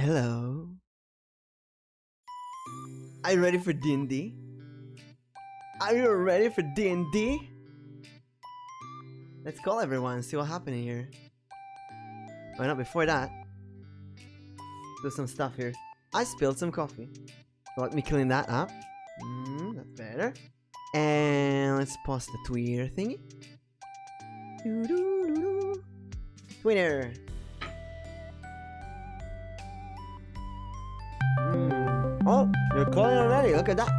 Hello. Are you ready for D&D? Are you ready for D&D? Let's call everyone and see what happened here. Oh, no, before that, do some stuff here. I spilled some coffee. So let me clean that up. That's better. And let's pause the Twitter thingy. Twitter. Oh, you're calling already. Look at that.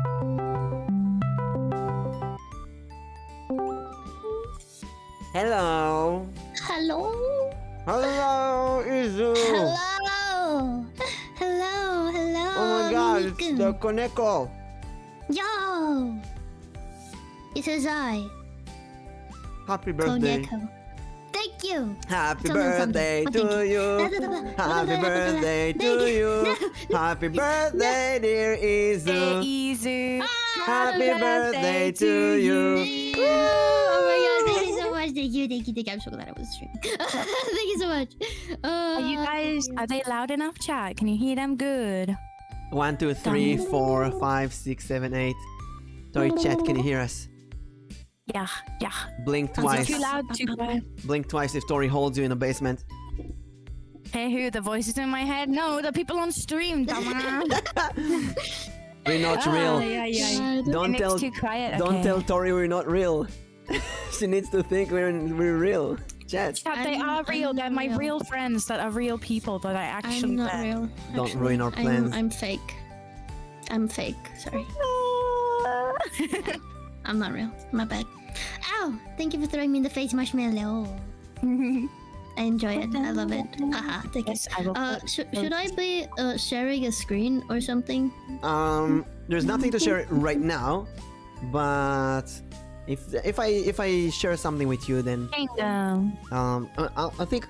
Hello. Hello. Hello, Izu. Hello. Hello. Hello. Oh my god, Mimic. it's the Koneko. Yo. It is I. Happy birthday. Koneko. Thank you. Happy Someone birthday something. to you. Happy birthday to you. Happy birthday, dear Izu. Izu. Happy birthday to you. Oh my god, thank you so much. Thank you. I'm so glad I was streaming. Thank you so much. Are you guys, are they loud enough, chat? Can you hear them good? 1, 2, 3, 4, 5, 6, 7, 8. Sorry, chat, can you hear us? Yeah. Blink Is it twice. too loud, too quiet? Blink twice if Tori holds you in the basement. Hey, who? The voices in my head? No, the people on stream, dumbass. We're not real. Yeah. Don't tell. Too quiet. Don't okay. tell Tori we're not real. She needs to think we're real. Chat. Chat, they are real. They're my real friends that are real people that I actually I'm not met. real. Don't actually. ruin our plans. I'm fake. I'm fake. Sorry. I'm not real. My bad. Ow! Thank you for throwing me in the face, marshmallow. I enjoy it. I love it. Haha. Thank you. Yes, I will. Should I be sharing a screen or something? There's nothing to share right now, but if I share something with you, then Kingdom. I think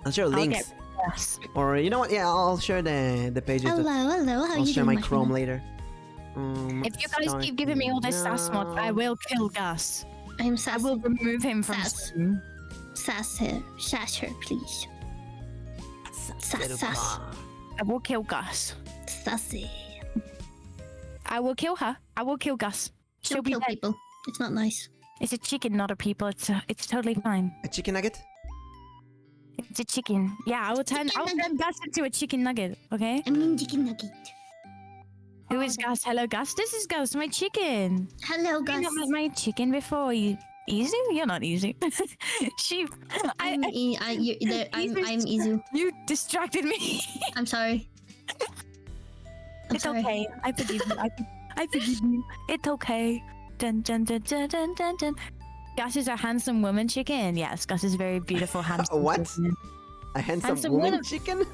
I'll share links. Yes. Or you know what? Yeah, I'll share the pages. Hello. How I'll you share doing, my Chrome marshmallow? later. If you guys keep giving me all this sass mod, I will kill Gus. I'm I sass. will remove him from Sass. stream. Sass her. Sass her, please. Sass. I will kill Gus. Sassy. I will kill her. I will kill Gus. She'll Don't be kill dead. people. It's not nice. It's a chicken, not a people. It's totally fine. A chicken nugget? It's a chicken. Yeah, I will turn Gus into a chicken nugget. Okay. I mean chicken nugget. Who is Gus? Hello, Gus. This is Gus, my chicken. Hello, You Gus. not met my chicken before. You easy? You're not easy. Sheep. I'm Izu. You distracted me. I'm sorry. I'm It's sorry. okay. I forgive you. I forgive you. It's okay. Dun dun dun dun dun dun dun. Gus is a handsome woman chicken. Yes, Gus is a very beautiful, handsome. What? Chicken. A handsome Handsome woman woman. chicken?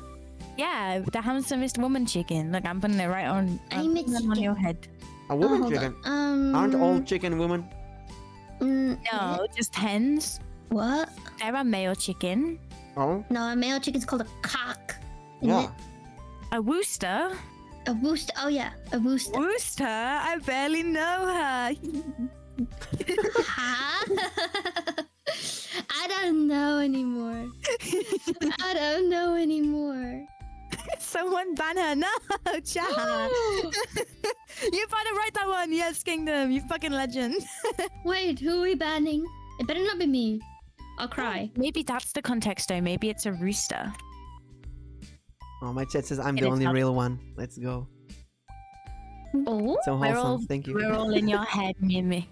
Yeah, the handsomest woman chicken. Look, I'm putting it right on. I'm a putting it on chicken. your head. A woman hold chicken? on. Aren't all chicken women? No, just hens. What? They're a male chicken. Oh, No, a male chicken's called a cock. Isn't yeah. it? A rooster. A rooster. Oh yeah, a rooster. Rooster? I barely know her. Huh? I don't know anymore. I don't know anymore. Someone ban her. No, chat. You better write that one. Yes, Kingdom. You fucking legend. Wait, who are we banning? It better not be me. I'll cry. Maybe that's the context, though. Maybe it's a rooster. Oh, my chat says I'm It the is only not. real one. Let's go. Oh, So We're wholesome. all, Thank you. we're all in your head, Mimic.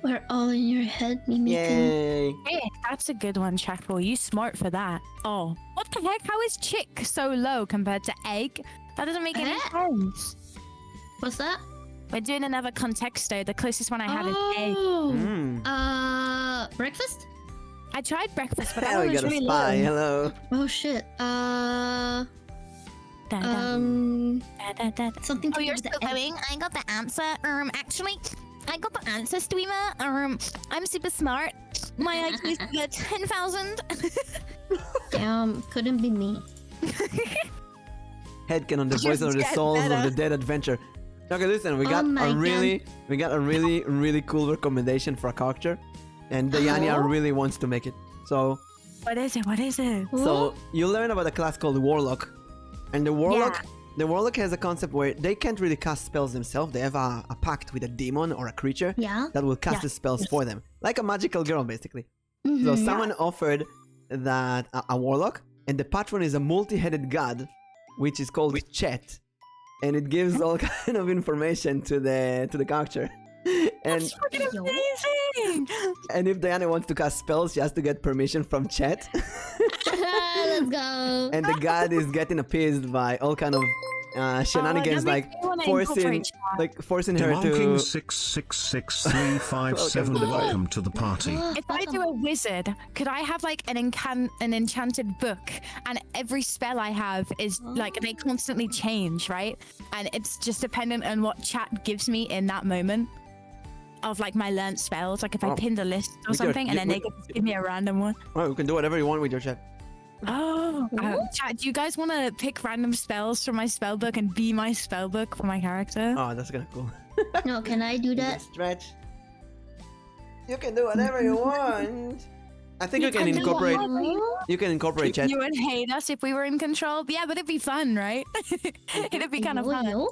we're all in your head, Mimic. Yay. Hey, that's a good one, Shackle. You smart for that. Oh, what the heck? How is chick so low compared to egg? That doesn't make any sense. What's that? We're doing another context, though. The closest one I had is egg. Oh. Breakfast? I tried breakfast, but that Now we one was got a really spy. low. Hello. Oh shit. Da, da, da, da, da. Something. Oh, to do you're with the still egg. going? I got the answer. Actually, I got the answer, streamer. I'm super smart. My IQ is good. 10,000. Damn, couldn't be me. Headcanon, the voice of the get souls of better. the dead adventure. Okay, listen, we got my a God. really cool recommendation for a character, and Diania Oh? really wants to make it. So What is it? What is it? you learn about a class called Warlock, And the warlock has a concept where they can't really cast spells themselves. They have a pact with a demon or a creature Yeah. that will cast the spells for them, like a magical girl, basically. So someone offered that a warlock, and the patron is a multi-headed god, which is called Chet, and it gives all kind of information to the character. And That's freaking amazing. and if Diana wants to cast spells, she has to get permission from Chet. Let's go. And the god is getting appeased by all kind of shenanigans, that like makes me wanna forcing incorporate her Demarking to. 666357, welcome to the party. If I do a wizard, could I have like an enchanted book, and every spell I have is like they constantly change, right? And it's just dependent on what chat gives me in that moment of like my learnt spells. Like if I Oh. pinned a list or We could- something, and then we- they could give me a random one. Oh, you can do whatever you want with your chat. Oh, chat, do you guys want to pick random spells from my spell book and be my spell book for my character? Oh, that's kind of cool. No, can I do that? Stretch. You can do whatever you want. I think you can incorporate. You can incorporate chat. You would hate us if we were in control. Yeah, but it'd be fun, right? It'd be kind of fun. Yo.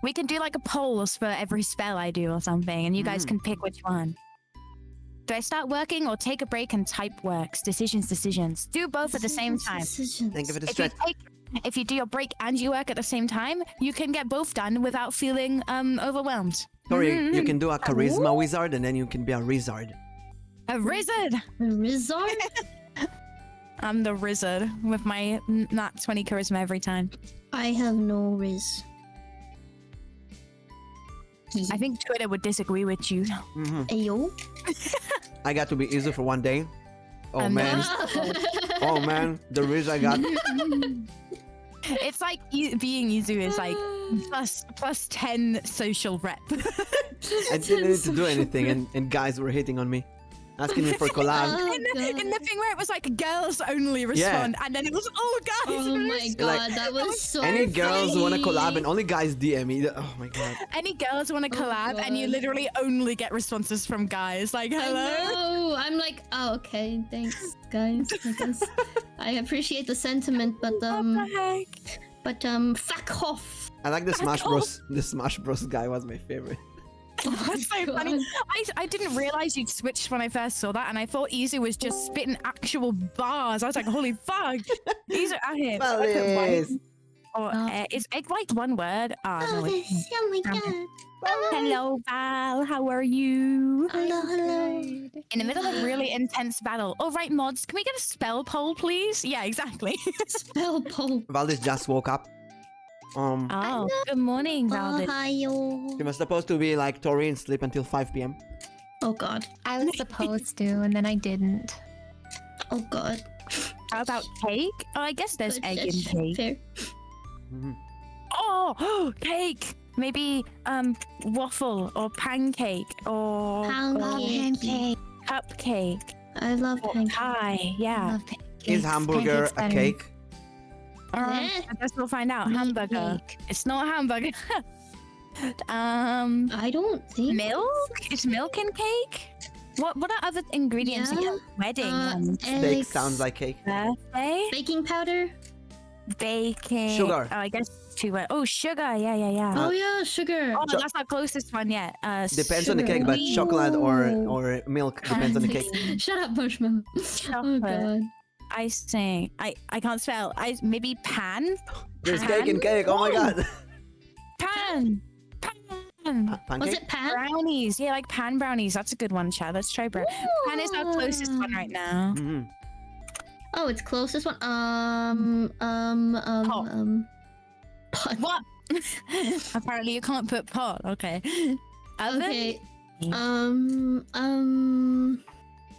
We can do like a polls for every spell I do or something, and you guys can pick which one. Do I start working or take a break and type works? Decisions. Do both at the same time. Think of it as If you, stretch. if you do your break and you work at the same time, you can get both done without feeling overwhelmed. Sorry, you can do a charisma wizard, and then you can be a wizard. A wizard! Resort? I'm the wizard with my nat 20 charisma every time. I have no riz. I think Twitter would disagree with you. Ayo. I got to be Izu for one day. Oh And man. Oh man, the riz I got. It's like being Yuzu is like plus 10 social rep. I didn't need to do anything, and guys were hitting on me, asking me for collab. Oh, in the thing where it was like girls only respond, and then it was all guys. Oh my god, Like, that was so Any girls who want to funny. collab, and only guys DM me. Oh my god. Any girls want to collab, and you God. literally only get responses from guys. Like, I hello. know. I'm like, oh, okay, thanks, guys. I guess I appreciate the sentiment, but What the heck? fuck off. I like the Smash Bros. The Smash Bros. Guy was my favorite. That's so God. funny. I didn't realize you'd switched when I first saw that, and I thought Izu was just spitting actual bars. I was like, holy fuck. Izu out here. Vales. Or, is egg white one word? Oh, No, it's- this, oh my god. Hello, Val. How are you? Hello, hello. In the middle of a really intense battle. All right, mods, can we get a spell poll, please? Yeah, exactly. Spell poll. Valdez just woke up. Oh, good morning, Valdez. Ohio. She was supposed to be like Tori and sleep until 5 p.m. Oh god. I was supposed to, and then I didn't. Oh god. How about cake? Oh, I guess there's egg in cake. Fair. Oh, cake. Maybe waffle or pancake or Pancake. cupcake I love or pancake. pie. Yeah. Love pancakes. Is hamburger Pancakes a better. cake? Eh? I guess we'll find out. Hamburger. Cake. It's not a hamburger. I don't think. Milk? Is milk in cake? What are other ingredients in Yeah. a wedding? Steak Eggs, sounds like cake. Birthday? baking powder. Baking. Sugar. Oh, I guess 2 words. Oh, sugar. Yeah. Oh yeah, sugar. Oh, that's our closest one yet. Depends on the cake, Sugar. but chocolate or Ooh. milk depends on the cake. Shut up, Marshmallow. Oh Chocolate. god. Icing. I can't spell. Maybe pan? There's cake in cake. Oh my god. Pan. Was Pancake? it pan? Brownies. Yeah, like pan brownies. That's a good one, Chad. Let's try pan. Pan is our closest one right now. Mhm. Oh, it's closest one. Pot. What? Apparently you can't put pot. Okay. Oven? Okay.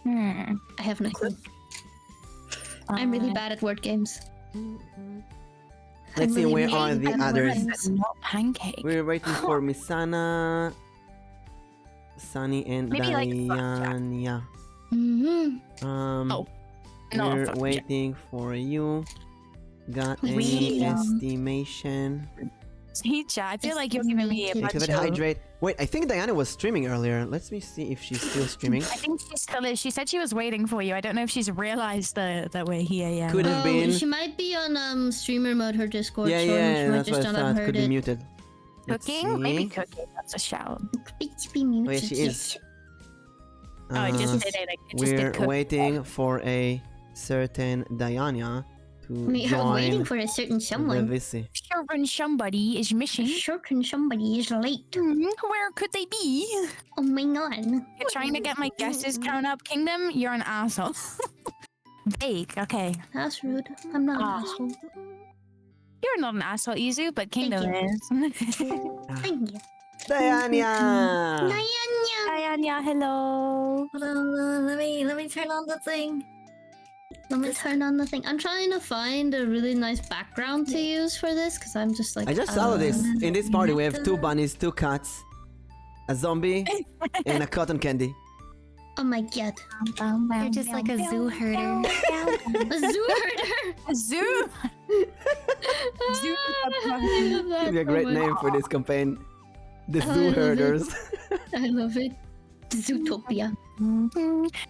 I have no clue. I'm really bad at word games. Let's see, really where bad are the at others? words. It's not pancake. We're waiting for Misana, Sunny, and Maybe like flapjack. Diana. Mm-hmm. Oh, not We're flapjack. waiting for you. Got any Really? estimation? Teacher, I feel like you're giving me a Think bunch of it, of hydrate. Wait, I think Diana was streaming earlier. Let me see if she's still streaming. I think she still is. She said she was waiting for you. I don't know if she's realized that we're here yet. Could have been. She might be on streamer mode. Her Discord. Yeah, so she yeah, might that's just what I not have thought. Could heard be it. muted. Let's Cooking? Maybe see. cooking. That's a shout. Oh, yeah, she is. Oh, it just did it. It just We're did cook. waiting for a certain Diana to We are join waiting for a certain the someone. VC. Sure, when somebody is missing. Certain somebody is late. Where could they be? Oh my god. You're trying to get my guesses count up, Kingdom? You're an asshole. Vague, okay. That's rude. I'm not an Ah. asshole. You're not an asshole, Izu, but Kingdom you. is. Thank you. Diana! Nayanya. Hi, Anya, hello. Hold on, let me turn on the thing. Let me turn on the thing. I'm trying to find a really nice background to use for this because I'm just like. I just saw this. In this party, we have 2 bunnies, 2 cats, a zombie, and a cotton candy. Oh my god. You're just like a zoo herder. A zoo herder. A zoo. Zoo. I love that It'd be a so great much. name for this campaign. The Oh, I Zoo love it. Herders. I love it. Zootopia.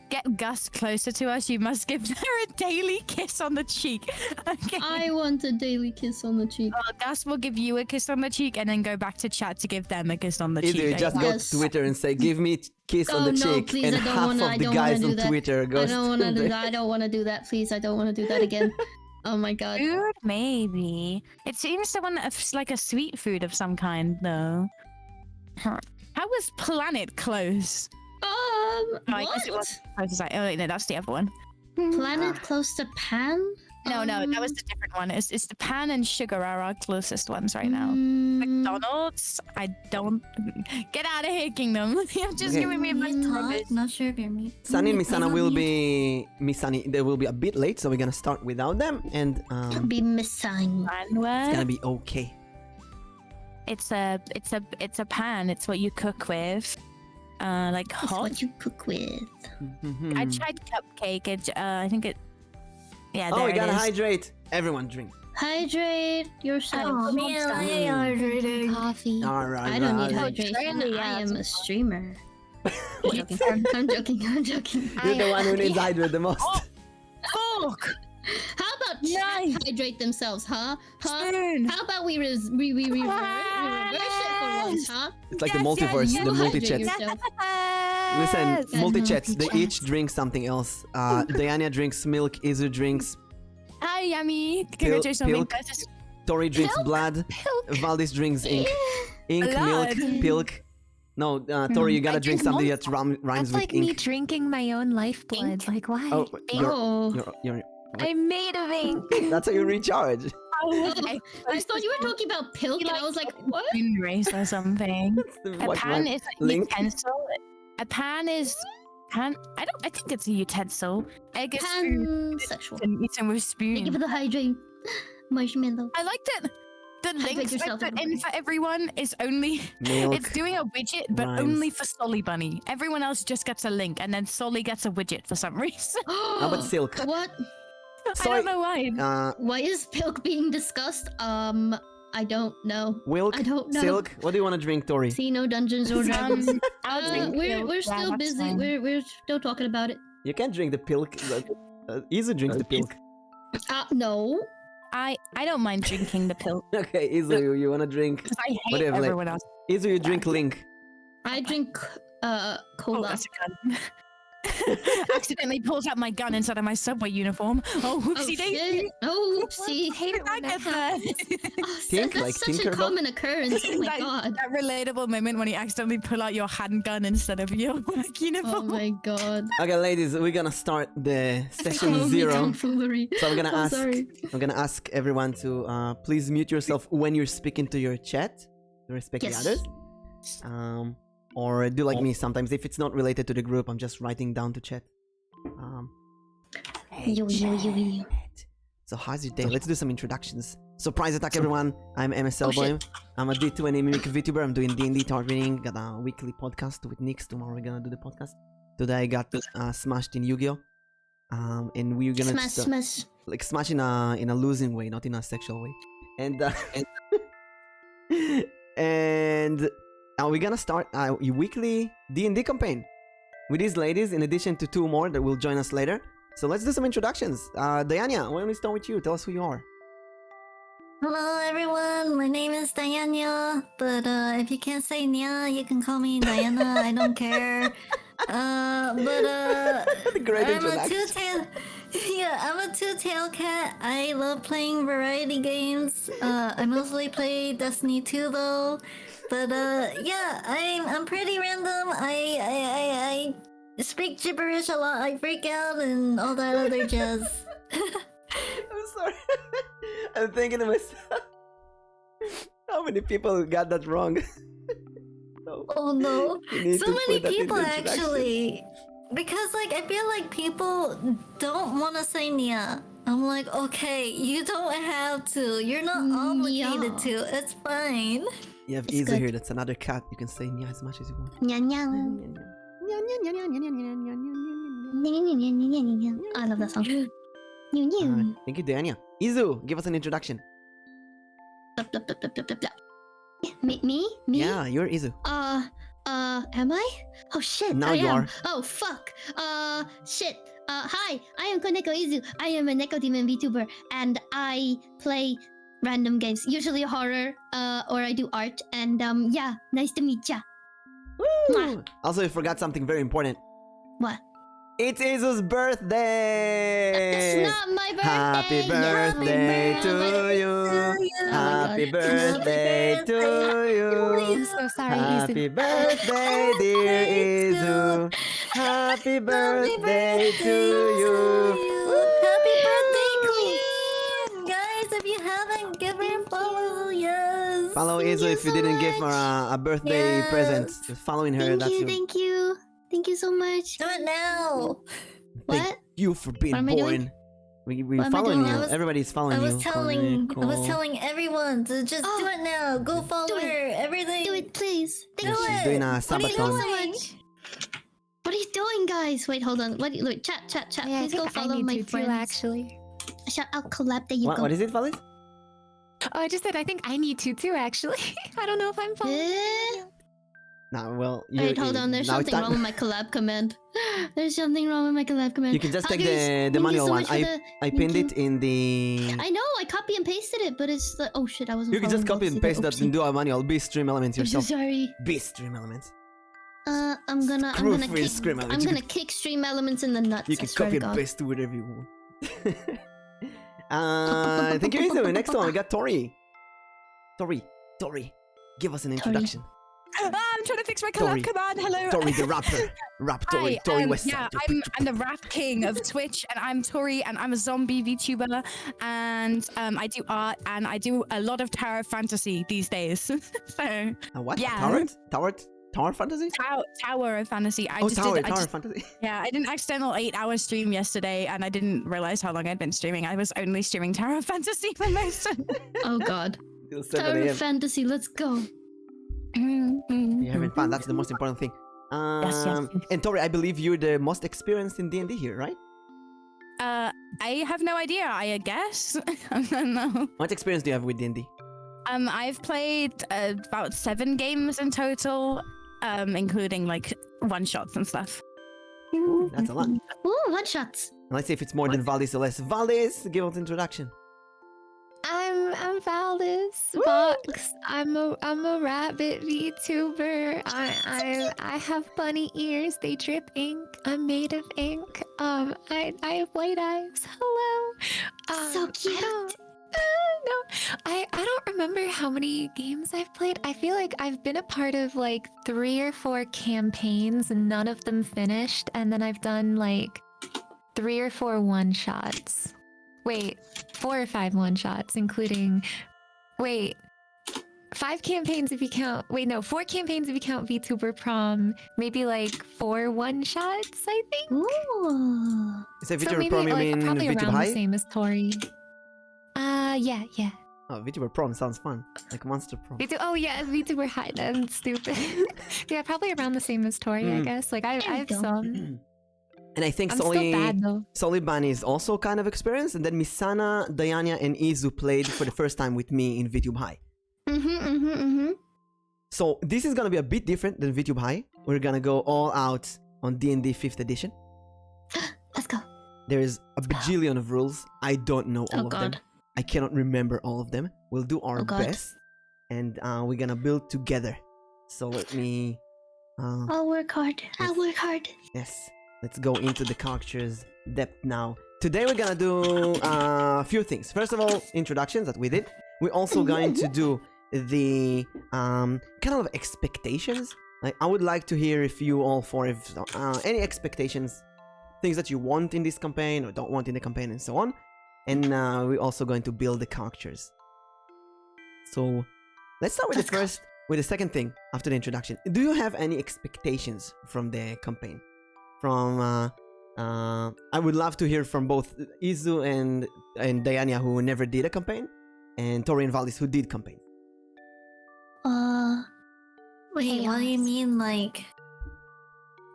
Get Gus closer to us. You must give her a daily kiss on the cheek. Okay. I want a daily kiss on the cheek. Well, Gus will give you a kiss on the cheek and then go back to chat to give them a kiss on the Either cheek. you just go Yes. to Twitter and say, give me kiss on Oh, the no, cheek, please, and I don't half wanna- of I the don't wanna guys do on that. Twitter I goes don't want to to do the- that. I don't want to do that. Please, I don't want to do that again. Oh my god. Food, maybe. It seems to want like a sweet food of some kind, though. How was Planet close? Oh, I guess it what? was close as oh wait, no, that's the other one. Planet close to Pan? No, that was the different one. It's the Pan and Sugar are our closest ones right now. Mm, McDonald's, I don't get out of here, Kingdom. You're just Okay. giving me a bunch of Talk? rubbish. Not sure if you're mute. Sunny and Misana will mute. be they will be a bit late, so we're gonna start without them, and be missing. it's gonna be okay. It's a pan. It's what you cook with. Like That's hot. what you cook with. I tried cupcake. I think it. Yeah, Oh, there we it gotta is. hydrate. Everyone drink. Hydrate yourself. Oh man, I ain't hydrating. Coffee. All right. I don't need right. hydration. really, I yeah, am a streamer. I'm joking. I'm joking. I'm joking. You're the one who needs hydrate the most. Fork. How about chat Nice. hydrate themselves, huh? Spoon. How about we reverse it for once, huh? It's like Yes, the multiverse, You the hydrate multi-chats. yourself. Listen, Yes. multi-chats, they multi-chats. each drink something else. Diana drinks milk, Izu drinks, Hi, yummy. Congratulations on being Pilk. best. Tori drinks blood, Valdis drinks ink. Ink, Blood. milk, pilk. No, Tori, you gotta I drink drink something milk. that rhymes That's with like me ink. drinking my own lifeblood. Ink? Like why? Oh, Oh. you're, I'm made of ink. that's how you recharge. I thought you were talking about Pilk, and I was like, what? Spoon race or something. A What pan one? is a Link? utensil. A pan is pan. I think it's a utensil. Egg is food Pansexual. and eaten with Thank you spoon. for the hydrate. Marshmallow. I like that. The Hydrate links I yourself, put in everybody. for everyone is only Milk. it's doing a widget, but rhymes. only for Solly Bunny. Everyone else just gets a link, and then Solly gets a widget for some reason. How about silk? What? I Sorry. don't know why. Why is Pilk being discussed? I don't know. Wilk, I don't know. silk. What do you want to drink, Tori? See no Dungeons or Dragons. I'll drink we're milk. we're Yeah, still that's busy. fine. We're still talking about it. You can't drink the pilk. Izu drinks the pilk. No. I don't mind drinking the pill Okay, Izu, you wanna drink? because I What do hate you have, like- everyone else. Izu, you drink Link. I drink Oh, cola. that's a gun. Accidentally pulls out my gun inside of my subway uniform. Oh, Oh whoopsie daisy! shit! Oh whoopsie! Hate it when that happens. Oh, Tink, that's like such a Tinkerbell? common occurrence. Oh my Like, god! That relatable moment when you accidentally pull out your handgun instead of your work Oh uniform. my god! Okay, ladies, we're gonna start the session Oh, me 0. tomfoolery. So I'm gonna I'm ask. sorry. I'm gonna ask everyone to please mute yourself when you're speaking to your chat, to respect Yes. the others. Or do like me sometimes. If it's not related to the group, I'm just writing down to chat. Hey, Yo, yo, yo, yo. chat. So how's your day? Let's do some introductions. Surprise attack, everyone! I'm MS Oh, shit. Elboim. I'm a D2 Mimic VTuber. I'm doing DND targeting. Got a weekly podcast with Nix. Tomorrow we're gonna do the podcast. Today I got smashed in Yu-Gi-Oh! And we're gonna Smash, smash. like smash in a losing way, not in a sexual way. And and we're gonna start a weekly D&D campaign with these ladies, in addition to 2 more that will join us later. So let's do some introductions. Diana, why don't we start with you? Tell us who you are. Hello everyone, my name is Diana, but if you can't say Nya, you can call me Diana, I don't care. Great I'm a introduction. two-tail... Yeah, I'm a two-tail cat. I love playing variety games. I mostly play Destiny 2 though. But yeah, I'm pretty random. I speak gibberish a lot. I freak out and all that other jazz. I'm sorry. I'm thinking to myself, how many people got that wrong? So, Oh no. you need So to many put that in people the introduction. actually. Because like I feel like people don't want to say Nya. I'm like, okay, you don't have to. You're not obligated to. It's fine. You have It's Izu good. here, that's another cat. You can say Nya as much as you want. Nya nya. I love that song. New new. Thank you, Diana. Izu, give us an introduction. Me? Yeah, you're Izu. Am I? Oh shit, Now I you am. are. Oh fuck. Shit. Hi, I am Koneko Izu. I am a Neko Demon VTuber, and I play random games, usually horror, or I do art, and yeah, nice to meet ya. Woo! Also, you forgot something very important. What? It's Izu's birthday! It's not my birthday! Happy birthday to you! Happy birthday to you! I'm so sorry, Happy Izu. birthday, dear Izu! Happy birthday to you! Happy birthday, Queen! Guys, if you haven't given follow, yes! Follow Thank Izu you if you so didn't give her much. a birthday Yes. present. Just following her, that's your... Thank you. Thank you so much. Do it now. Thank What? you for being What am I doing? born. We're What am I following doing? you. Everybody's following I you. was telling everyone to just do it now. Go follow her. Everything. Do it, please. Yeah, she's doing a What are you sabaton. doing? What are you doing, guys? Wait, hold on. What? Look, chat. Yeah, I Please go think I follow need my to friends. too, actually. I'll collab. There you go. What is it, Valis? Oh, I just said I think I need to too, actually. I don't know if I'm following. Eh? Nah, well, Wait, hold on. There's now it's something time- wrong with my collab command. There's something wrong with my collab command. You can just take Guys, the thank you manual so one. much for the I pinned thank it in the... I know. I copy and pasted it, but it's like, oh shit, I wasn't. You can just following copy and that. paste that Oopsie. and do a manual. Be stream elements I'm so yourself. sorry. Be stream elements. I'm gonna Proofread kick. Scream I'm Elements. You gonna kick stream elements in the nuts. You I can swear copy to and God. paste to whatever you want. Thank you, Izu. Next one, we got Tori. Tori, give us an introduction. I'm trying to fix my Tori. collab command. Hello. Tori the rapper. Rap Tori. Hi, Tori West yeah, Side. I'm the rap king of Twitch, and I'm Tori, and I'm a zombie VTuber, and I do art, and I do a lot of Tower Fantasy these days. So What? yeah. Tower Fantasy? Tower of Fantasy. I just Tower did. Fantasy. Yeah, I did an accidental 8-hour stream yesterday, and I didn't realize how long I'd been streaming. I was only streaming Tower of Fantasy for most of it. Oh God. Till 7 Tower a.m. of Fantasy. Let's go. You're having fun. That's the most important thing. Yes. And Tori, I believe you're the most experienced in D&D here, right? I have no idea. I guess. I don't know. What experience do you have with D&D? I've played about 7 games in total, including like one-shots and stuff. That's a lot. Ooh, one shots. Let's see if it's more than Valis or less. Valis, give us introduction. I'm Valdis Vox. I'm a rabbit VTuber. I have bunny ears. They drip ink. I'm made of ink. I have white eyes. Hello. So cute. I don't remember how many games I've played. I feel like I've been a part of like 3 or 4 campaigns and none of them finished. And then I've done like 3 or 4 one-shots. Wait, 4 or 5 one-shots, including... Wait, 5 campaigns if you count... Wait, no, 4 campaigns if you count VTuber Prom. Maybe like 4 one-shots, I think? Ooh. Is that So VTuber maybe Prom, you like, mean probably VTuber around High? the same as Tori. Yeah. Oh, VTuber Prom sounds fun. Like Monster Prom. Oh yeah, VTuber High, that's stupid. Yeah, probably around the same as Tori, I guess. Like, I There you have go. some... And I think I'm still bad though. Soliban is also kind of experienced, and then Misana, Diana, and Izu played for the first time with me in VTube High. So this is gonna be a bit different than VTube High. We're gonna go all out on D&D 5th edition. Let's go. There is a bajillion of rules. I don't know all of them. God. I cannot remember all of them. We'll do our Oh, God. best, and we're gonna build together. So let me. I'll work hard. I'll work hard. Yes, let's go into the characters depth now. Today we're gonna do a few things. First of all, introductions that we did. We're also going to do the kind of expectations. Like, I would like to hear if you all four have any expectations, things that you want in this campaign or don't want in the campaign, and so on. And we're also going to build the characters. So let's start with the second thing after the introduction. Do you have any expectations from the campaign? From I would love to hear from both Izu and Diana, who never did a campaign, and Tori and Valdis, who did campaign. Wait, what do you mean, like?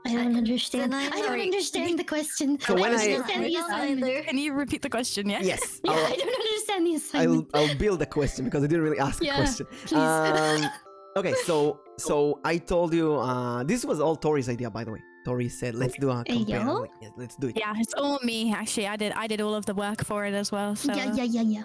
I don't understand. I don't understand the question. So when Can you repeat the question? Yeah. Yes, Yeah, I don't understand the assignment. I'll build a question because I didn't really ask a question. Please. Okay, so I told you this was all Tori's idea, by the way. Tori said, "Let's do a campaign." yo? I'm like, yes, let's do it. Yeah, it's all me actually. I did all of the work for it as well. So Yeah.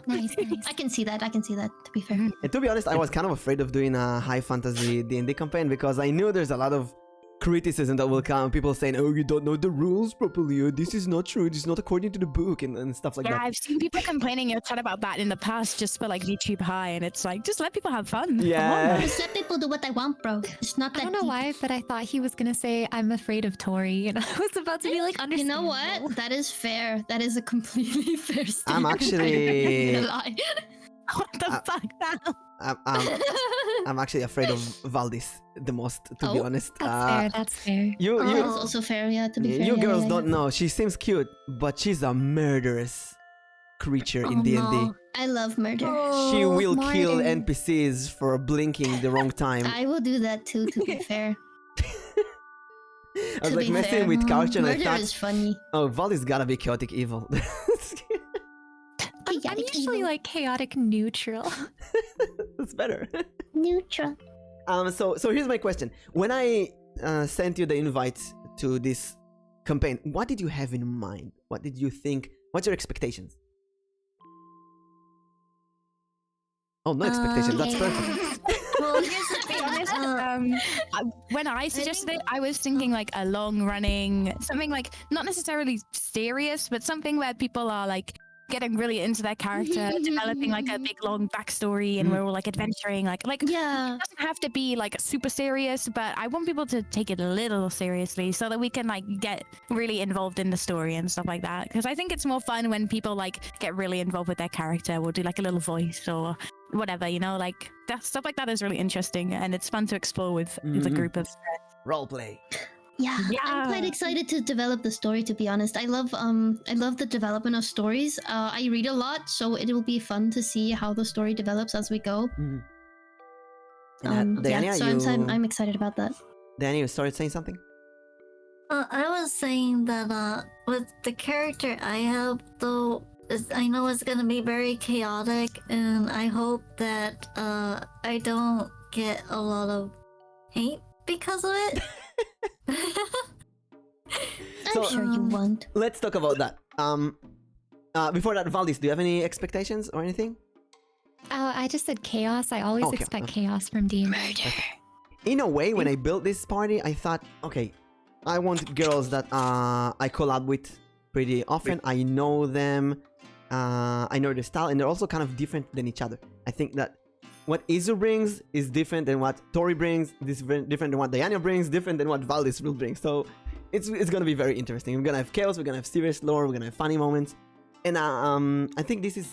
Nice. I can see that. To be fair. And to be honest, I was kind of afraid of doing a high fantasy D&D campaign because I knew there's a lot of criticism that will come. People saying, "Oh, you don't know the rules properly. Or this is not true. This is not according to the book," and stuff like yeah, that. I've seen people complaining a ton about that in the past, just for like YouTube High, and it's like just let people have fun. Yeah. Just let people do what they want, bro. It's not that I don't know why, but I thought he was gonna say I'm afraid of Tori, and I was about to be like, You know what? That is fair. That is a completely fair statement. I'm actually- I'm not gonna lie. What the fuck now? I'm actually afraid of Valdis the most, to be honest. That's fair. You That's also fair, yeah, to be fair. you yeah, girls yeah, don't know. She seems cute, but she's a murderous creature in D&D. no. I love murder. She will kill Martin. NPCs for blinking the wrong time. I will do that too, to be fair. I was To like be messing fair. with character and I Murder thought, is funny. oh, Valdis gotta be chaotic evil. I'm usually like chaotic neutral. That's better. Neutral. So here's my question. When I sent you the invite to this campaign, what did you have in mind? What did you think? What's your expectations? Oh, no expectations. That's perfect. Well, to be honest, when I suggested it, I was thinking like a long-running, something like not necessarily serious, but something where people are like getting really into their character, developing like a big long backstory, and we're all like adventuring, like Yeah. it doesn't have to be like super serious, but I want people to take it a little seriously so that we can like get really involved in the story and stuff like that. Because I think it's more fun when people like get really involved with their character. We'll do like a little voice or whatever, you know, like that stuff like that is really interesting and it's fun to explore with the group of Roleplay. Yeah, I'm quite excited to develop the story. To be honest, I love the development of stories. I read a lot, so it will be fun to see how the story develops as we go. Diana, so I'm excited about that. Diana, you started saying something? I was saying that with the character I have, though, I know it's gonna be very chaotic, and I hope that I don't get a lot of hate because of it. I'm sure you won't. Let's talk about that. Before that, Valdis, do you have any expectations or anything? Oh, I just said chaos. I always Okay. expect chaos from D&D. In a way, when I built this party, I thought, okay, I want girls that I collab with pretty often. I know them, I know their style, and they're also kind of different than each other. I think that what Izu brings is different than what Tori brings, different than what Diana brings, different than what Valdis will bring. So it's gonna be very interesting. We're gonna have chaos, we're gonna have serious lore, we're gonna have funny moments, and I think this is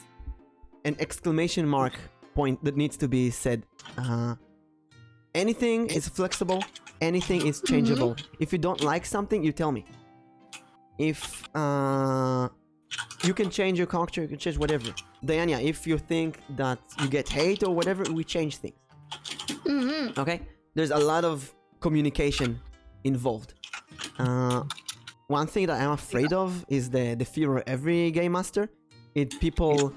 an exclamation mark point that needs to be said. Anything is flexible, anything is changeable. If you don't like something, you tell me. If you can change your character, you can change whatever. Diana, if you think that you get hate or whatever, we change things. Okay? There's a lot of communication involved. One thing that I'm afraid of is the fear of every game master. It people,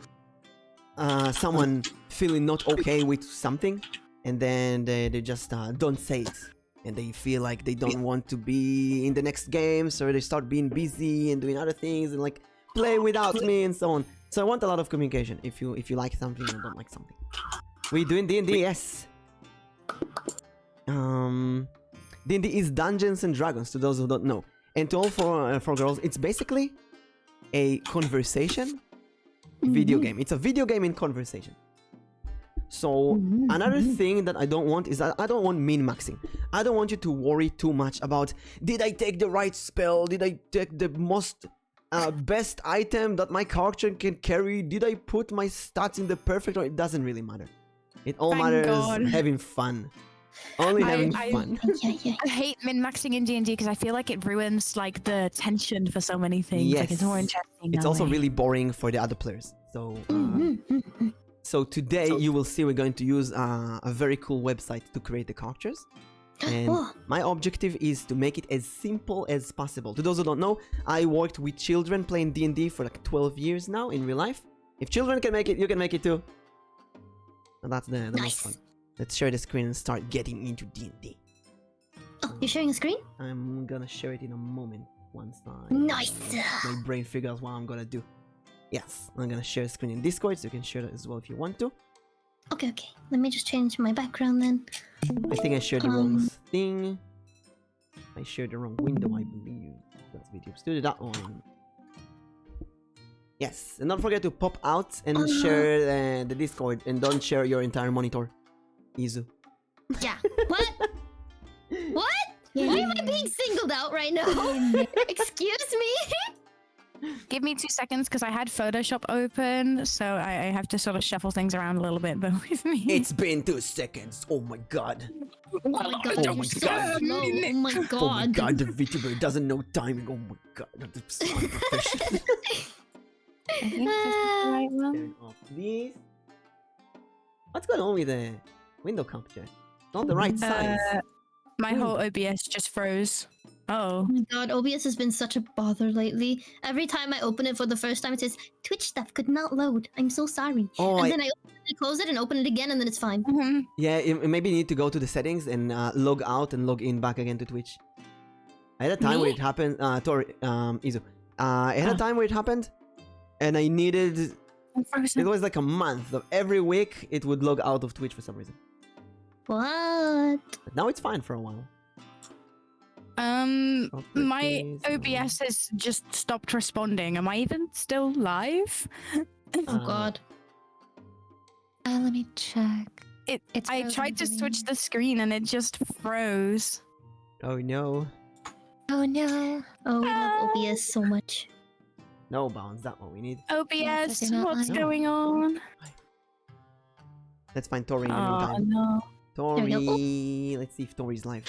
someone feeling not okay with something, and then they just don't say it, and they feel like they don't want to be in the next game, so they start being busy and doing other things and like play without me and so on. So I want a lot of communication. If you like something and don't like something. We doing D&D, yes. D&D is Dungeons and Dragons, to those who don't know. And to all for girls, it's basically a conversation video game. It's a video game in conversation. So another thing that I don't want is that I don't want min-maxing. I don't want you to worry too much about, did I take the right spell? Did I take the most best item that my character can carry? Did I put my stats in the perfect order? It doesn't really matter. It all matters having fun. Only having fun. I hate min-maxing in D&D because I feel like it ruins like the tension for so many things. Yes. Like it's more interesting. It's that also way. really boring for the other players. So so today you will see we're going to use a very cool website to create the characters. And my objective is to make it as simple as possible. To those who don't know, I worked with children playing D&D for like 12 years now in real life. If children can make it, you can make it too. And that's the most fun. Let's share the screen and start getting into D&D. Oh, you're sharing a screen? I'm gonna share it in a moment once Nice. my brain figures what I'm gonna do. Yes, I'm gonna share the screen in Discord, so you can share that as well if you want to. Okay. Let me just change my background then. I think I shared the wrong thing. I shared the wrong window, I believe. That's video studio, that one. Yes, and don't forget to pop out and share the Discord, and don't share your entire monitor. Izu. Yeah. What? What? Why am I being singled out right now? Excuse me? Give me 2 seconds because I had Photoshop open, so I have to sort of shuffle things around a little bit. But with me, It's been 2 seconds. Oh my god. Oh my god, Oh you're my so God. slow. Oh my god. Oh my god, the VTuber doesn't know timing. Oh my god, that's so unprofessional. I think this is the right one. Turn off these. What's going on with the window capture? Not the right size. My whole OBS just froze. Oh. Oh my god, OBS has been such a bother lately. Every time I open it for the first time, it says, Twitch stuff could not load. I'm so sorry. Oh, and then I open it, close it, and open it again, and then it's fine. Yeah, maybe you need to go to the settings and log out and log in back again to Twitch. I had a time where it happened, Izu. I had a time where it happened, and I needed... It was like a month of every week it would log out of Twitch for some reason. What? But now it's fine for a while. My OBS has just stopped responding. Am I even still live? Oh god. Let me check. I tried to switch the screen and it just froze. Oh no. Oh no. Oh, we love OBS so much. No bounds, that's what we need. OBS, do not what's like- going on? Let's find Tori in the Oh meantime. no. Tori, let's see if Tori's live.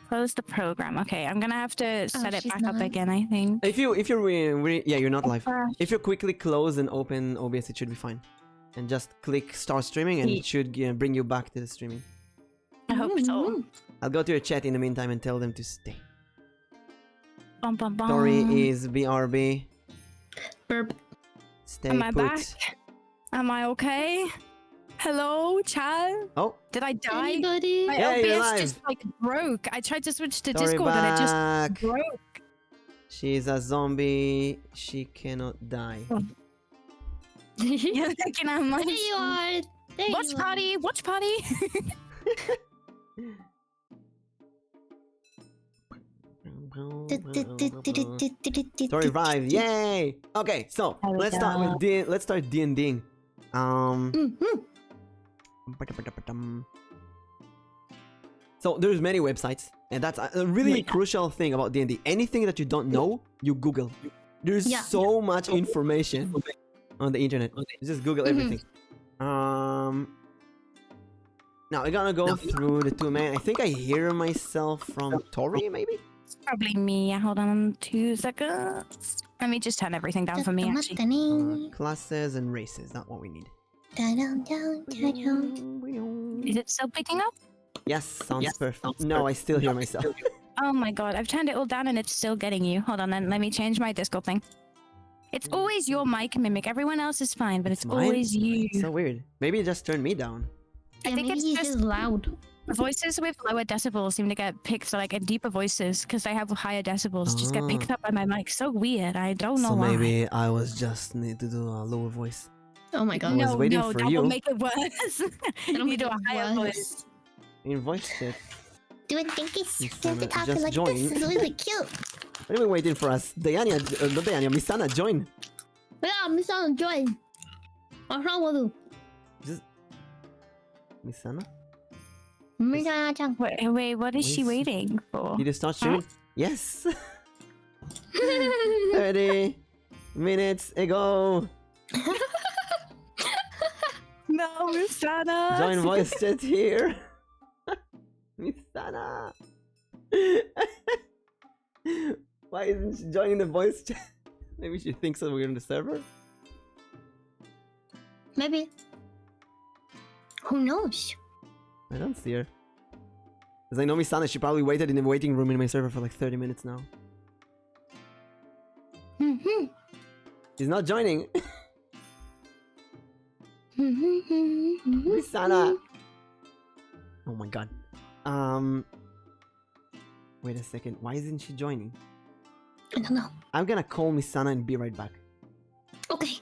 Close the program. Okay, I'm gonna have to set it she's back up not. again, I think. If you're yeah, you're not live. If you quickly close and open OBS, it should be fine. And just click start streaming, and it should bring you back to the streaming. I hope so. I'll go to your chat in the meantime and tell them to stay. Bum, bum, bum. Tori is BRB. Burp. Stay Am I put. back? Am I okay? Hello, chat? Oh, Did I die? Anybody? My Yeah, you're OBS live. just like broke. I tried to switch to Tori Discord and it just back. broke. She's a zombie. She cannot die. You're thinking I'm like, There you are. There watch you party, watch party. Tori revive! Yay! Okay, so There we let's start go. with let's start D&Ding. So there's many websites, and that's a really crucial thing about D&D. Anything that you don't know, you Google. There's Yeah. so much information on the internet. You just Google everything. Now we're gonna go through the 2 men. I think I hear myself from Tori, maybe. It's probably me. Hold on 2 seconds. Let me just turn everything down for me, actually. Classes and races. That's what we need. Is it still picking up? Yes, sounds perfect. No, I still hear myself. Oh my god, I've turned it all down and it's still getting you. Hold on, then let me change my Discord thing. It's always your mic, Mimic. Everyone else is fine, but it's Mine? always you. It's so weird. Maybe just turn me down. Yeah, think maybe it's he's just just loud. voices with lower decibels seem to get picked, like in deeper voices, because they have higher decibels, just get picked up by my mic. So weird. I don't know So why. maybe I was just need to do a lower voice. Oh my I god. was waiting no, for that you. will make it worse. That'll You make do it a higher worse. voice. In voice chat. Do it, think it's He's you have to gonna talk just like join. this. It's really cute. What are we waiting for us? Diana, not Diana, Misana, join. Yeah, Miss on join. What's wrong with you? Just Misana? Miss-san. Wait, what is she Wait, waiting for? Did you start streaming? Yes. 30 minutes ago. No, Misana. Join voice chat here. Misana. Why isn't she joining the voice chat? Maybe she thinks that we're on the server? Maybe. Who knows? I don't see her. As I know Misana, she probably waited in the waiting room in my server for like 30 minutes now. She's not joining. Misana. Oh my god. Wait a second. Why isn't she joining? I don't know. I'm gonna call Misana and be right back. Okay.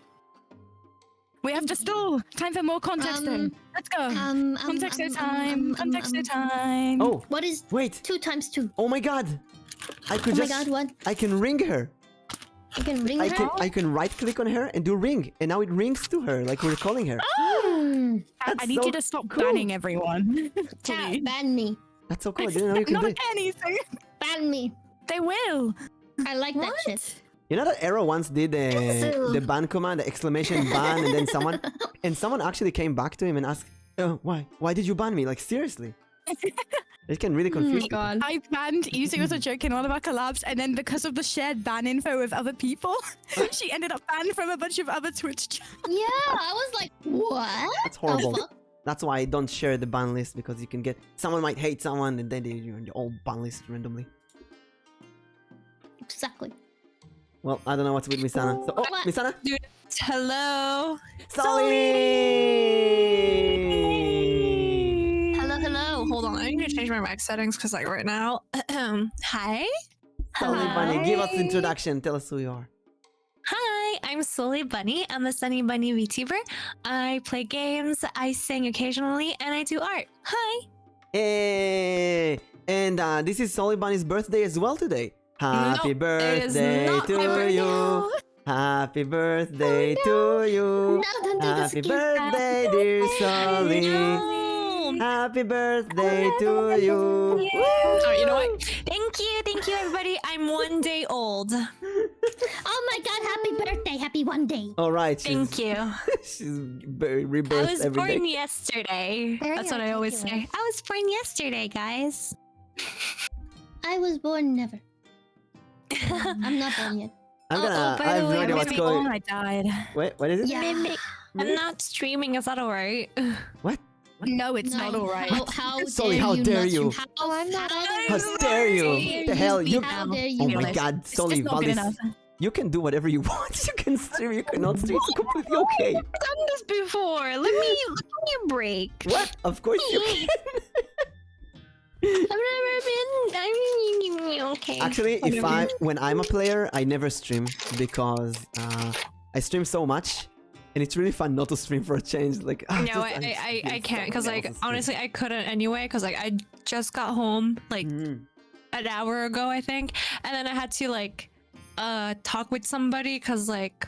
We have to stall. Time for more context then. Let's go. Context time. Context time. Oh, What is wait. 2 times 2? Oh my god. I could Oh my just. god, what? I can ring her. I can ring her? I can right click on her and do ring, and now it rings to her like we're calling her. Mm. I That's need so you to stop cool. banning everyone. Chat, Please. ban me. That's so cool. I didn't know you could Not do it. anything. Ban me. They will. I like that shit. You know that Arrow once did the ban command, the exclamation ban, and then someone actually came back to him and asked, "Oh, why did you ban me? Like seriously?" It can really confuse people. God. I banned using it as a joke in one of our collabs, and then because of the shared ban info with other people, she ended up banned from a bunch of other Twitch chats. Yeah, I was like, what? That's horrible. The fuck? That's why I don't share the ban list, because you can get someone might hate someone and then you're in the all ban list randomly. Exactly. Well, I don't know what's with Misana. So, oh, What? Misana, Hello. Solly. Hello. Hold on. I need to change my mic settings because, like, right now. Hi. Solly Bunny, give us introduction. Tell us who you are. Hi. I'm Sully Bunny. I'm a Sunny Bunny VTuber. I play games. I sing occasionally, and I do art. Hi. Hey, and this is Solly Bunny's birthday as well today. Happy Nope, it is birthday not my to birthday. you. Happy birthday to you. No, don't do this Happy again. birthday, dear Solly. No. Happy birthday to you. Oh, you know what? Thank you, everybody. I'm 1 day old. Oh my god, happy birthday. Happy 1 day. All right. Thank you. She's I rebirthed was every born day. yesterday. Very That's what I always articulate. say. I was born yesterday, guys. I was born never. I'm not born yet. I'm Oh, gonna. by I have the no way, idea what's maybe- going. Oh, I died. Wait, what is it? Yeah. I'm not streaming. Is that alright? What? No, it's not No, alright. How Sully, dare how you dare not you? stream? Oh, I'm not How dare you? The hell you? How dare Oh you? my God, It's Solly, just not good Valdis, enough. you can do whatever you want. You can stream. You cannot stream. It's completely okay. I've done this before. Let me break. What? Of course you can. I've never been. I mean, okay. Actually, when I'm a player, I never stream because I stream so much, and it's really fun not to stream for a change. Like No, just- I'm just I doing can't because something like else to stream. honestly I couldn't anyway because like I just got home like Mhm. an hour ago I think, and then I had to like talk with somebody because like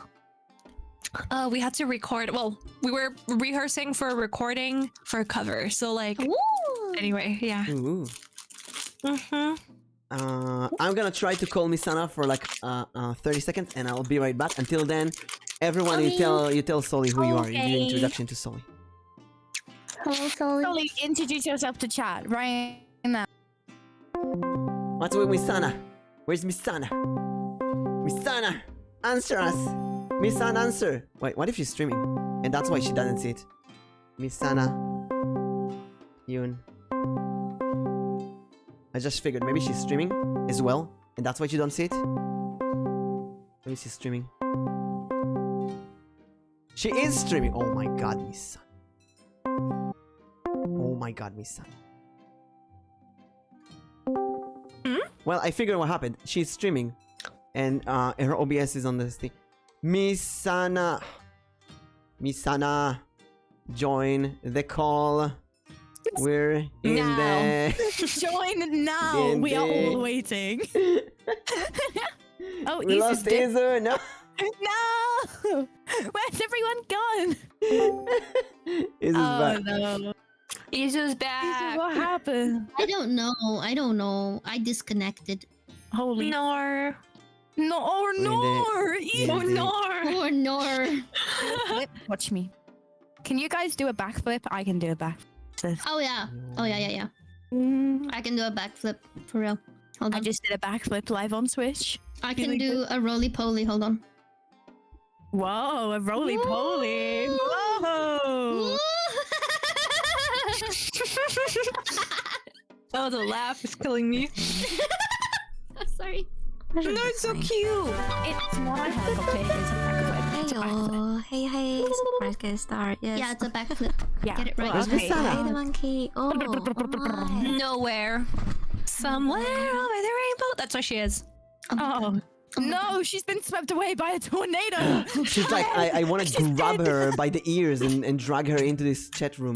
we had to record. Well, we were rehearsing for a recording for a cover. So like Woo! anyway, yeah. Ooh. Mm-hmm. I'm gonna try to call Misana for like 30 seconds, and I'll be right back. Until then, everyone, you tell Solly who you are. You do Okay. introduction to Solly. Hello, Sully. Solly, introduce yourself to chat right now. What's with Misana? Where's Misana? Misana, answer us. Misana, answer. Wait, what if she's streaming? And that's why she doesn't see it. Misana. Yun. I just figured maybe she's streaming as well, and that's why you don't see it. Maybe she's streaming. She is streaming. Oh my God, Misana. my god, Misana. Hmm? Well, I figured what happened. She's streaming, and her OBS is on this thing. Misana, join the call. We're in Now. Join now. We are D&D. all waiting. Oh, we lost Azer. No. No! Where's everyone gone? Is back. No. Izu's back. What happened? I don't know. I disconnected. Holy Nor. no, no! Yeah. Oh, Nor. Or nor. Flip, watch me. Can you guys do a backflip? I can do a backflip. Oh yeah. Yeah. Mm, I can do a backflip for real. Hold I on. just did a backflip live on Twitch. I can do a roly poly. Hold on. Whoa, a roly poly! Whoa! Oh, the laugh is killing me. Sorry. No, it's so cute. It's not a helicopter. It's a backflip. It's a backflip. Hey, surprise guest star. Yes. Yeah, it's a backflip. Yeah. Get it right. Where's Okay. Misana? Hey, the monkey. Oh, my. Nowhere. Somewhere over the rainbow. That's where she is. Oh. No, she's been swept away by a tornado. She's like, I want to grab her by the ears and drag her into this chat room.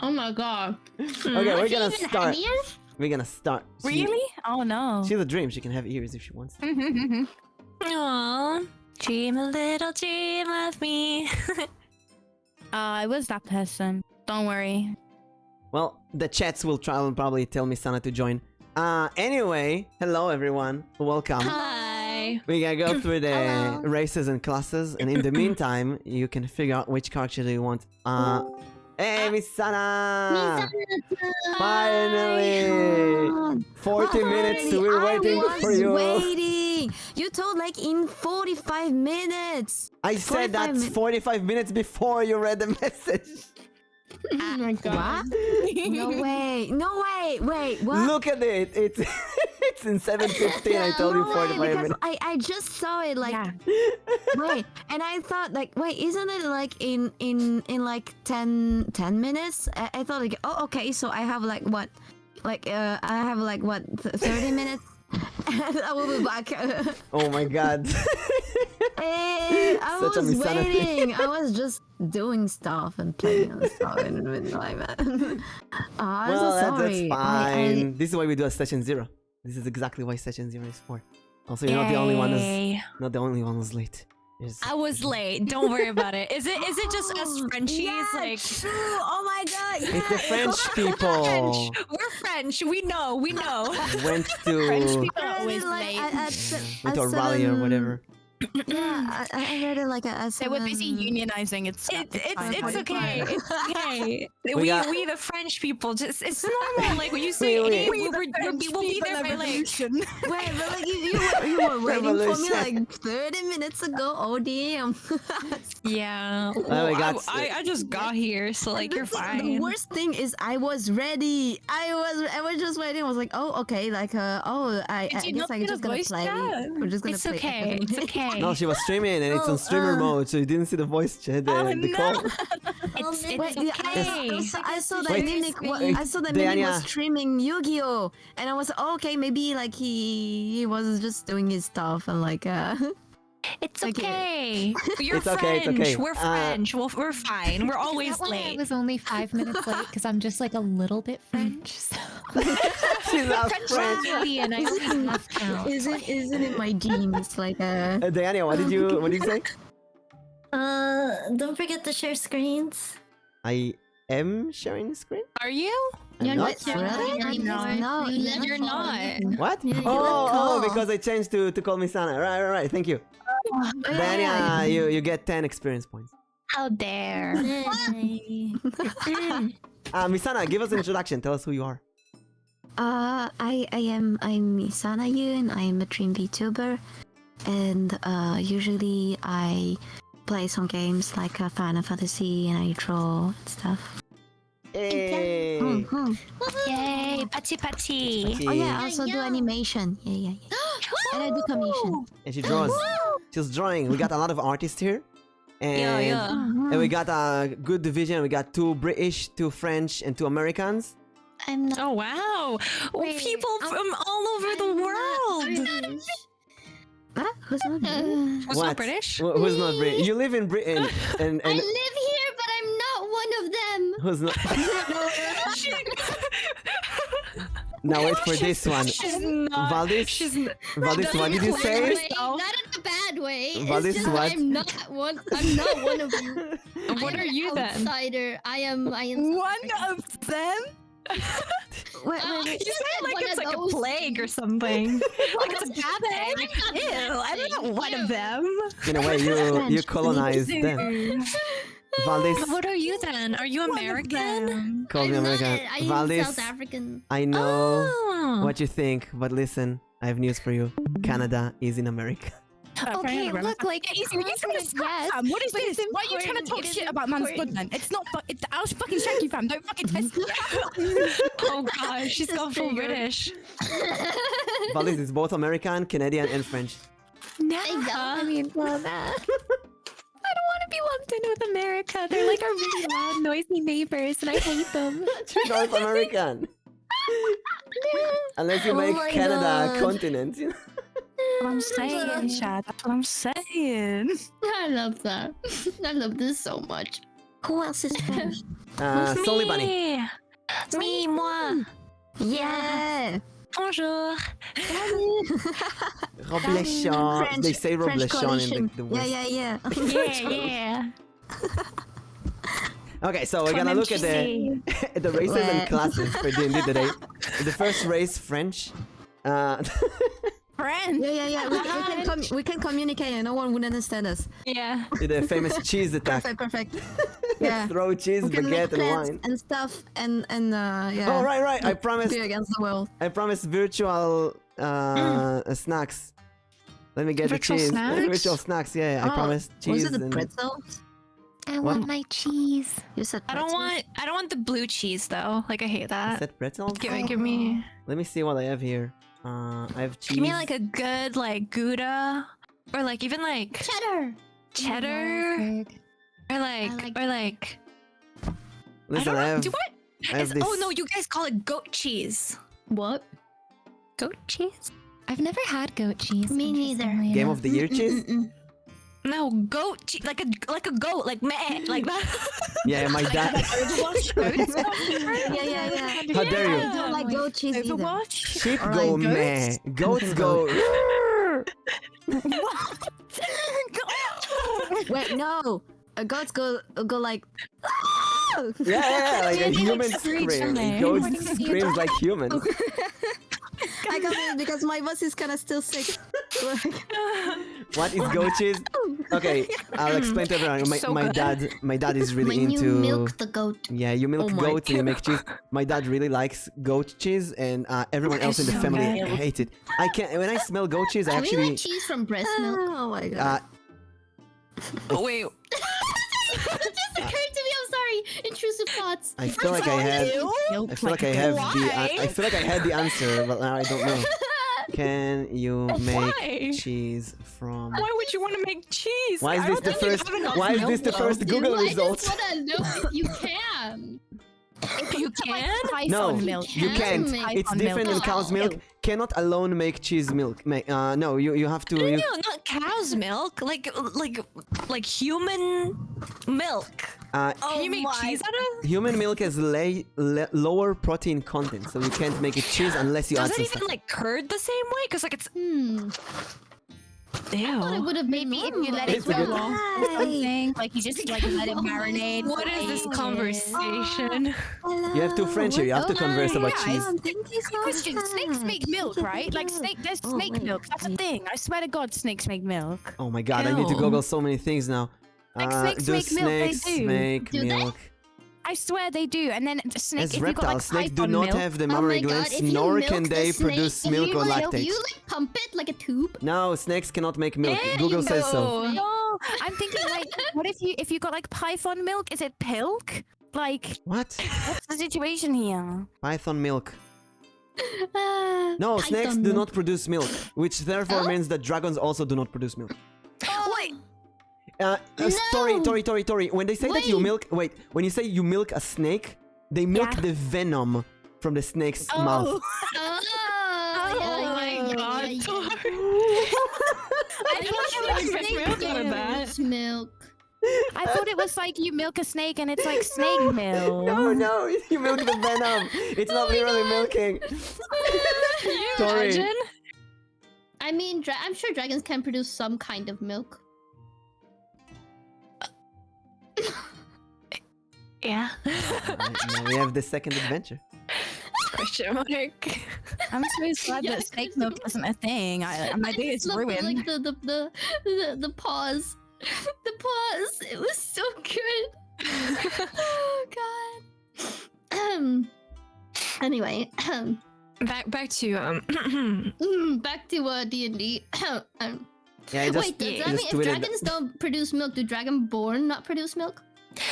Oh my god. Okay, we're gonna Even start. ears? We're gonna start. Really? Oh no. She's a dream. She can have ears if she wants. Aww. Dream a little dream of me. I was that person. Don't worry. Well, the chats will try and probably tell Misana to join. Anyway, hello everyone. Welcome. Hi. We gotta go through the Hello. races and classes, and in the meantime, you can figure out which character do you want. Hey, Misana! Finally! 40 minutes, we're waiting for you. Waiting. You told like in 45 minutes. I said 45 that min- 45 minutes before you read the message. Oh my god. No way. No way. Wait. What? Look at it. It's it's in 7:15. I told you No way, 45 because minutes. I just saw it like Yeah. wait, and I thought like wait, isn't it like in like 10 minutes? I thought like oh okay, so I have like what, like I have like what 30 minutes. And I will be back. Oh my god. I Such a was Misana thing. waiting. I was just doing stuff and playing and stuff and like that. I'm Well, so that's sorry. fine. This is why we do a session 0. This is exactly why session 0 is for. Also, you're not the only one who's Yay. not the only one who's late. I was late. Don't worry about it. Is it just us Frenchies? Yeah, Like true. Oh my god. It's the yeah. French people. French. We're French. We know. We know. Went French to people are always Like, late. went to a rally or whatever. Yeah, I read it like a They were busy unionizing. It's It's okay. It's okay. We got- we the French people just it's normal. Like when you say We- we'll be there by like Wait, but like you were waiting for me Revolution. like 30 minutes ago. Oh damn. yeah. Well, we got- I just got here, so like you're The fine. worst thing is I was ready. I was just waiting. I was like, oh okay, like I Did you guess not I'm get a just gonna voice play. chat? We're just gonna It's play. okay. It's okay. No, she was streaming and it's on streamer mode, so you didn't see the voice chat, the no. call. It's Wait, yeah, okay. I saw that Wait, Mimic. wait, I saw that Mimic was Diana. streaming Yu-Gi-Oh, and I was like, oh, okay, maybe like he was just doing his stuff and like It's Okay. okay. You're It's French. okay, it's okay. We're French. We're fine. We're always That one I late. was only 5 minutes late because I'm just like a little bit French. So. She's not French French. and I see half count. Isn't it my genes? Like Diana, what did you say? Don't forget to share screens. I am sharing the screen? Are you? I'm You're not? not Really? anymore. No, You you're left You're already. not. What? Yeah, you Oh, let go. because I changed to call me Sana. Right. Thank you. Diana, you get 10 experience points. How dare. Yay. Misana, give us an introduction. Tell us who you are. I'm Misana Yun. I'm a dream VTuber, and usually I play some games like Final Fantasy and I draw and stuff. Hey. Yay, patty patty. Oh yeah, I also do yeah. animation. Yeah. And I do commission. And she draws. She's drawing. We got a lot of artists here. And, yeah. and we got a good division. We got 2 British, 2 French, and 2 Americans. I'm not. Oh wow! Wait, People I'm- from all over the I'm world. not British. What? Who's not British? Who's What? not British? Who's not British? You live in Britain, and I live here, but I'm not one of them. who's not? Now wait for this one. She's not. Valdis, She's Valdis, what did you say? Not in a bad way. What It's is just what? I'm not one. I'm not one of you. What I are am you an then? outsider. I am. One of them? Wait, You say it like one it's of like a those plague or something. Like it's a bad egg. Ew, I'm not one of them. In a way, you colonized them. Valdis, What are you then? Are you American? call me I'm American. not. I am Valdis, South African. I know Oh. what you think, but listen, I have news for you. Canada is in America. Okay, look, like Easy, you're trying to yes, fam. What is but this? it's Why are you trying to important, talk it is shit about man's blood, important. man? It's not. I'll fucking shank you, fam. Don't fucking test me. Oh gosh, she's gone full British. Valdis is both American, Canadian, and French. I mean, well, that. I don't want to be lumped in with America. They're like our really loud, noisy neighbors, and I hate them. You're North American. Unless you Oh make my Canada a God. continent. You know? What I'm saying, Shad. That's what I'm saying. I love that. I love this so much. Who else is French? Solely Bunny. Me, moi. Yeah. Bonjour. Roblechon. French- They say French Roblechon coalition. in the West. Yeah. Yeah, yeah. Okay, so we're gonna look at the the races and What? classes for D&D today. The first race, French. Friend. Yeah. We can communicate and no one would understand us. Yeah. The famous cheese attack. Perfect. Yeah. Throw cheese, We can make baguette, and plans wine. and stuff and yeah. Oh, right. I promised. Be against the world. I promised virtual snacks. Let me get Virtual the cheese. snacks? Virtual snacks. Yeah, I Oh, promised cheese. Was it the and... pretzels? I want my cheese. You said I pretzels? don't want the blue cheese though. Like I hate Is that. that pretzels? Give me Let me see what I have here. I have cheese. give me like a good like Gouda or like even like Cheddar. cheddar or like- I Listen, don't I know. have. Do what? I have this. Oh no, you guys call it goat cheese. What? Goat cheese? I've never had goat cheese. Me neither. interestingly Game enough. of the year cheese? No, goat cheese. Like a goat. Like meh. Like that. Yeah, my dad. Yeah. How dare you? I don't like goat cheese either. Overwatch. Sheep Or go like meh. Goats go. Wait, no. Goats go like. Yeah, like a They human like screech, scream. don't they? Goats screams like humans. I got it because my voice is kind of still sick. What is goat cheese? Okay, I'll explain to everyone. So My good. dad is really When into. you milk the goat. Yeah, you milk Oh my goats and you make cheese. My dad really likes goat cheese, and everyone else in the so family good. hates it. I can't. When I smell goat cheese, I Can we actually. like cheese from breast milk? Oh my god. Oh, wait. That just occurred to me. I'm sorry. Intrusive thoughts. I feel like I had. I feel like I have the. Why? I feel like I had the answer, but now I don't know. Can you make Why? cheese from? Why would you want to make cheese? Why is I this don't the think you first? have enough Why is this the milk, first Google I result? just want to know if you can. though. You can? No, milk. you Can can't. make It's Python different than milk. cow's milk. Cannot alone make cheese milk. No, you have to. You, No, not cow's milk. Like human milk. Can you make cheese out of? human milk has lower protein content, so you can't make it cheese unless you Does add it some even stuff. like curd the same way? Because like it's I thought it ew. would have been Maybe if you let It's it a good- go long or something, like you just like let it marinate. What is this for conversation? You have to French here. You have to converse about yeah, cheese. Thank you so Question: snakes make milk, right? Like there's Oh, snake wait. milk. That's a thing. I swear to God, snakes make milk. Oh my god, I need to Ew. Google so many things now. Like snakes do make milk, they snakes do. make Do they? milk? I swear they do. And then snake, As if you got like reptiles, snakes do python not milk, have the Oh my mammary god, glands, if you nor milk can the they snake, produce if milk you or like, lactate. You like pump it like a tube? No, snakes cannot make milk. There Google you says so. go. no, I'm thinking like, what if you got like python milk? Is it pilk? Like, What? what's the situation here? Python milk. No, snakes Python do milk. not produce milk, which therefore Oh? means that dragons also do not produce milk. Wait. Tori. When they say that you milk, when you say you milk a snake, they milk the venom from the snake's mouth. Oh, Oh my god. I thought it was snake milk. I thought it was like you milk a snake and it's like snake milk. No, you milk the venom. It's not literally milking. Tori. Imagine? I mean, I'm sure dragons can produce some kind of milk. Yeah. Now we have the second adventure. Question mark. I'm so glad Yeah, that snake milk isn't a thing. My day is Love ruined. Like the pause. The pause. It was so good. Oh god. Anyway, Back to back to D&D. Yeah, I just, Wait, does that just mean if tweeted dragons don't produce milk, do dragonborn not produce milk?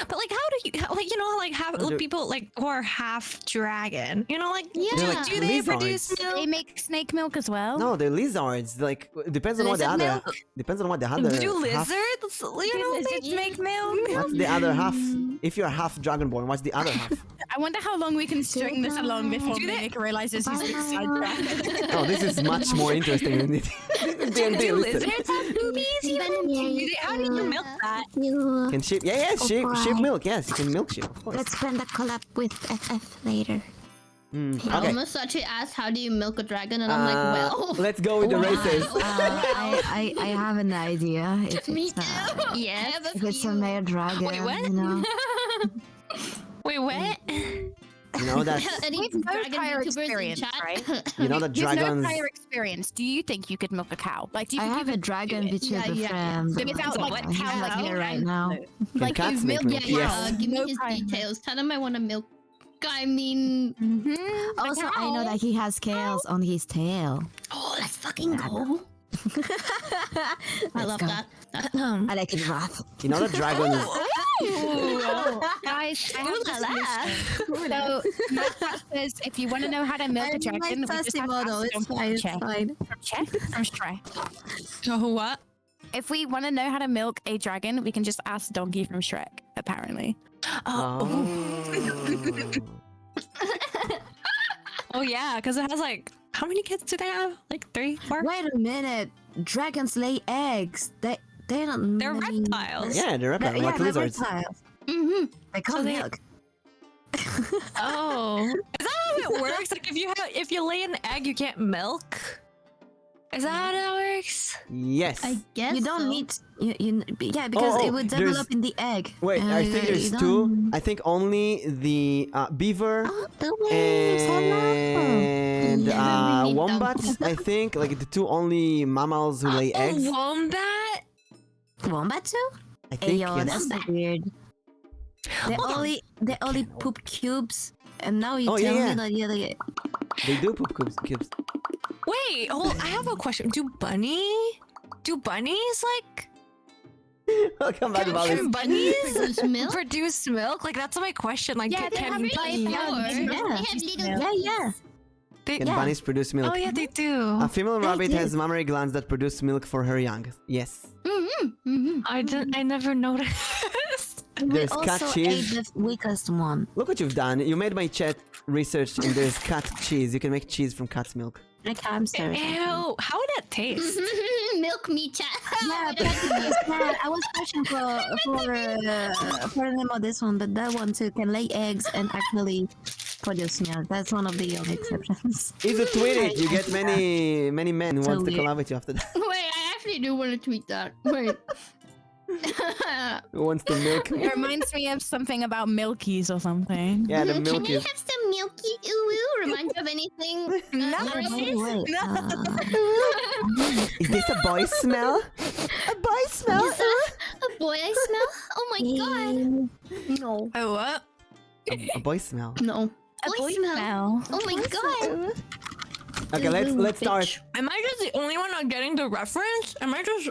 But like, how do you like, you know, like half do- people like who are half dragon, you know, like Yeah. They're like do they lizards. produce They milk? make snake milk as well. No, they're lizards. Like depends on what the Lizard other milk? depends on what the other Do half. lizards? You know, Lizards make milk. What's the other half? If you're half dragonborn, what's the other half? I wonder how long we can string this along before Do they- Mimic realizes he's been sidetracked. Oh, this is much more interesting than it. D&D, do listen. lizards have boobies? How do you milk that? Can sheep? Yeah, sheep milk. Yes, you can milk sheep. Of course. Let's plan the collab with FF later. Okay. Almost actually asked, how do you milk a dragon? And I'm like, well... Let's go with the races. I have an idea. If Me it's, too. Yes. if it's a male dragon, Wait, what? you know. Wait, what? You know that. Any With no dragon prior YouTubers in experience, chat? right? You know that With no dragons. prior experience, do you think you could milk a cow? Like, do you I think have you a could dragon do it? which is a Yeah. friend. But without, So like, he's cow like here right and- now. Can Like, cats you've make milked milk? a Yeah, Yes. give me No his kind of- details. Tell him I want to milk. I mean... Also, I know that he has scales on his tail. Oh, let's fucking go. I love go. that. I like it rough. You know that dragons. Guys, I have a solution. So, Matt says if you want to know how to milk a dragon, we just have to ask Donkey from Shrek. Oh, what? If we want to know how to milk a dragon, we can just ask Donkey from Shrek, apparently. Oh. Oh yeah, because it has like, how many kids do they have? Like 3, 4? Wait a minute. Dragons lay eggs. They're not. They're reptiles. Yeah, they're reptiles, like they're lizards. reptiles. Mm-hmm. They can't they- milk. Oh, is that how it works? Like if you lay an egg, you can't milk. Is that how that works? Yes. I guess You don't so. need. Yeah, because Oh, it would there's- develop in the egg. Wait, I think You there's don't- two. I think only the beaver Oh, the waves, hello. and Yeah, we need wombats. I think like the two only mammals who lay eggs. Wombat? Wombat too? I Hey, think yo, yes. that's so weird. They only poop cubes, and now you Oh, tell yeah, me that They do poop cubes. Wait, hold. I have a question. Do bunnies like I'll come back about can this. bunnies Produce milk? produce milk? Like that's my question. Like Yeah, they can have bunnies? really yeah. Can Yeah. bunnies produce milk? Oh yeah, they do. A female They rabbit do. has mammary glands that produce milk for her young. Yes. I never noticed. There's we cat also cheese. ate the weakest one. Look what you've done. You made my chat research and there's cat cheese. You can make cheese from cat's milk. Like hamster. Ew, how would that taste? Milk me chat. Yeah, but yeah, I was searching for the name of this one, but that one too can lay eggs and actually produce milk. That's one of the only exceptions. If you tweet it, you get many men who So want to weird. collab with you after that. Wait, I actually do want to tweet that. Wait. Who wants the milk? It reminds me of something about Milkies or something. Yeah, the Can milk I is. have some milky ooh? Remind you of anything? No. Wait, Is this a boy smell? A boy smell? Is that a boy I smell? Oh my god. No. Oh what? A boy smell. No. Boy smell. Oh my god. Okay, let's start. Am I just the only one not getting the reference? Am I just?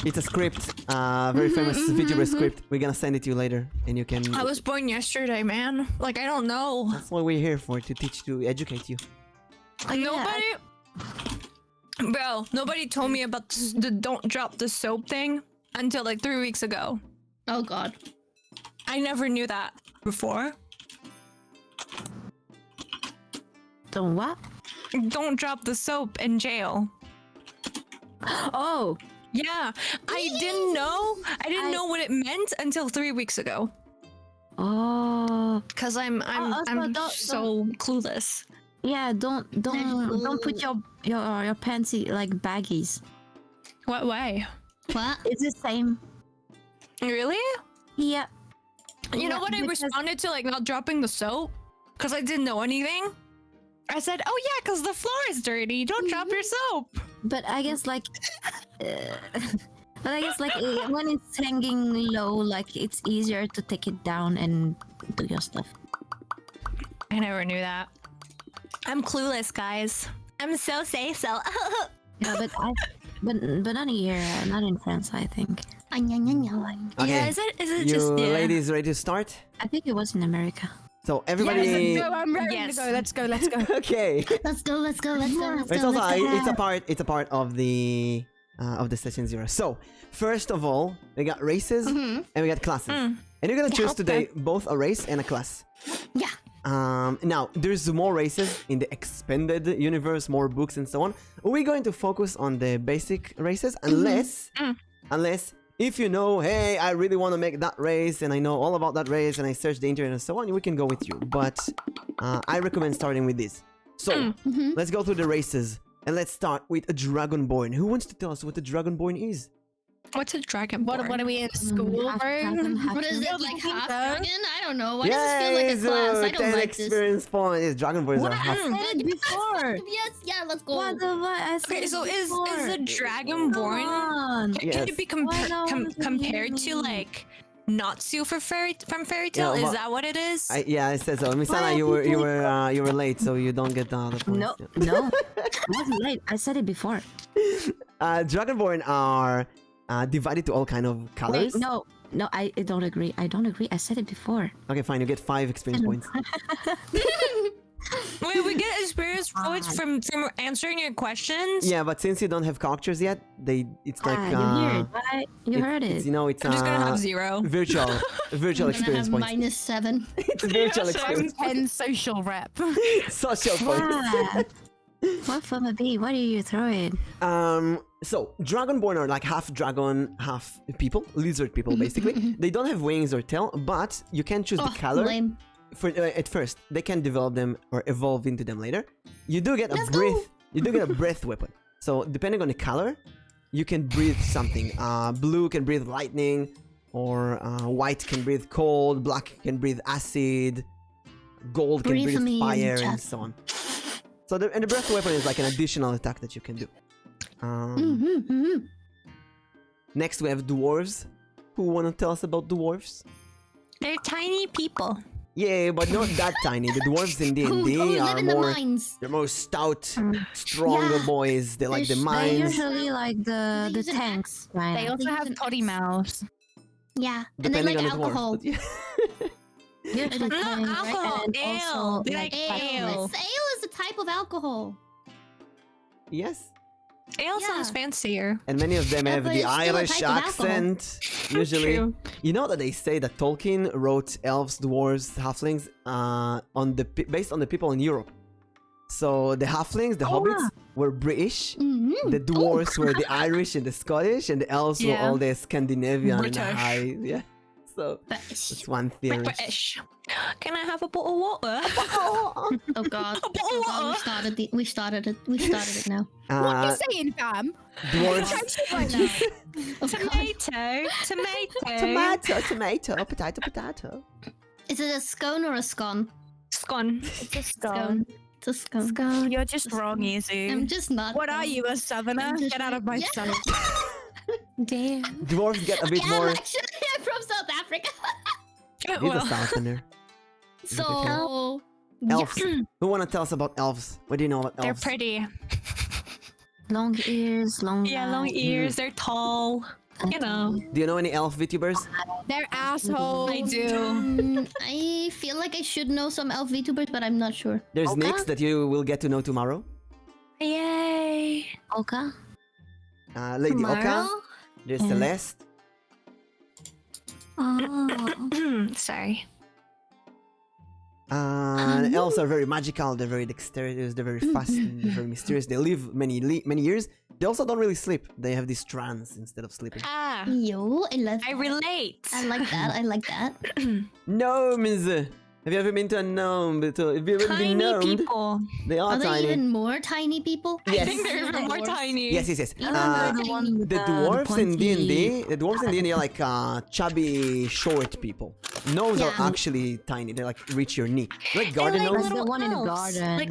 It's a script, very famous VTuber script. We're gonna send it to you later, and you can. I was born yesterday, man. Like I don't know. That's what we're here for, to teach, to educate you. Like, nobody told me about the don't drop the soap thing. until like 3 weeks ago. Oh god. I never knew that before. The what? Don't drop the soap in jail. Oh, Yeah, I didn't know. I didn't know what it meant until 3 weeks ago. oh, Cause I'm also so clueless. yeah. Don't put your pants like baggies. What way? What? It's the same. Really? Yeah. You know Yeah, what I because- responded to, like, not dropping the soap? Because I didn't know anything. I said, oh yeah, because the floor is dirty. Don't drop your soap. But I guess like, when it's hanging low, like it's easier to take it down and do your stuff. I never knew that. I'm clueless, guys. I'm so say-so. Yeah, but not here, not in France. I think. Okay. Yeah, is it You just... Yeah. ladies ready to start? I think it was in America. So everybody. Let's go. I'm ready Yes. to go. Let's go. Let's go. Okay. Let's go, let's go, let's go, let's It's go. also Let's go. it's a part of the session 0. So first of all, we got races and we got classes, and you're gonna choose today both a race and a class. Yeah. Now there's more races in the expanded universe, more books and so on. We're going to focus on the basic races, unless if you know, hey, I really want to make that race and I know all about that race and I search the internet and so on, we can go with you. But I recommend starting with this. So let's go through the races and let's start with a Dragonborn. Who wants to tell us what a Dragonborn is? What's a dragon? What are we in school, Half bro? dragon, half What is dragon. it, like think half so? dragon? I don't know. Why does it feel like a Yay, class? I 10 don't like this. experience points. Dragonborns are half. said before. Yes, yeah, let's go. What the what? I said Okay, so is before. a dragonborn? Come on. Can Yes. it be Why not? compared to like Natsu from Fairy Tale? Yeah, Is well, that what it is? Yeah, I said so. Misana, you were late, so you don't get the other points. No, no, I wasn't late. I said it before. Dragonborn are divided to all kind of colors. Wait, no, I don't agree. I don't agree. I said it before. Okay, fine. You get 5 experience points. Wait, we get experience points from answering your questions? Yeah, but since you don't have characters yet, it's like You heard it, right? You heard It's, it. it's I'm just gonna have 0. virtual I'm gonna experience have points. -7. It's virtual experience. 10 social rep. Social points. What? What from a bee? What are you throwing? So Dragonborn are like half dragon, half people, lizard people basically. They don't have wings or tail, but you can choose the color. Lame. For at first. They can develop them or evolve into them later. You do get a breath. You do get a breath weapon. So depending on the color, you can breathe something. Blue can breathe lightning, or white can breathe cold. Black can breathe acid. Gold can Breathe breathe me in fire, and chest. so on. So the breath weapon is like an additional attack that you can do. Next we have dwarves. Who wanna tell us about dwarves? They're tiny people. Yeah, but not that tiny. The dwarves in Who D&D live are in the more. mines? They're more stout, stronger Yeah. boys. They like the They're They're mines. usually like the use an tanks, They right? also have potty mouths. Yeah, and they Depending like on the dwarf. alcohol. But yeah. Usually Not tanks, alcohol, and ale. also They like ale. Ale is a type of alcohol. Yes. Ale Yeah. sounds fancier. And many of them Yeah, have but the it's still a Irish type of alcohol. accent. Usually. True. You know that they say that Tolkien wrote elves, dwarves, halflings based on the people in Europe. So the halflings, the hobbits, were British. Mm-hmm. The dwarves were the Irish and the Scottish, and the elves were Yeah. all the Scandinavian and the British. high. Yeah. So it's one theory. British. Can I have a bottle of water? Oh god. A bottle Oh of god, water. we started it now. What are Uh, you saying, fam? dwarves. Right now. Oh, God. Tomato, potato. Is it a scone or a scone? Scone. It's a Scone. It's a scone. You're just wrong, I'm Izu. just not. What are you, a southerner? I'm just Get out of my yeah. sight. Damn. Dwarves get a bit Yeah, more. actually, I'm from South Africa. He's a Well, southerner. So Elves. Who wanna tell us about elves? What do you know about they're elves? pretty. Long ears, long Yeah, long mouth. ears. They're tall. You know. Do you know any elf VTubers? They're assholes. I do. I feel like I should know some elf VTubers, but I'm not sure. There's Okay. Nyx that you will get to know tomorrow. Yay. Oka. Lady Oka. Tomorrow? There's Yeah. Celeste. Oh. Sorry. And elves are very magical. They're very dexterous. They're very fast. And they're very mysterious. They live many years. They also don't really sleep. They have this trance instead of sleeping. Ah, Yo, I love I that. relate. I like that. I like that. Gnomes. Have you ever been to a gnome? Have you ever been Tiny gnomed? people. They are Are they tiny. even more tiny people? I Yes. think they're even more Dwarves. tiny. Yes. Even more the one tiny. with The dwarves in pointy- D&D, the dwarves in D&D are like chubby, short people. Gnomes are Yeah. actually tiny. They're like reach your knee. Like They're garden like gnomes. the little one in the elves. garden. Like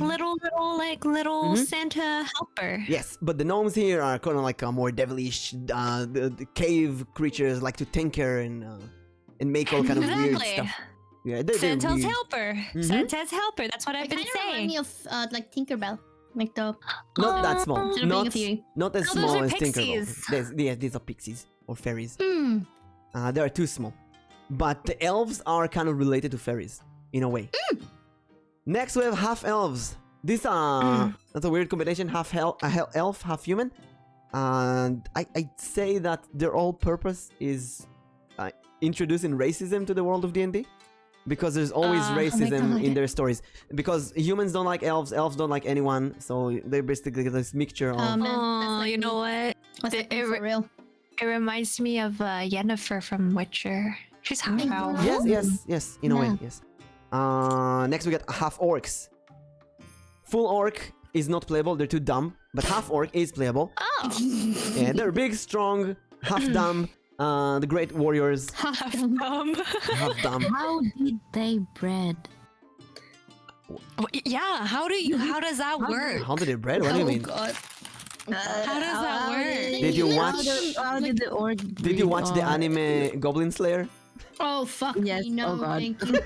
little Mhm. Santa helper. Yes, but the gnomes here are kind of like more devilish. The cave creatures like to tinker and make all kind of weird Exactly. stuff. Yeah, they're Santa's weird. helper. Mhm. Santa's helper. That's what They I've been kind of remind saying. me of like Tinkerbell, like the Not that small. Instead of being a Not, fairy. not as Oh, those small are as Tinkerbell. pixies. Yeah, these are pixies or fairies. Hmm. They are too small. But the elves are kind of related to fairies in a way. Next we have half elves. These are that's a weird combination. Half elf, half human. And I'd say that their whole purpose is introducing racism to the world of D&D. Because there's always racism God. in their stories. Because humans don't like elves, elves don't like anyone. So they're basically this mixture of... Man, that's Oh, like you know what? That's like it for re- real. It reminds me of Yennefer from Witcher. She's half Thank elf. you. Yes, in a way, Yeah. yes. Next we got half orcs. Full orc is not playable, they're too dumb. But half orc is playable. Oh, Yeah, they're big, strong, half dumb. The great warriors, half dumb. half dumb. How did they bred? Yeah, how does that work? How did they breed? What do you mean? God. How does that work? Did you watch? How did the orc? Did you watch the anime Goblin Slayer? Oh fuck Yes, me, no, oh God. thank you.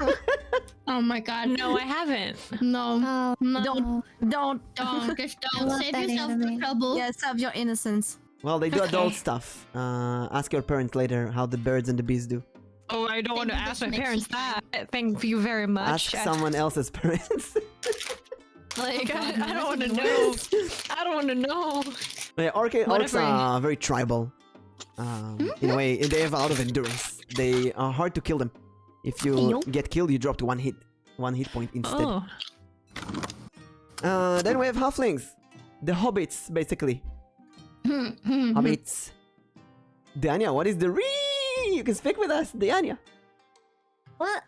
Oh my god. No, I haven't. No. Oh, No. Don't. Just I don't. love Save that yourself anime. the trouble. Yes, have your innocence. Well, they do Okay. adult stuff. Ask your parents later how the birds and the bees do. Oh, I don't want to Maybe ask this my makes parents you that. Thank you very much. Ask someone else's parents. Like, Oh, God, I don't want to that's know. worse. I don't want to know. Yeah, orcs Whatever. are very tribal. In a way, they have a lot of endurance. They are hard to kill them. If you Yo. get killed, you drop to one hit point instead. Oh. Then we have halflings, the hobbits, basically. Hobbits. Diania, what is the You can speak with us, Diania. What?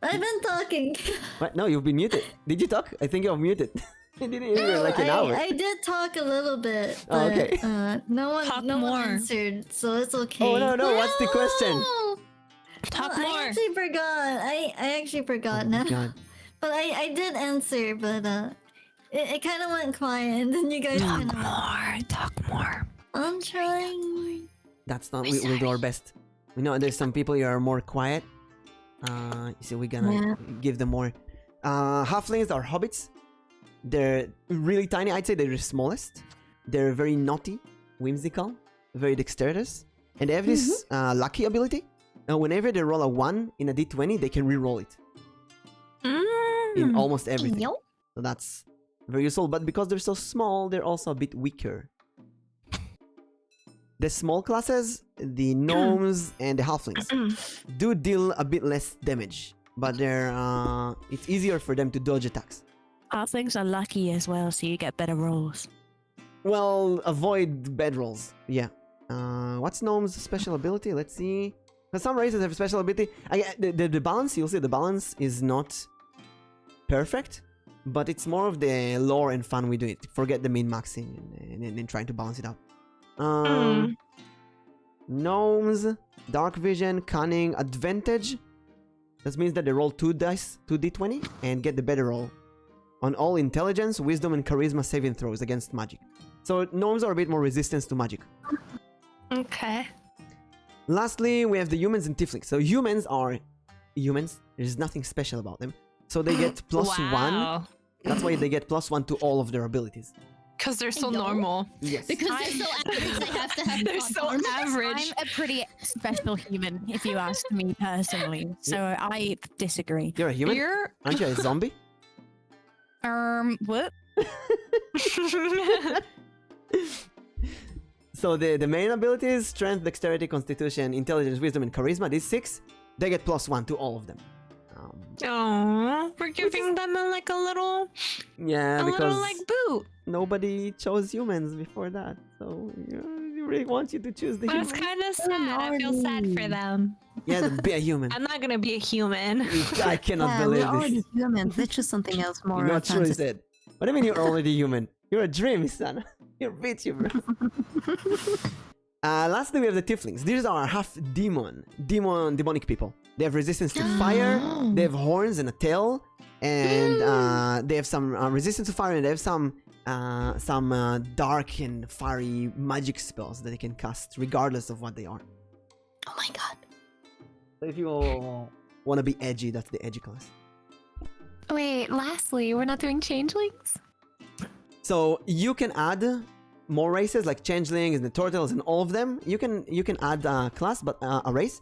I've been talking. What? No, you've been muted. Did you talk? I think you're muted. You didn't hear No, like an hour. I did talk a little bit, Oh, but okay. no Talk one more. answered, so it's okay. Oh no! What's the question? No. Talk Well, more. I actually forgot. I actually forgot Oh my now. God. But I did answer, but it kind of went quiet, and then you guys kind of. Talk more. I'm trying. That's not. We'll do our best. We know there's some people who are more quiet. So we're gonna give them more. Halflings are hobbits. They're really tiny. I'd say they're the smallest. They're very naughty, whimsical, very dexterous, and they have this lucky ability. Whenever they roll a 1 in a d20, they can re-roll it in almost everything. Yo. So that's very useful. But because they're so small, they're also a bit weaker. The small classes, the gnomes and the halflings, do deal a bit less damage, but they're it's easier for them to dodge attacks. Halflings are lucky as well, so you get better rolls. Well, avoid bad rolls. Yeah. What's gnomes' special ability? Let's see. But some races have special ability. The balance, you'll see, the balance is not perfect, but it's more of the lore and fun we do it. Forget the min-maxing and trying to balance it out. Gnomes, dark vision, cunning, advantage. That means that they roll 2 dice, 2d20, and get the better roll on all intelligence, wisdom, and charisma saving throws against magic. So gnomes are a bit more resistant to magic. Okay. Lastly, we have the humans and tieflings. So humans are humans. There's nothing special about them. So they get +1. That's why they get +1 to all of their abilities. Because they're so Yo. normal. Yes. Because they're so average, they have to have They're so platform. average. I'm a pretty special human, if you ask me personally. So I disagree. You're a human? You're. Aren't you a zombie? What? So the main abilities: strength, dexterity, constitution, intelligence, wisdom, and charisma. These 6, they get +1 to all of them. Oh, we're giving them like a little, Yeah, little because like boot. nobody chose humans before that, so you really want you to choose the That's human. kind of sad. I feel sad for them. Yeah, be a human. I'm not gonna be a human. I cannot Yeah, we're believe already this. humans. Let's choose something else more You're not sure he fantasy. said. What do you mean you're already human? You're a dream, son. You're a VTuber. Lastly, we have the tieflings. These are half demonic people. They have resistance to fire. They have horns and a tail, and they have some resistance to fire, and they have some dark and fiery magic spells that they can cast regardless of what they are. Oh my god. So if you want to be edgy, that's the edgy class. Wait, lastly, we're not doing changelings? So you can add more races like changelings and the turtles and all of them. You can add a class, but a race.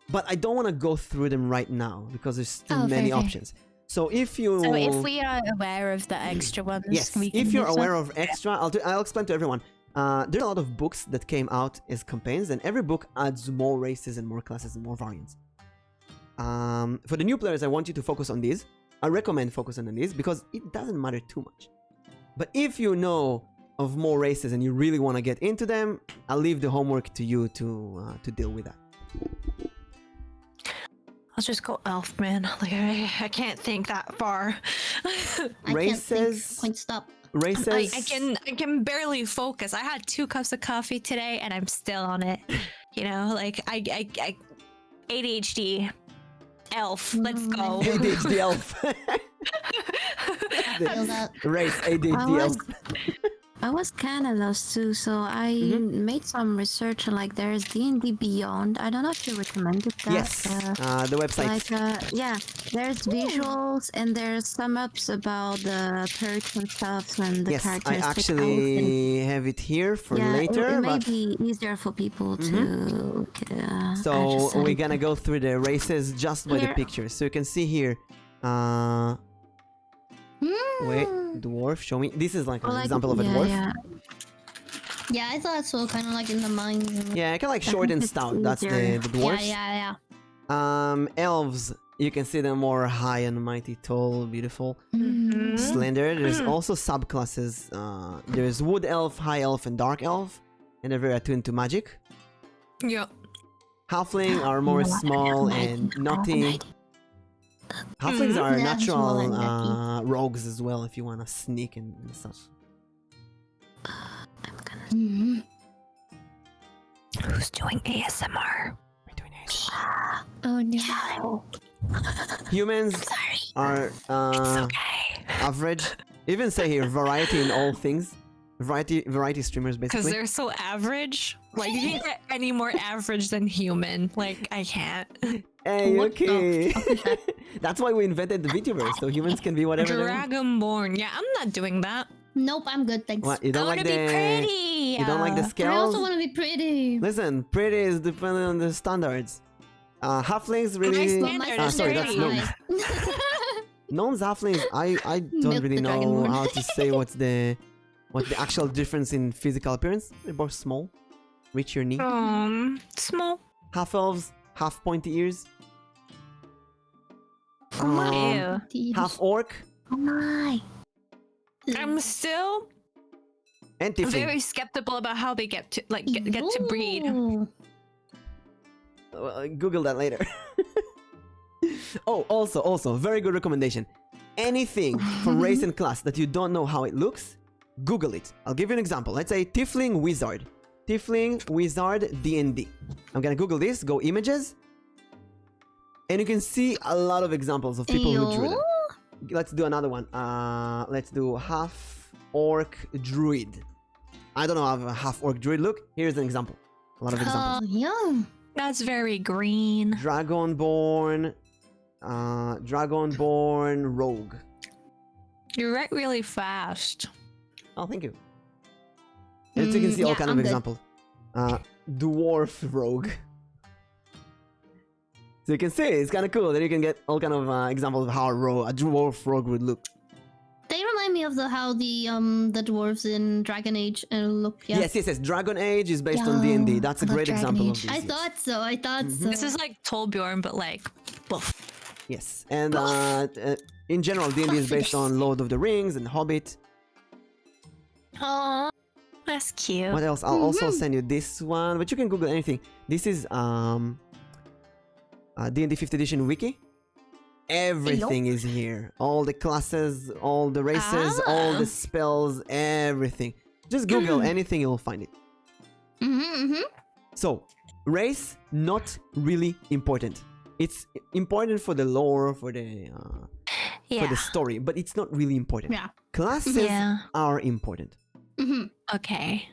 But I don't want to go through them right now because there's too many fair. options. So if you So if we are aware of the extra ones, yes, we can if you're use them? aware of extra, I'll explain to everyone. There's a lot of books that came out as campaigns, and every book adds more races and more classes and more variants. For the new players, I want you to focus on these. I recommend focusing on these because it doesn't matter too much. But if you know of more races and you really want to get into them, I'll leave the homework to you to deal with that. I'll just go elf, man. Like I can't think that far. I Races- can't think. Point stop. Races. I can barely focus. I had 2 cups of coffee today, and I'm still on it. You know, like I ADHD elf. Let's go. ADHD elf. Feel that. Race ADHD elf. I was kind of lost too, so I made some research. Like, there's D&D Beyond. I don't know if you recommended that. Yes, the website. Like, yeah, there's visuals and there's sum ups about the perks and stuff and the Yes, I characters. actually have it here for later. It may But be easier for people to. so we're gonna go through the races just by the pictures. So you can see here. Wait, dwarf, show me. This is like an example of a dwarf. Yeah, I thought so. Kind of like in the mind. Yeah, kind of like short and it's stout. That's the easier. dwarfs. Yeah. Elves, you can see them more high and mighty, tall, beautiful, Mhm. slender. There's also subclasses. There's wood elf, high elf, and dark elf, and they're very attuned to magic. Yeah. Halfling are more small and naughty. Halflings are Yeah, small and natural rogues as well if you want to sneak and such. Mhm. Who's doing ASMR? We're doing ASMR. Oh no. Humans are Okay. average. Even say here variety in all things. Variety streamers Because basically. they're so average. Like, you can't get any more average than human. Like, I can't. Hey, What the okay. That's why we invented the VTuber, so humans can be whatever they want. Dragonborn. Yeah, I'm not doing that. Nope, I'm good, thanks. What, you I don't want like to the be pretty. you don't like the I scales? also want to be pretty. Listen, pretty is dependent on the standards. Halflings really. My standard is sorry, that's pretty. gnomes. Gnomes, halflings. I don't Milk really the know dragonborn. how to say what's the actual difference in physical appearance. They're both small, reach your knee. Small. Half elves, half pointy ears. Ew. Half orc Oh my. I'm still and tiefling. very skeptical about how they get to get to breed. Ooh. Google that later. Oh, also, very good recommendation. Anything from race and class that you don't know how it looks, Google it. I'll give you an example. Let's say Tiefling Wizard. Tiefling Wizard D&D. I'm gonna Google this, go images, and you can see a lot of examples of people who drew them. Let's do another one. Let's do half orc druid. I don't know how a half orc druid look. Here's an example. A lot of examples. Yeah. That's very green. Dragonborn rogue. You write really fast. Oh, thank you. And so you can see all yeah, kind I'm of good. examples. Dwarf rogue. So you can see it's kind of cool that you can get all kind of examples of how a dwarf rogue would look. They remind me of how the dwarves in Dragon Age look. Yeah. Yes. Dragon Age is based on D&D. That's a I love great Dragon example Age. of this. I yes. thought so. I thought so. This is like Torbjorn, but like buff. Yes, and in general, D&D is based on Lord of the Rings and Hobbit. Oh, that's cute. What else? I'll also send you this one, but you can Google anything. This is D&D 5th edition wiki. Everything is here. All the classes, all the races, all the spells, everything. Just Google anything, you'll find it. So, race, not really important. It's important for the lore, for the story, but it's not really important. Yeah. Classes are important. Okay.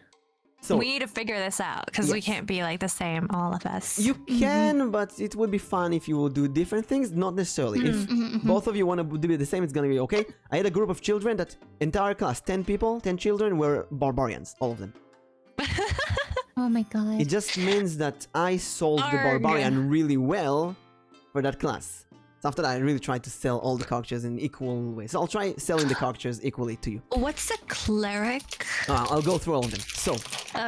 So we need to figure this out because we can't be like the same, all of us. you can, but it would be fun if you will do different things. Not necessarily. If both of you want to do the same, it's gonna be okay. I had a group of children that entire class, 10 people, 10 children were barbarians, all of them. Oh my god. It just means that I sold the Arg. barbarian really well for that class. So after that, I really tried to sell all the characters in equal ways. So I'll try selling the characters equally to you. What's a cleric? I'll go through all of them. So,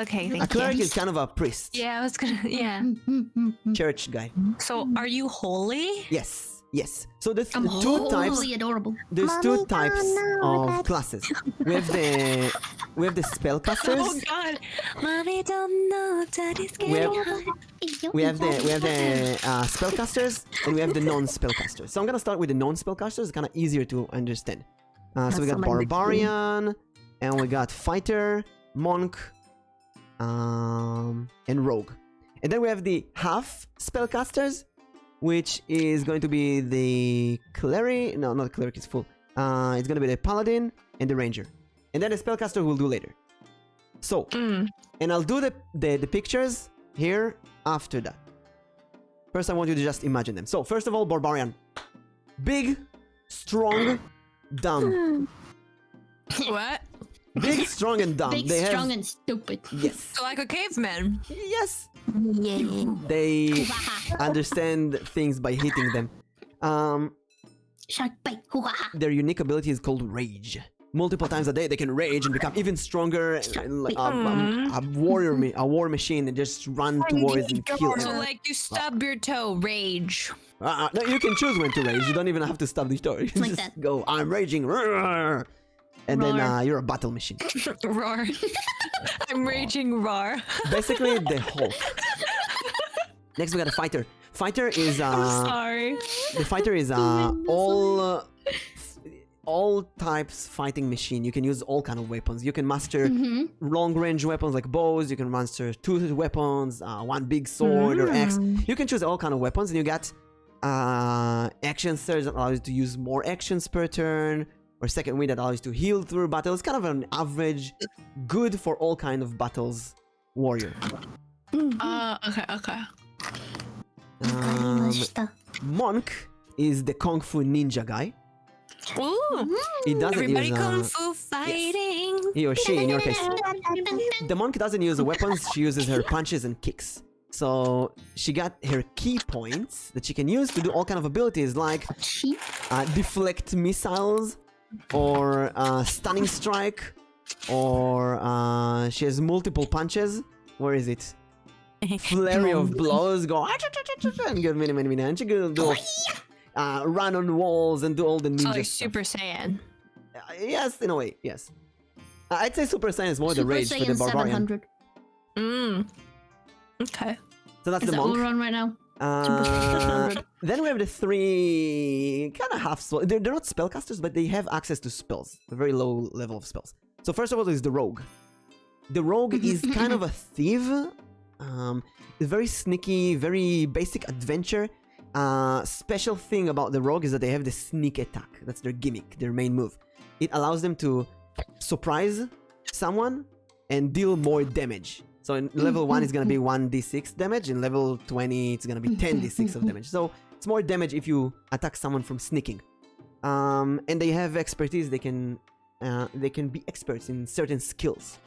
Okay, a thank cleeric you. is kind of a priest, Yeah, I was gonna. Yeah. church guy. So, are you holy? Yes. So there's I'm two types. totally adorable. There's two types of classes. We have the spellcasters. Oh God, mommy don't know daddy's getting hot. We have the spellcasters and we have the non-spellcasters. So I'm gonna start with the non-spellcasters. It's kind of easier to understand. So we got barbarian, and we got fighter, monk, and rogue. And then we have the half spellcasters, which is going to be the cleric. No, not the cleric. It's full. It's gonna be the paladin and the ranger, and then the spellcaster we'll do later. So, and I'll do the pictures here after that. First, I want you to just imagine them. So, first of all, barbarian, big, strong, dumb. What? Big, strong, and dumb. Big, strong, and stupid. Yes, So like a caveman. yes. Yeah. They understand things by hitting them. Shark bite. Hoo-ha-ha. Their unique ability is called rage. Multiple times a day, they can rage and become even stronger. Like a war machine, and just run towards and kill. So like you stub your toe, rage. No, you can choose when to rage. You don't even have to stop the story. You Like just that. go, I'm raging. Roar. And then Roar. you're a battle machine. Roar. I'm raging roar. Basically, the Hulk. Next, we got a fighter. Fighter is I'm sorry. the fighter is all types fighting machine. You can use all kind of weapons. You can master long range weapons like bows. You can master two weapons, one big sword or axe. You can choose all kind of weapons, and you got action surge that allows you to use more actions per turn, or second wind that allows you to heal through battle. It's kind of an average, good for all kind of battles warrior. Okay. Monk is the kung fu ninja guy. Ooh. He doesn't Everybody use kung fu fighting. he or she in your case. The monk doesn't use the weapons. She uses her punches and kicks. So she got her key points that she can use to do all kind of abilities like Sheep. deflect missiles, or stunning strike, or she has multiple punches. Where is it? Flurry of blows. Go and get many. And she can do run on walls and do all the ninja So like stuff. Super Saiyan. Yes, in a way, yes. I'd say Super Saiyan is more the Super rage for the Saiyan barbarian. 700. Okay. So that's Is the that monk. overrun right now? Then we have the three kind of half spell. They're not spellcasters, but they have access to spells, a very low level of spells. So first of all is the rogue. The rogue is kind of a thief. Very sneaky, very basic adventure. Special thing about the rogue is that they have the sneak attack. That's their gimmick, their main move. It allows them to surprise someone and deal more damage. So in level 1 is gonna be 1d6 damage, in level 20 it's gonna be 10d6 of damage. So it's more damage if you attack someone from sneaking. And they have expertise. They can be experts in certain skills.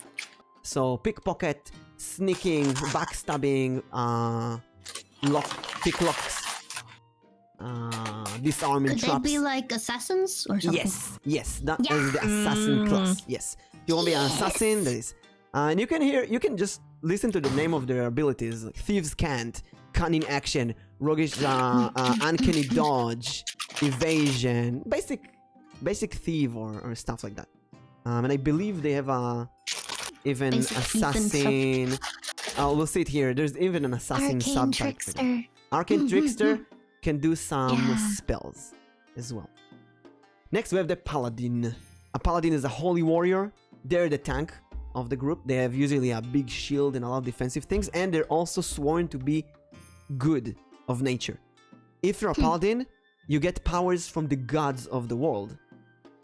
So pickpocket, sneaking, backstabbing, pick locks, disarming Could they traps. be like assassins or something? Yes, that is the assassin class. Yes, you want to be an assassin? That is, and you can just listen to the name of their abilities: like thieves' cant, cunning action, roguish, uncanny dodge, evasion, basic thief or stuff like that. And I believe they have even Basic thief and assassin. We'll see it here. There's even an assassin Arcane subtype. trickster. Arcane trickster can do some Yeah. spells as well. Next, we have the paladin. A paladin is a holy warrior. They're the tank of the group. They have usually a big shield and a lot of defensive things, and they're also sworn to be good of nature. If you're a paladin, you get powers from the gods of the world,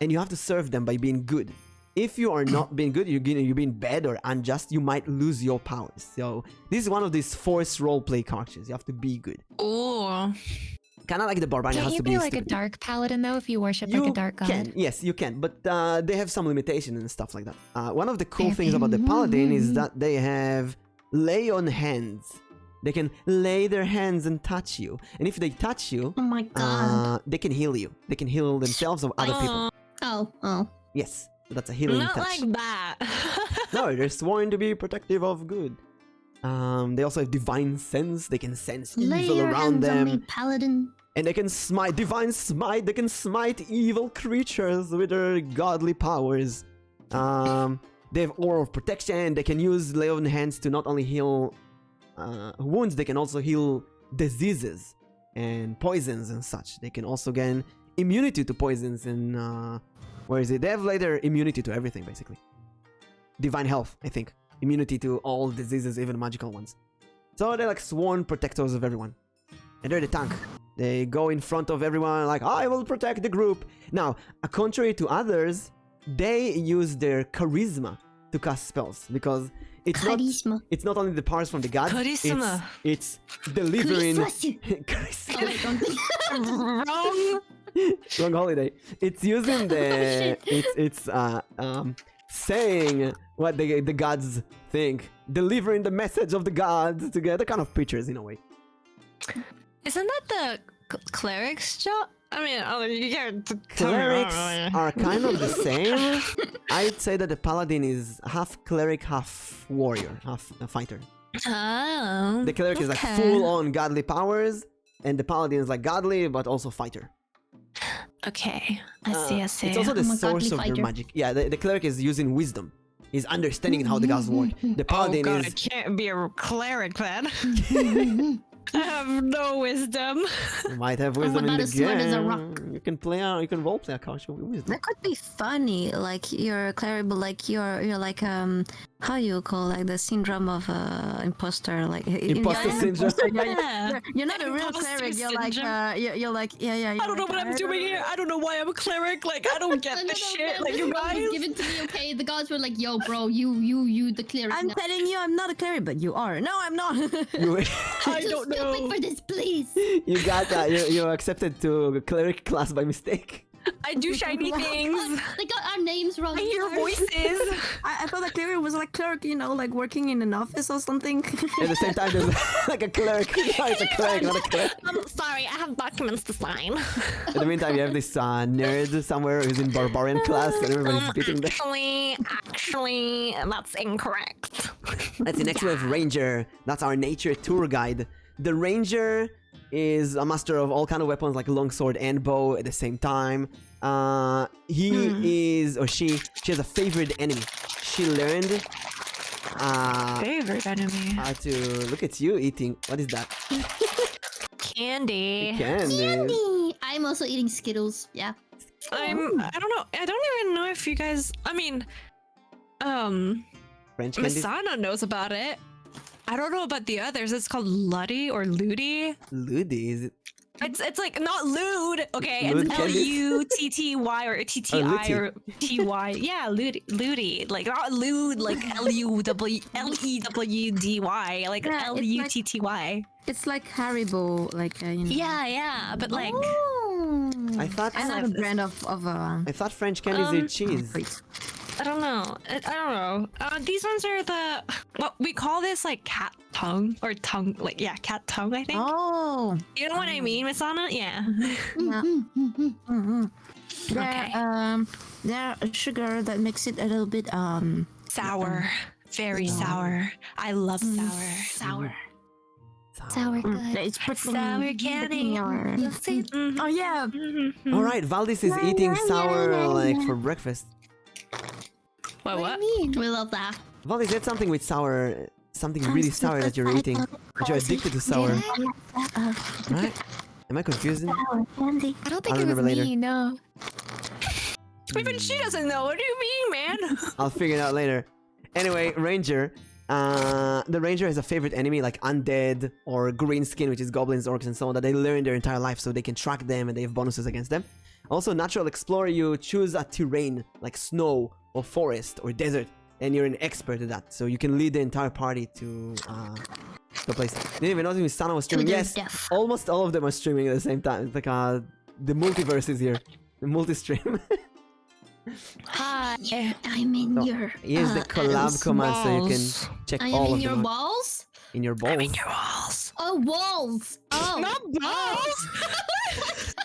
and you have to serve them by being good. If you are not being good, you're being bad or unjust, you might lose your powers. So this is one of these forced roleplay characters. You have to be good. Ooh. Kind of like the barbarian Can't has you to be be like a stupid. dark paladin though if you worship like a dark god? Can, yes, you can, but they have some limitations and stuff like that. One of the cool things about the paladin is that they have lay on hands. They can lay their hands and touch you, and if they touch you, Oh my god. they can heal you. They can heal themselves or other people. Oh. Yes, that's a healing Not touch. like that. No, they're sworn to be protective of good. They also have divine sense. They can sense Lay evil your around hands on me, them. paladin. And they can smite, divine smite, they can smite evil creatures with their godly powers. They have aura of protection, they can use lay on hands to not only heal wounds, they can also heal diseases and poisons and such. They can also gain immunity to poisons and, where is it? They have later immunity to everything, basically. Divine health, I think. Immunity to all diseases, even magical ones. So they're like sworn protectors of everyone. And they're the tank. They go in front of everyone like, I will protect the group. Now, contrary to others, they use their charisma to cast spells because Charisma. it's not only the powers from the gods. Charisma. It's delivering. Charisma. Oh, wait, don't Wrong. Wrong holiday. It's using the. It's saying what the gods think, delivering the message of the gods together. Kind of preachers in a way. Isn't that the cleric's job? I mean, you can't. Clerics are kind of the same. I'd say that the paladin is half cleric, half warrior, half a fighter. Oh. The cleric is like full-on godly powers, and the paladin is like godly but also fighter. Okay, I see. It's also the I'm a source godly of your fighter. magic. Yeah, the cleric is using wisdom. He's understanding how the gods work. The paladin I is. can't be a cleric then. I have no wisdom. You might have wisdom in not the as smart game. as a rock. You can play. You can roleplay a character with wisdom. That could be funny, like you're a cleric, but like you're like how you call like the syndrome of imposter, like Imposter you're an syndrome. imposter, Yeah. you're not a real Imposter cleric. You're like syndrome. you're like yeah. I don't know what I'm doing here. I don't know why I'm a cleric. Like I don't get this shit. Like you guys. Given to me, okay? The gods were like, yo, bro, you, the cleric. I'm now. telling you, I'm not a cleric, but you are. No, I'm not. You, I Too don't stupid know. for this, please. you got that. You accepted to cleric class by mistake. I do shiny things. They got our names wrong. I hear voices. I thought that cleric was like clerk, you know, like working in an office or something. At the same time, there's like a cleric. No, it's a cleric, not a cleric. I'm sorry. I have documents to sign. In the meantime, you have this nerd somewhere who's in barbarian class, and everybody's beating them. Actually, that's incorrect. Let's see, next we have Ranger. That's our nature tour guide. The Ranger is a master of all kind of weapons like longsword and bow at the same time. He is, or she has a favorite enemy. She learned Favorite enemy. how to, look at you eating, what is that? Candy. Candy. I'm also eating Skittles. Yeah. I don't know. I don't even know if you guys. I mean, French candy. Masana knows about it. I don't know about the others. It's called Luddy or Ludi. Ludi, is it? It's like not lewd. Okay, Lewd it's candies? Lutty or TTI or TY. Yeah, Ludi. Like not lewd. Like LEWDY. Like Yeah, it's LUTTY. It's like Haribo, like you know. Yeah. But like, Oh. I thought Another brand of I thought French candies eat cheese. I don't know. I don't know. These ones are the what we call this like cat tongue or tongue like yeah cat tongue I think. Oh. You know what I mean, Miss Anna? Yeah. Yeah. Mm-hmm. Okay. They're sugar that makes it a little bit Sour. Very sour. I love sour. Sour. Sour good. it's prickling. Sour candy. Mhm. Oh yeah. Mhm. All right, Valdis is eating sour like for breakfast. What? We love that. Valdis, that's something with sour, something really sour that you're eating. That you're addicted to sour, right? Am I confusing? Candy. I don't I'll think it was remember later. me, no. Even she doesn't know. What do you mean, man? I'll figure it out later. Anyway, Ranger. The Ranger has a favorite enemy like undead or green skin, which is goblins, orcs, and so on, that they learn their entire life, so they can track them and they have bonuses against them. Also, Natural Explorer, you choose a terrain like snow or forest or desert, and you're an expert at that, so you can lead the entire party to the place. Didn't even notice Misana was streaming. their Yes, death. almost all of them are streaming at the same time. It's like the multiverse is here, the multi-stream. Hi. I'm in So, your. here's the collab command, so you can check I am all in of your them out. balls. In your balls. Your walls. Oh, walls. Oh, Not balls.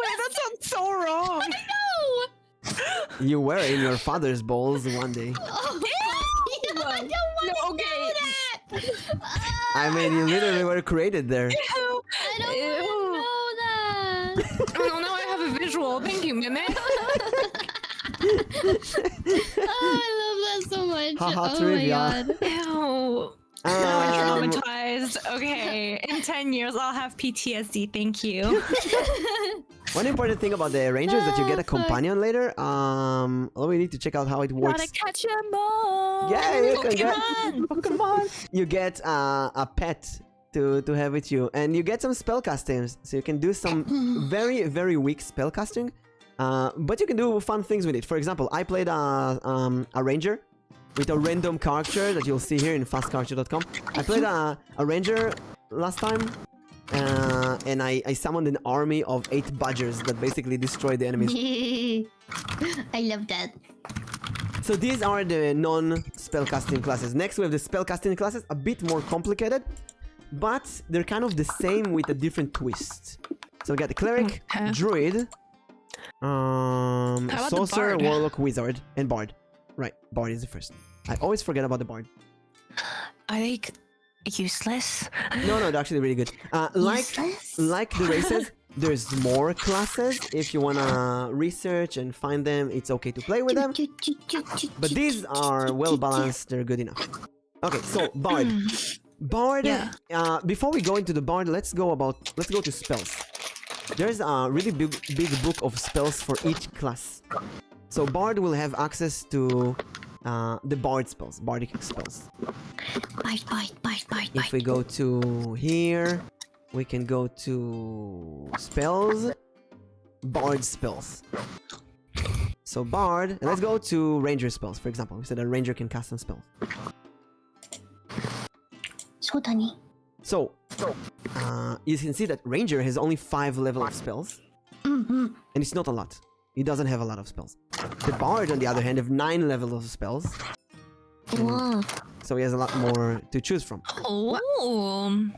Wait, that sounds so wrong. You were in your father's balls one day. Oh, I don't want No, to okay. know that. I mean, you literally were created there. I don't want to know that. Oh, now I have a visual. Thank you, Mimic. Oh, I love that so much. Haha, oh trivia. my god. Ew. Now I'm Um, traumatized. Okay, in 10 years I'll have PTSD. Thank you. one important thing about the Ranger is that you get a fuck. companion later. Oh, we need to check out how it works. Gotta catch 'em all. Yeah, you can get Pokemon. Pokemon. You get a pet to have with you, and you get some spellcastings, so you can do some very weak spellcasting. But you can do fun things with it. For example, I played a Ranger with a random character that you'll see here in fastcharacter.com. I played a Ranger last time, and I summoned an army of 8 badgers that basically destroyed the enemies. I love that. So these are the non-spellcasting classes. Next we have the spellcasting classes, a bit more complicated, but they're kind of the same with a different twist. So we got the cleric, Okay. druid, about the sorcerer, bard? warlock, wizard, and bard. Right, bard is the first. I always forget about the bard. Are they useless? No, they're actually really good. Like the races, there's more classes. If you wanna research and find them, it's okay to play with them. But these are well balanced. They're good enough. Okay, so bard. Bard. Yeah. Before we go into the bard, let's go to spells. There's a really big book of spells for each class. So bard will have access to the bard spells, bardic spells. Bite. If we go to here, we can go to spells, bard spells. So bard, and let's go to ranger spells, for example. We said a ranger can cast some spells. So, you can see that ranger has only 5 levels of spells, and it's not a lot. He doesn't have a lot of spells. The bard, on the other hand, have 9 levels of spells. So he has a lot more to choose from. Oh.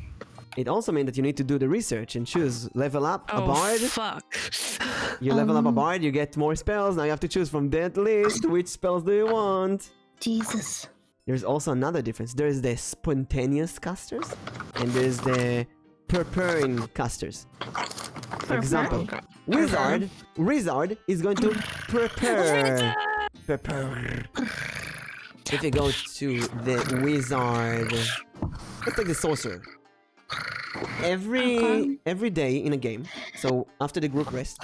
It also means that you need to do the research and choose level up a Oh, bard. fuck. You level up a bard, you get more spells. Now you have to choose from that list which spells do you want. Jesus. There's also another difference. There's the spontaneous casters and there's the preparing casters. Example, wizard is going to prepare. If you go to the wizard, let's take the sorcerer. Every day in a game, so after the group rest,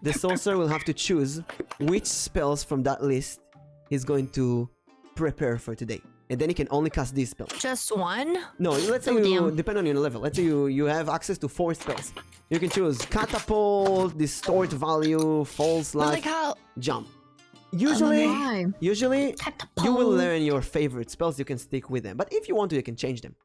the sorcerer will have to choose which spells from that list he's going to prepare for today. And then he can only cast these spells. Just one? No, let's say depend on your level. Let's say you have access to 4 spells. You can choose catapult, distort value, false But life, like how? jump. Usually you will learn your favorite spells. You can stick with them. But if you want to, you can change them.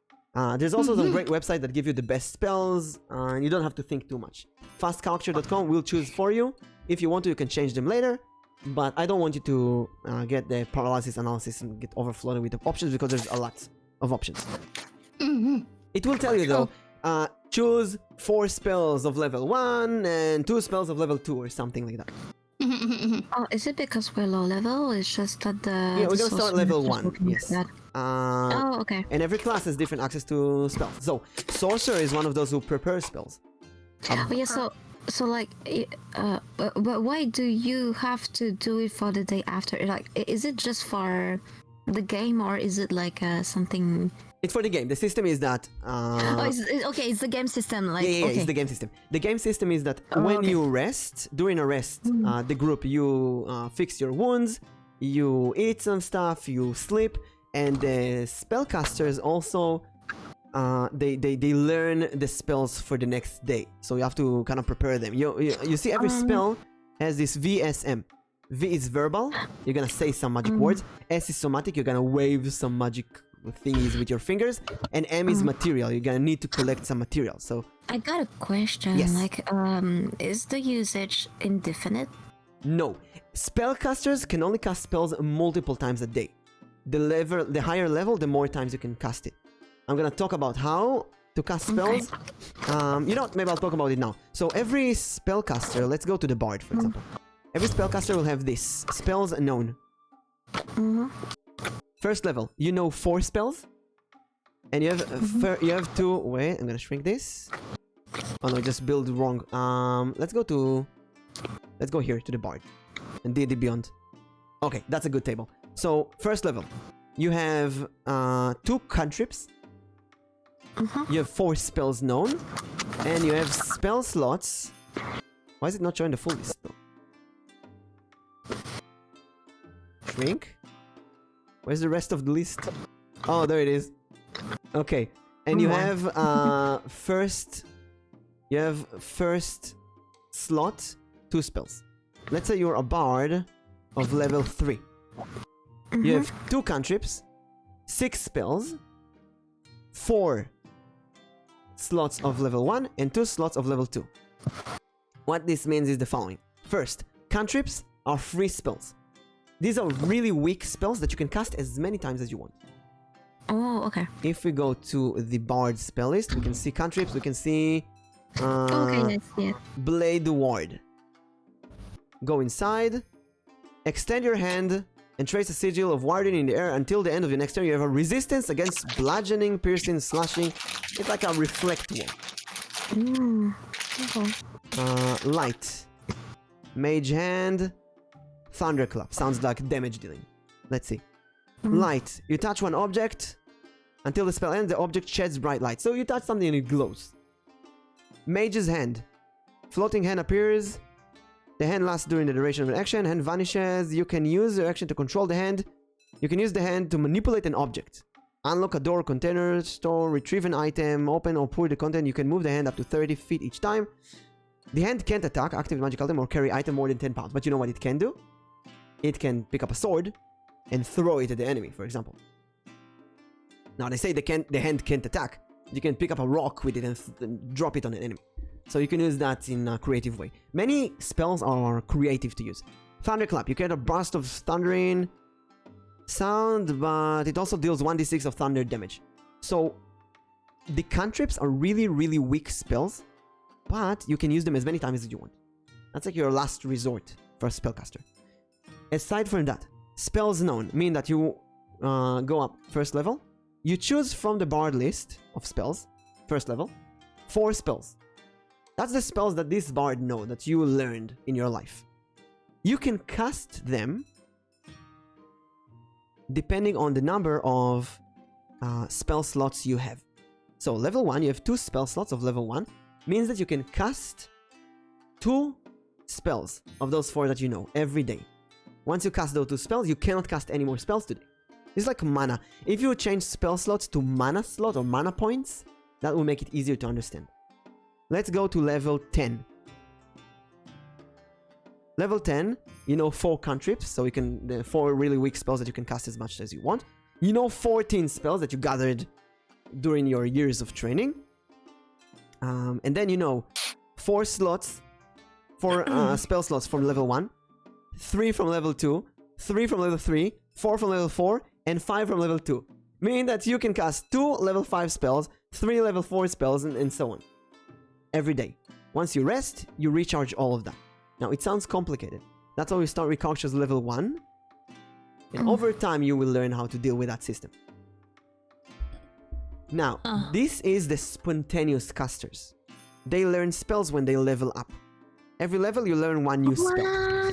There's also some great websites that give you the best spells, and you don't have to think too much. Fastcharacter.com will choose for you. If you want to, you can change them later. but I don't want you to get the paralysis analysis and get overflooded with the options because there's a lot of options. It will tell you though, choose 4 spells of level 1 and 2 spells of level 2 or something like that. Oh, is it because we're low level? It's just that the... Yeah, we're the gonna start sorcerer level is just 1, looking at yes. that. Oh, okay. And every class has different access to spells. So, Sorcerer is one of those who prepare spells. Oh, yeah, so like, but why do you have to do it for the day after? Like, is it just for the game or is it like something... It's for the game. The system is that... oh, okay, it's the game system. Like, yeah, okay. it's the game system. The game system is that Oh, when okay. you rest, during a rest, the group, you fix your wounds, you eat some stuff, you sleep, and the spellcasters also, they learn the spells for the next day. So you have to kind of prepare them. You see every spell has this VSM. V is verbal, you're gonna say some magic words. S is somatic, you're gonna wave some magic thingies with your fingers, and M is material, you're gonna need to collect some material. So I got a question. Yes. Like, is the usage indefinite? no, spellcasters can only cast spells multiple times a day. The higher level, the more times you can cast it. I'm gonna talk about how to cast spells. You know what, maybe I'll talk about it now. So every spellcaster, let's go to the bard for example. Every spellcaster will have this, spells known. First level, you know 4 spells, and you have 2. Wait, I'm gonna shrink this. Oh no, I just build wrong. Let's go here to the bard and D&D Beyond. Okay, that's a good table. So first level, you have 2 cantrips. You have 4 spells known, and you have spell slots. Why is it not showing the full list though? Shrink. Where's the rest of the list? Oh, there it is. Okay, and you have first slot 2 spells. Let's say you're a bard of level 3. You have 2 cantrips, 6 spells, 4 slots of level 1 and 2 slots of level 2. What this means is the following. First, cantrips are free spells. These are really weak spells that you can cast as many times as you want. Oh, okay. If we go to the bard spell list, we can see cantrips, we can see Okay, let's see it. Blade Ward. Go inside, extend your hand, and trace a sigil of warding in the air until the end of your next turn. You have a resistance against bludgeoning, piercing, slashing. It's like a reflect wall. Okay. Light. Mage hand. Thunderclap. Sounds like damage dealing. Let's see. Light. You touch one object. Until the spell ends, the object sheds bright light. So you touch something and it glows. Mage's hand. Floating hand appears. The hand lasts during the duration of an action. Hand vanishes. You can use your action to control the hand. You can use the hand to manipulate an object. Unlock a door, container, store, retrieve an item, open or pour the content. You can move the hand up to 30 feet each time. The hand can't attack, activate magic item, or carry item more than 10 pounds. But you know what it can do? It can pick up a sword and throw it at the enemy, for example. Now they say the hand can't attack. You can pick up a rock with it and drop it on an enemy. So you can use that in a creative way. Many spells are creative to use. Thunderclap. You get a burst of thundering sound, but it also deals 1d6 of thunder damage. So the cantrips are really, really weak spells, but you can use them as many times as you want. That's like your last resort for a spellcaster. Aside from that, spells known mean that you go up first level. You choose from the bard list of spells, first level, 4 spells. That's the spells that this bard know, that you learned in your life. You can cast them depending on the number of spell slots you have. So level 1, you have 2 spell slots of level 1, means that you can cast 2 spells of those 4 that you know every day. Once you cast those 2 spells, you cannot cast any more spells today. It's like mana. If you change spell slots to mana slot or mana points, that will make it easier to understand. Let's go to level 10. Level 10, you know 4 cantrips, so you can the 4 really weak spells that you can cast as much as you want. You know 14 spells that you gathered during your years of training. And then you know 4 slots, 4 spell slots from level 1, 3 from level 2, 3 from level 3, 4 from level 4, and 5 from level 2. Meaning that you can cast 2 level 5 spells, 3 level 4 spells, and so on. Every day. Once you rest, you recharge all of that. Now, it sounds complicated. That's why we start recharges level 1. And over time, you will learn how to deal with that system. Now, this is the spontaneous casters. They learn spells when they level up. Every level, you learn one new spell.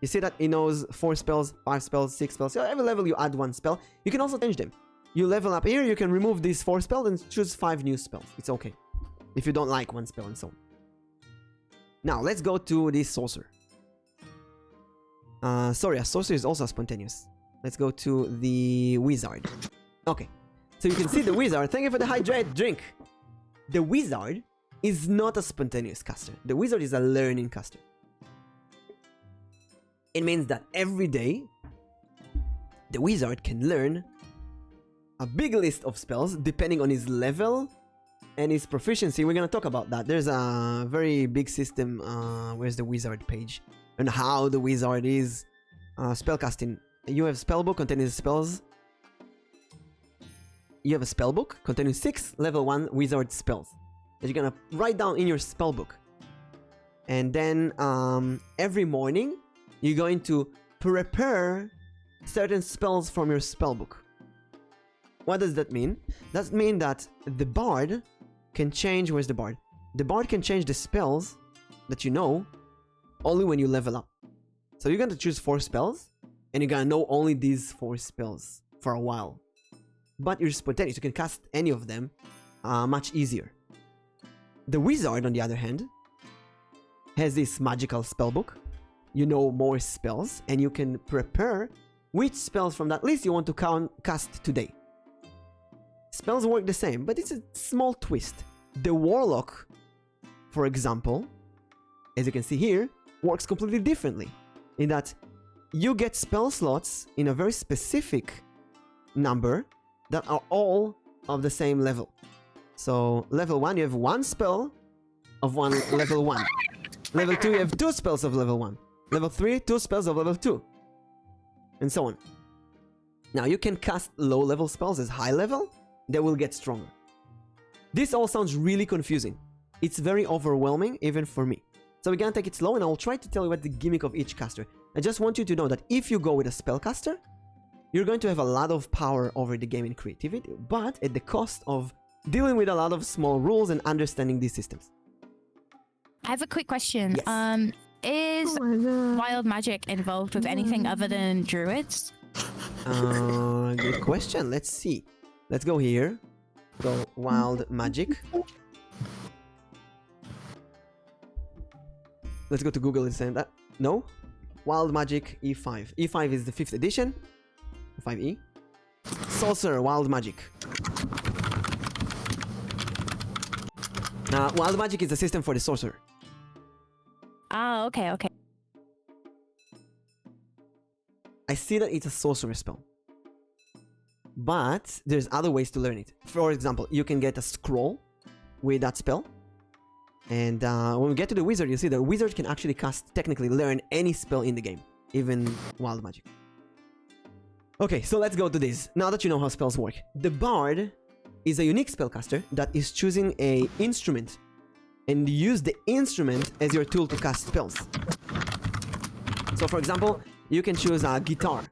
You see that it knows 4 spells, 5 spells, 6 spells. So every level, you add 1 spell. You can also change them. You level up here, you can remove these 4 spells and choose 5 new spells. It's okay. If you don't like 1 spell and so on. Now, let's go to the sorcerer. Sorry, a sorcerer is also spontaneous. Let's go to the wizard. Okay. So you can see the wizard. Thank you for the hydrate drink. The wizard is not a spontaneous caster. The wizard is a learning caster. It means that every day, the wizard can learn a big list of spells depending on his level and his proficiency. We're gonna talk about that. There's a very big system. Where's the wizard page? And how the wizard is spellcasting. You have spellbook containing spells. You have a spellbook containing 6 level 1 wizard spells that you're gonna write down in your spellbook. And then every morning, you're going to prepare certain spells from your spellbook. What does that mean? That means that the bard can change. Where's the bard? The bard can change the spells that you know only when you level up. So you're going to choose 4 spells, and you're going to know only these 4 spells for a while. But you're spontaneous. You can cast any of them much easier. The wizard, on the other hand, has this magical spellbook. You know more spells, and you can prepare which spells from that list you want to cast today. Spells work the same, but it's a small twist. The warlock, for example, as you can see here, works completely differently. In that you get spell slots in a very specific number that are all of the same level. So level 1, you have 1 spell of level 1. Level 2, you have 2 spells of level 1. Level 3, 2 spells of level 2. And so on. Now you can cast low level spells as high level. They will get stronger. This all sounds really confusing. It's very overwhelming, even for me. So we're gonna take it slow, and I'll try to tell you what the gimmick of each caster. I just want you to know that if you go with a spellcaster, you're going to have a lot of power over the game and creativity, but at the cost of dealing with a lot of small rules and understanding these systems. I have a quick question. Yes. Is wild magic involved with anything other than druids? Good question. Let's see. Let's go here. Go wild magic. Let's go to Google and say that. No? Wild magic E5. E5 is the 5th edition. 5e. Sorcerer wild magic. Wild magic is a system for the sorcerer. Oh, okay. I see that it's a sorcerer spell. But there's other ways to learn it. For example, you can get a scroll with that spell. And when we get to the wizard, you see the wizard can actually technically learn any spell in the game. Even wild magic. Okay, so let's go to this. Now that you know how spells work. The bard is a unique spellcaster that is choosing an instrument. And use the instrument as your tool to cast spells. So for example, you can choose a guitar.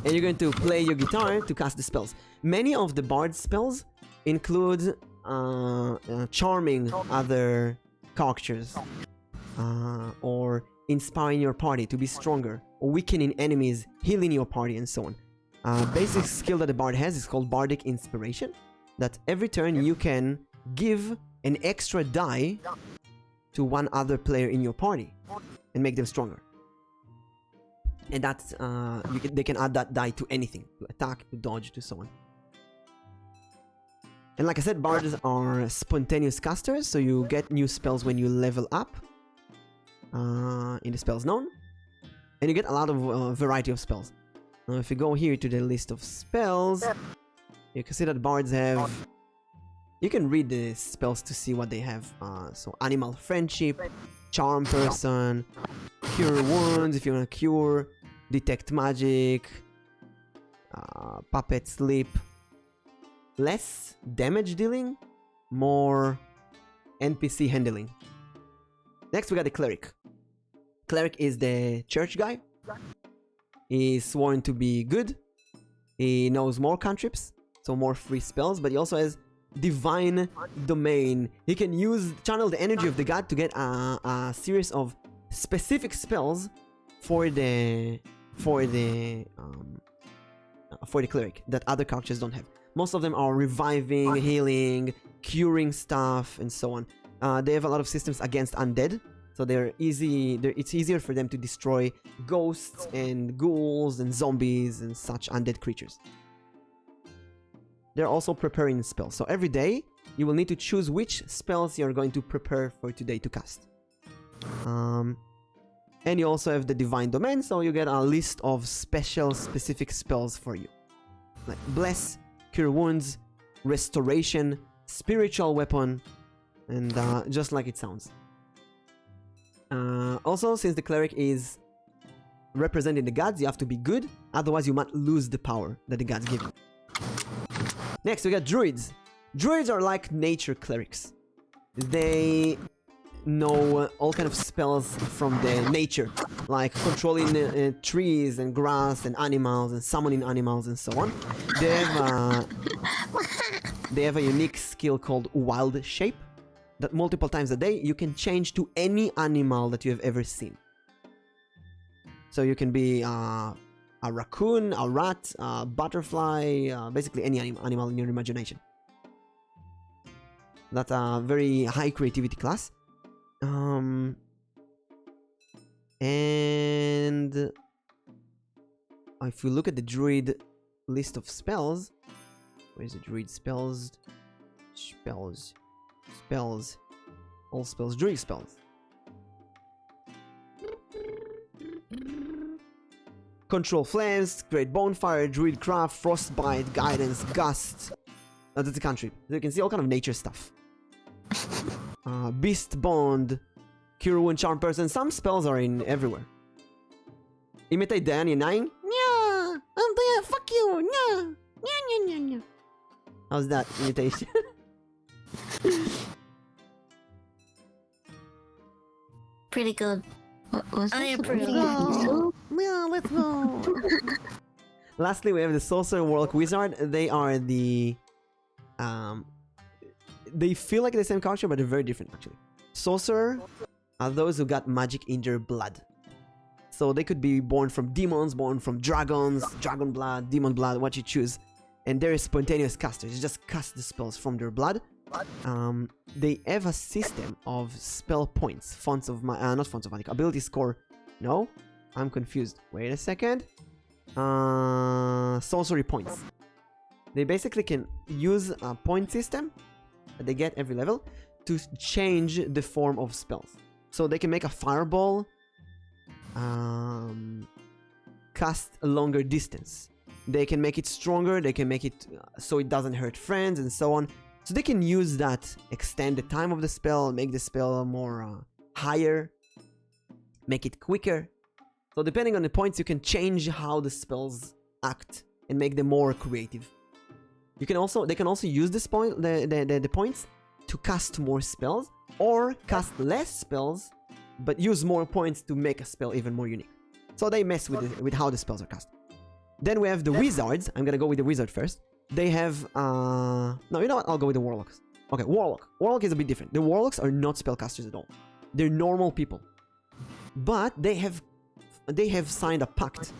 And you're going to play your guitar to cast the spells. Many of the bard spells include charming other characters. Or inspiring your party to be stronger. Or weakening enemies, healing your party, and so on. Basic skill that the bard has is called bardic inspiration. That every turn you can give an extra die to one other player in your party and make them stronger. And that's they can add that die to anything, to attack, to dodge, to so on. And like I said, bards are spontaneous casters, so you get new spells when you level up in the spells known, and you get a lot of variety of spells. Now, if you go here to the list of spells, you can see that bards have. You can read the spells to see what they have. So animal friendship, charm person, cure wounds if you want to cure, detect magic, puppet sleep. Less damage dealing, more NPC handling. Next we got the cleric. Cleric is the church guy. He's sworn to be good. He knows more cantrips, so more free spells, but he also has divine domain. He can channel the energy of the god to get a series of specific spells for the cleric that other characters don't have. Most of them are reviving, healing, curing stuff, and so on. They have a lot of systems against undead, so it's easier for them to destroy ghosts and ghouls and zombies and such undead creatures. They're also preparing spells. So every day, you will need to choose which spells you're going to prepare for today to cast. And you also have the divine domain, so you get a list of specific spells for you. Like Bless, Cure Wounds, Restoration, Spiritual Weapon, and just like it sounds. Also, since the cleric is representing the gods, you have to be good, otherwise you might lose the power that the gods give you. Next, we got druids. Druids are like nature clerics. They know all kind of spells from the nature, like controlling trees and grass and animals and summoning animals and so on. They have a unique skill called Wild Shape that multiple times a day you can change to any animal that you have ever seen. So you can be a raccoon, a rat, a butterfly, basically any animal in your imagination. That's a very high creativity class. And if we look at the druid list of spells, where's the druid spells? All spells, druid spells. Control flames, create bonfire, druid craft, frostbite, guidance, gust. That's the cantrip. So you can see all kind of nature stuff. Beast bond, cure wound, charm person. Some spells are in everywhere. Imitate Diana 9. Yeah, fuck you. Yeah. How's that imitation? Pretty good. Was I this approve. Yeah, let's go. Lastly, we have the sorcerer, warlock, wizard. They are the they feel like the same character, but they're very different actually. Sorcerer are those who got magic in their blood. So they could be born from demons, born from dragons, dragon blood, demon blood, what you choose. And they're spontaneous casters. You just cast the spells from their blood. They have a system of spell points. Not fonts of magic. Ability score. No? I'm confused. Wait a second. Sorcery points. They basically can use a point system that they get every level to change the form of spells. So they can make a fireball cast a longer distance. They can make it stronger, they can make it so it doesn't hurt friends and so on. So they can use that, extend the time of the spell, make the spell more higher, make it quicker. So depending on the points, you can change how the spells act and make them more creative. They can also use this the points to cast more spells or cast less spells, but use more points to make a spell even more unique. So they mess with how the spells are cast. Then we have the wizards. I'm gonna go with the wizard first. They have no, you know what? I'll go with the warlocks. Okay, warlock. Warlock is a bit different. The warlocks are not spellcasters at all. They're normal people, but they have signed a pact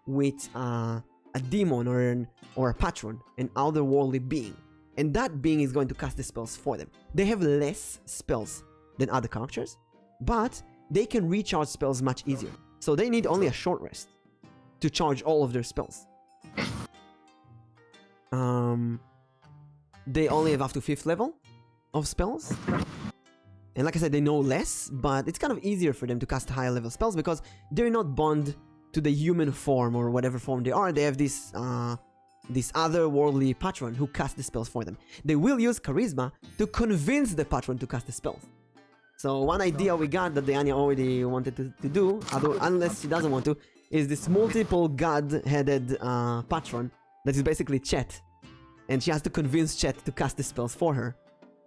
with a demon or a patron, an otherworldly being, and that being is going to cast the spells for them. They have less spells than other characters, but they can recharge spells much easier. So they need only a short rest to charge all of their spells. They only have up to 5th level of spells. And like I said, they know less, but it's kind of easier for them to cast higher level spells because they're not bound to the human form or whatever form they are. They have this otherworldly patron who casts the spells for them. They will use charisma to convince the patron to cast the spells. So one idea we got that Diana already wanted to do, unless she doesn't want to, is this multiple god-headed patron that is basically Chet. And she has to convince Chet to cast the spells for her.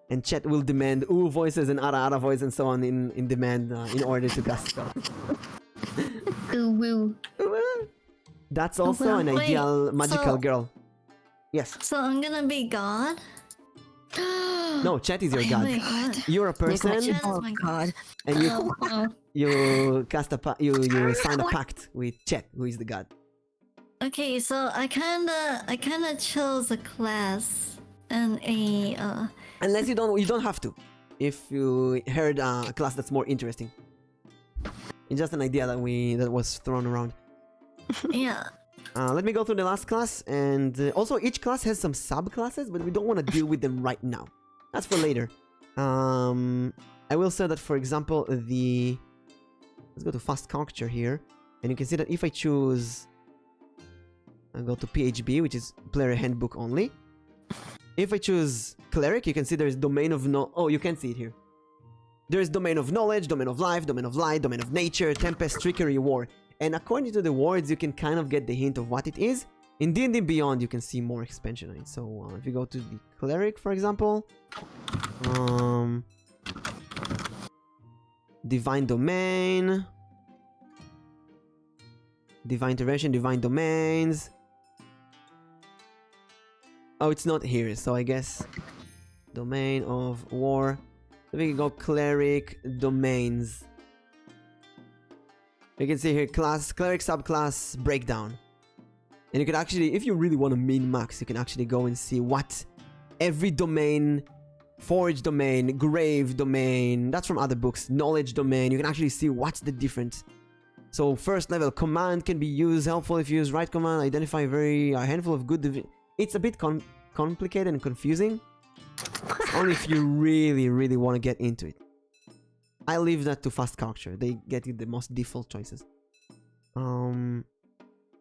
And Chet will demand ooh voices and ara voice and so on in demand in order to cast spells. Ooh woo. That's also well, an wait, ideal magical so- girl. Yes. So I'm gonna be God? No, Chet is your god. my god. You're a person, Chet is Oh my god. and you Oh. you cast a you sign a pact with Chet, who is the god. Okay, so I kinda chose a class and a Unless you don't have to. If you heard a class that's more interesting. It's just an idea that was thrown around. yeah. Let me go through the last class, and also each class has some subclasses, but we don't want to deal with them right now. That's for later. I will say that, for example, let's go to fast culture here, and you can see that if I choose, I'll go to PHB, which is player handbook only. If I choose cleric, you can see there's domain of oh, you can see it here. There's domain of knowledge, domain of life, domain of light, domain of nature, tempest, trickery, war. And according to the words, you can kind of get the hint of what it is. In D&D Beyond, you can see more expansion on it. So if you go to the cleric, for example, divine domain, divine intervention, divine domains. Oh, it's not here, so I guess domain of war. So we can go cleric domains. You can see here class, cleric subclass breakdown. And you can actually, if you really want to min-max, you can actually go and see what every domain, forge domain, grave domain, that's from other books, knowledge domain, you can actually see what's the difference. So first level, command can be used, helpful if you use right command, identify a handful of good it's a bit complicated and confusing. Only if you really, really want to get into it. I leave that to fast culture. They get you the most default choices.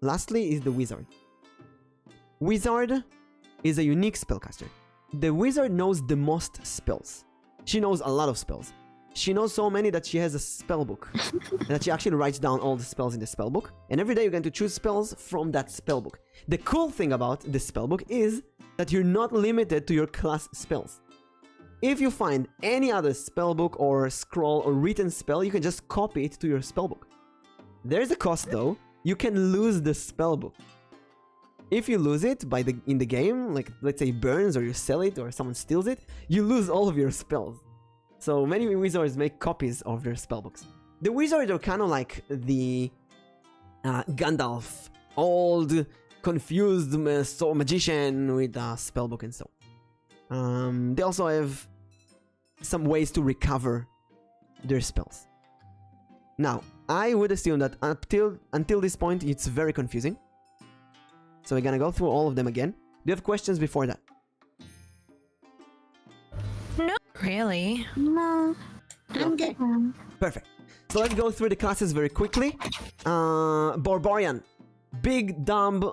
Lastly is the wizard. Wizard is a unique spellcaster. The wizard knows the most spells. She knows a lot of spells. She knows so many that she has a spell book. And that she actually writes down all the spells in the spell book. And every day you're going to choose spells from that spell book. The cool thing about the spell book is that you're not limited to your class spells. If you find any other spellbook or scroll or written spell, you can just copy it to your spellbook. There's a cost though. You can lose the spellbook. If you lose it in the game, like let's say it burns or you sell it or someone steals it, you lose all of your spells. So many wizards make copies of their spellbooks. The wizards are kind of like the Gandalf, old, confused magician with a spellbook and so. They also have some ways to recover their spells. Now, I would assume that until this point, it's very confusing. So we're gonna go through all of them again. Do you have questions before that? No, really. No. I'm good. Perfect. So let's go through the classes very quickly. Barbarian. Big, dumb,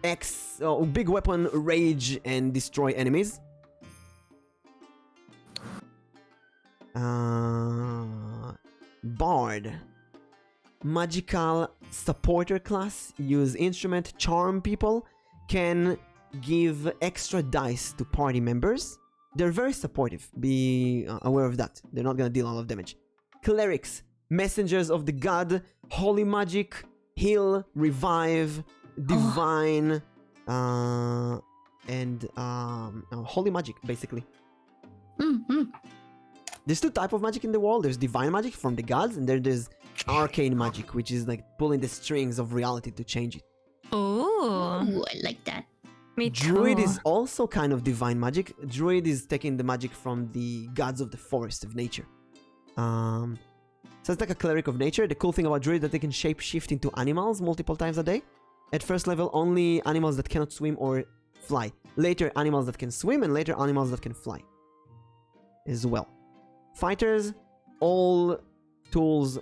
big weapon, rage, and destroy enemies. Bard. Magical supporter class. Use instrument, charm people. Can give extra dice to party members. They're very supportive. Be aware of that. They're not gonna deal a lot of damage. Clerics. Messengers of the god. Holy magic. Heal. Revive. Divine. And holy magic, basically. There's two types of magic in the world. There's divine magic from the gods, and there's arcane magic, which is like pulling the strings of reality to change it. Oh, Ooh, I like that. me Druid too. is also kind of divine magic. Druid is taking the magic from the gods of the forest of nature. So it's like a cleric of nature. The cool thing about Druid is that they can shape shift into animals multiple times a day. At first level, only animals that cannot swim or fly. Later, animals that can swim, and later, animals that can fly as well. Fighters, all tools,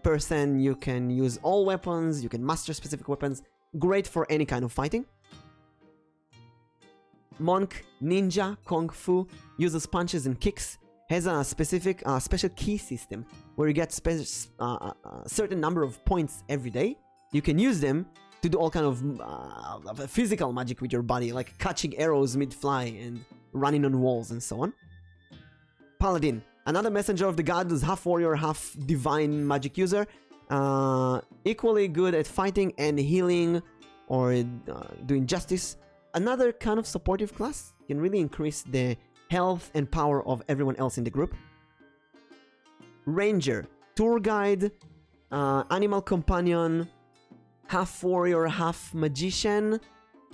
person, you can use all weapons, you can master specific weapons. Great for any kind of fighting. Monk, ninja, kung fu, uses punches and kicks. has a specific special key system where you get a certain number of points every day. You can use them to do all kind of physical magic with your body, like catching arrows mid-fly and running on walls and so on. Paladin, another messenger of the gods, half warrior, half divine magic user. Equally good at fighting and healing or doing justice. Another kind of supportive class, can really increase the health and power of everyone else in the group. Ranger, tour guide, animal companion, half warrior, half magician,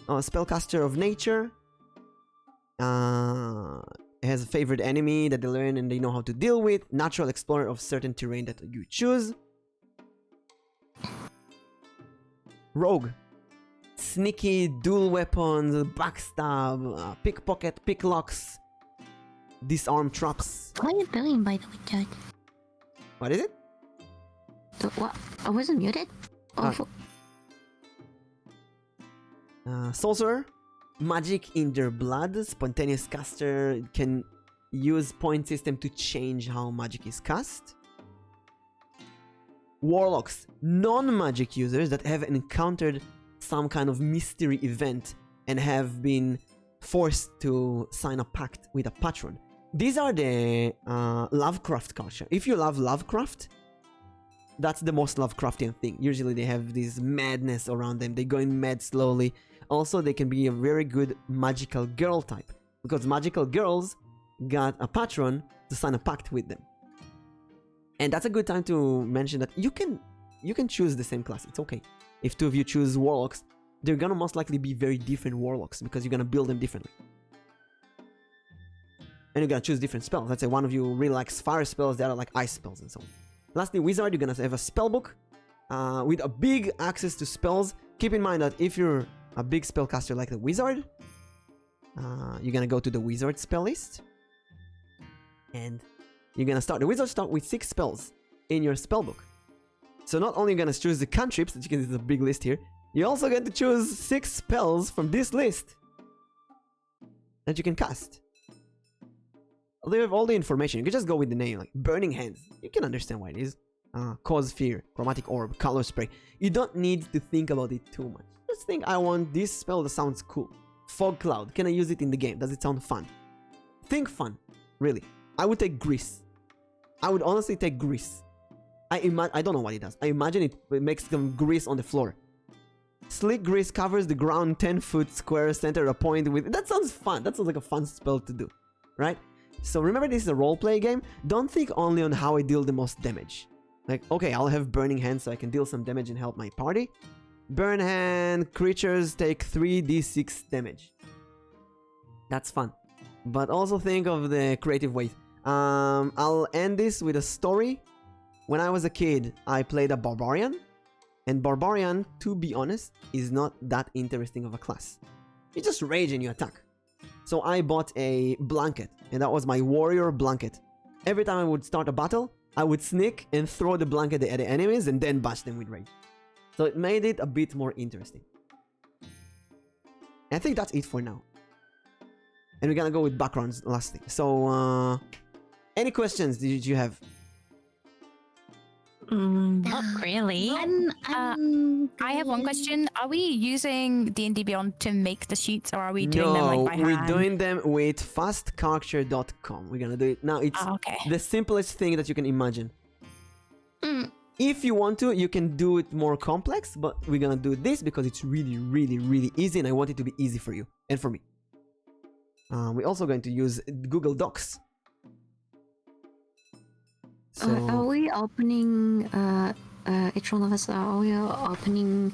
spellcaster of nature. Has a favorite enemy that they learn and they know how to deal with. Natural explorer of certain terrain that you choose. Rogue, sneaky, dual weapons, backstab, pickpocket, picklocks, disarm traps. What are you doing, by the way, Judge? What is it? What? I wasn't muted? Sorcerer, magic in their blood, spontaneous caster, can use point system to change how magic is cast. Warlocks, non-magic users that have encountered some kind of mystery event and have been forced to sign a pact with a patron. These are the Lovecraft culture. If you love Lovecraft, that's the most Lovecraftian thing. Usually they have this madness around them. They go in mad slowly. Also, they can be a very good magical girl type, because magical girls got a patron to sign a pact with them. And that's a good time to mention that you can choose the same class. It's okay. If two of you choose warlocks, they're gonna most likely be very different warlocks because you're gonna build them differently. And you're gonna choose different spells. Let's say one of you really likes fire spells, the other like ice spells and so on. Lastly, wizard, you're gonna have a spell book with a big access to spells. Keep in mind that if you're a big spellcaster like the wizard, you're gonna go to the wizard spell list. And you're gonna start. The wizard start with 6 spells in your spellbook. So not only are you gonna choose the cantrips, that you can see the big list here, you're also going to choose 6 spells from this list that you can cast. They have all the information. You can just go with the name, like Burning Hands. You can understand what it is. Cause Fear, Chromatic Orb, Color Spray. You don't need to think about it too much. Just think, I want this spell that sounds cool. Fog Cloud. Can I use it in the game? Does it sound fun? Think fun. Really. I would take Grease. I would honestly take Grease. I don't know what it does. I imagine it makes some grease on the floor. Slick Grease covers the ground 10-foot square, center a point with... That sounds fun. That sounds like a fun spell to do. Right? So remember, this is a roleplay game. Don't think only on how I deal the most damage. Like, okay, I'll have Burning Hand so I can deal some damage and help my party. Burn Hand, creatures take 3d6 damage. That's fun. But also think of the creative ways. I'll end this with a story. When I was a kid, I played a Barbarian. And Barbarian, to be honest, is not that interesting of a class. You just rage and you attack. So I bought a blanket, and that was my warrior blanket. Every time I would start a battle, I would sneak and throw the blanket at the enemies and then bash them with rage. So it made it a bit more interesting. And I think that's it for now. And we're gonna go with backgrounds last thing. So, any questions did you have? Not really. I have one good. question. Are we using D&D Beyond to make the sheets, or are we doing them like by hand? We're doing them with fastcharacter.com. We're gonna do it now. It's okay. the simplest thing that you can imagine. If you want to, you can do it more complex, but we're gonna do this because it's really, really, really easy, and I want it to be easy for you and for me. We're also going to use Google Docs. So, Are we opening, each one of us, are we opening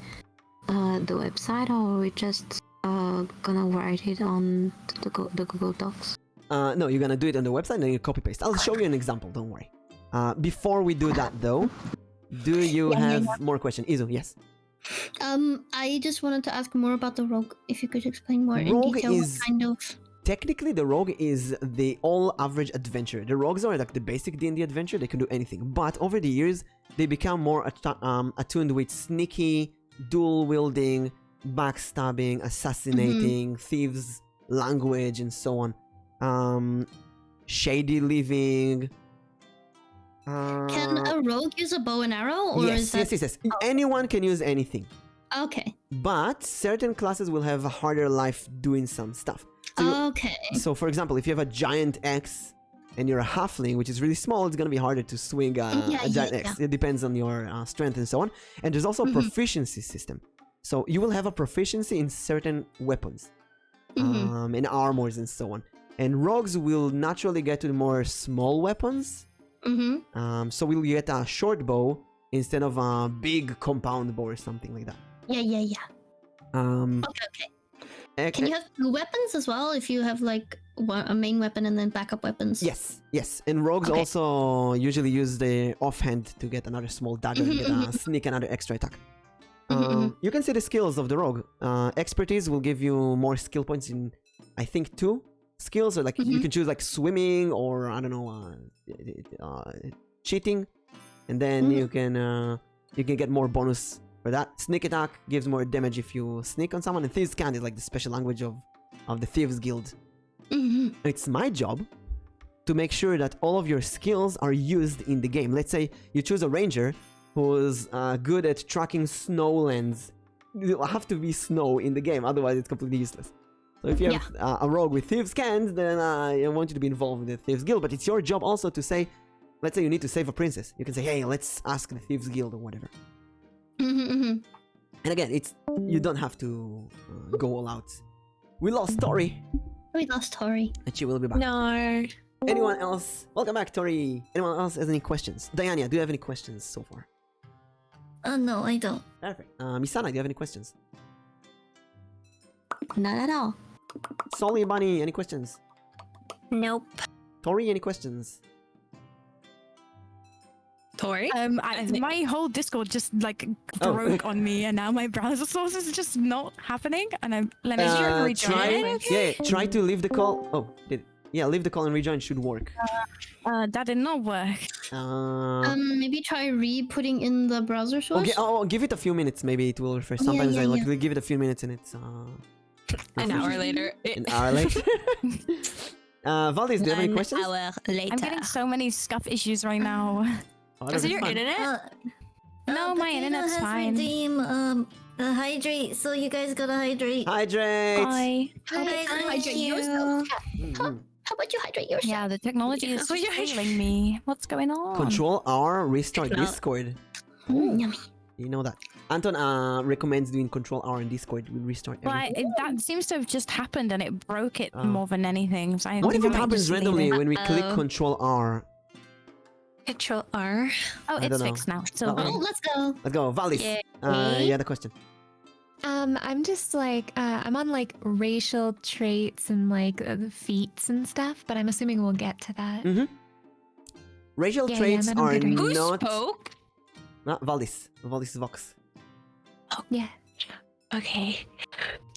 the website, or are we just gonna write it on the Google Docs? no, you're gonna do it on the website and then you copy paste. I'll show you an example, don't worry. Before we do that though, do you have more questions? Izu, yes. I just wanted to ask more about the rogue. If you could explain more in Rogue detail, is- what kind of... Technically, the rogue is the all-average adventurer. The rogues are like the basic D&D adventure. They can do anything. But over the years, they become more attuned with sneaky, dual-wielding, backstabbing, assassinating, thieves, language, and so on. shady living. Can a rogue use a bow and arrow, or is that... yes. Anyone can use anything. Okay. But certain classes will have a harder life doing some stuff. Okay. So for example, if you have a giant axe and you're a halfling, which is really small, it's going to be harder to swing a giant axe. It depends on your strength and so on. And there's also a proficiency system. So you will have a proficiency in certain weapons, and armors and so on. And rogues will naturally get to the more small weapons. So we'll get a short bow instead of a big compound bow or something like that. Yeah. Okay. Can you have two weapons as well if you have like a main weapon and then backup weapons? Yes. And rogues also usually use the offhand to get another small dagger, and get a sneak, another extra attack. You can see the skills of the rogue. Expertise will give you more skill points in, I think, 2 skills, or like you can choose like swimming or I don't know, cheating, and then you can get more bonus for that. Sneak attack gives more damage if you sneak on someone, and Thieves' Cant is like the special language of the Thieves Guild. It's my job to make sure that all of your skills are used in the game. Let's say you choose a ranger who's good at tracking snowlands. You'll have to be snow in the game, otherwise it's completely useless. So if you have a rogue with Thieves' Cant, then I want you to be involved with the Thieves Guild, but it's your job also to say, let's say you need to save a princess. You can say, hey, let's ask the Thieves Guild or whatever. And again, you don't have to go all out. We lost Tori. And she will be back. No. Anyone else? Welcome back, Tori. Anyone else has any questions? Diana, do you have any questions so far? No, I don't. Perfect. Misana, do you have any questions? Not at all. Solly, Bunny, any questions? Nope. Tori, any questions? Tori? My whole Discord just like broke on me, and now my browser source is just not happening. And let me rejoin. Try to leave the call. Oh, leave the call and rejoin should work. That did not work. Maybe try re-putting in the browser source. Okay, give it a few minutes. Maybe it will refresh. Sometimes I give it a few minutes and it's an hour later. Valdez, do you have any questions? An hour later. I'm getting so many scuff issues right now. Is it your internet? No, my internet's fine. Redeem, hydrate, so you guys gotta hydrate. Hydrate! Bye. Hydrate yourself. How about you hydrate yourself? Yeah, the technology is just failing me. What's going on? Control R, restart Discord. Yummy. You know that. Anton recommends doing Control R in Discord. We restart everything. That seems to have just happened, and it broke it more than anything. So what if it happens randomly when we click Control R? Control R. Oh, it's fixed now. So let's go. Let's go. Valis, you had a question. I'm just like, I'm on like racial traits and like the feats and stuff, but I'm assuming we'll get to that. Racial traits are Who not... spoke? Valis. Valis Vox. Oh, yeah. Okay.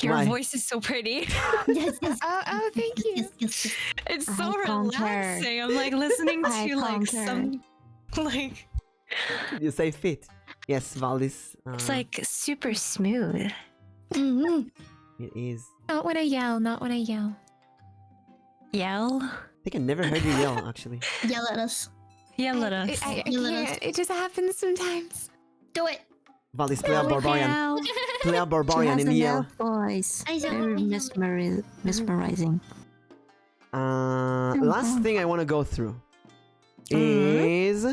Your voice is so pretty. Yes. Oh, thank you. Yes. It's so relaxing. I'm like listening to like some like... You say fit. Yes, Valis. It's like super smooth. It is. Not when I yell. Yell? I think I never heard you yell, actually. Yell at us. Yell at us. I can't. It just happens sometimes. Do it. Valis, play a barbarian. Play a barbarian She has and a yell. voice. I don't Very know. mesmerizing. Last thing I want to go through is...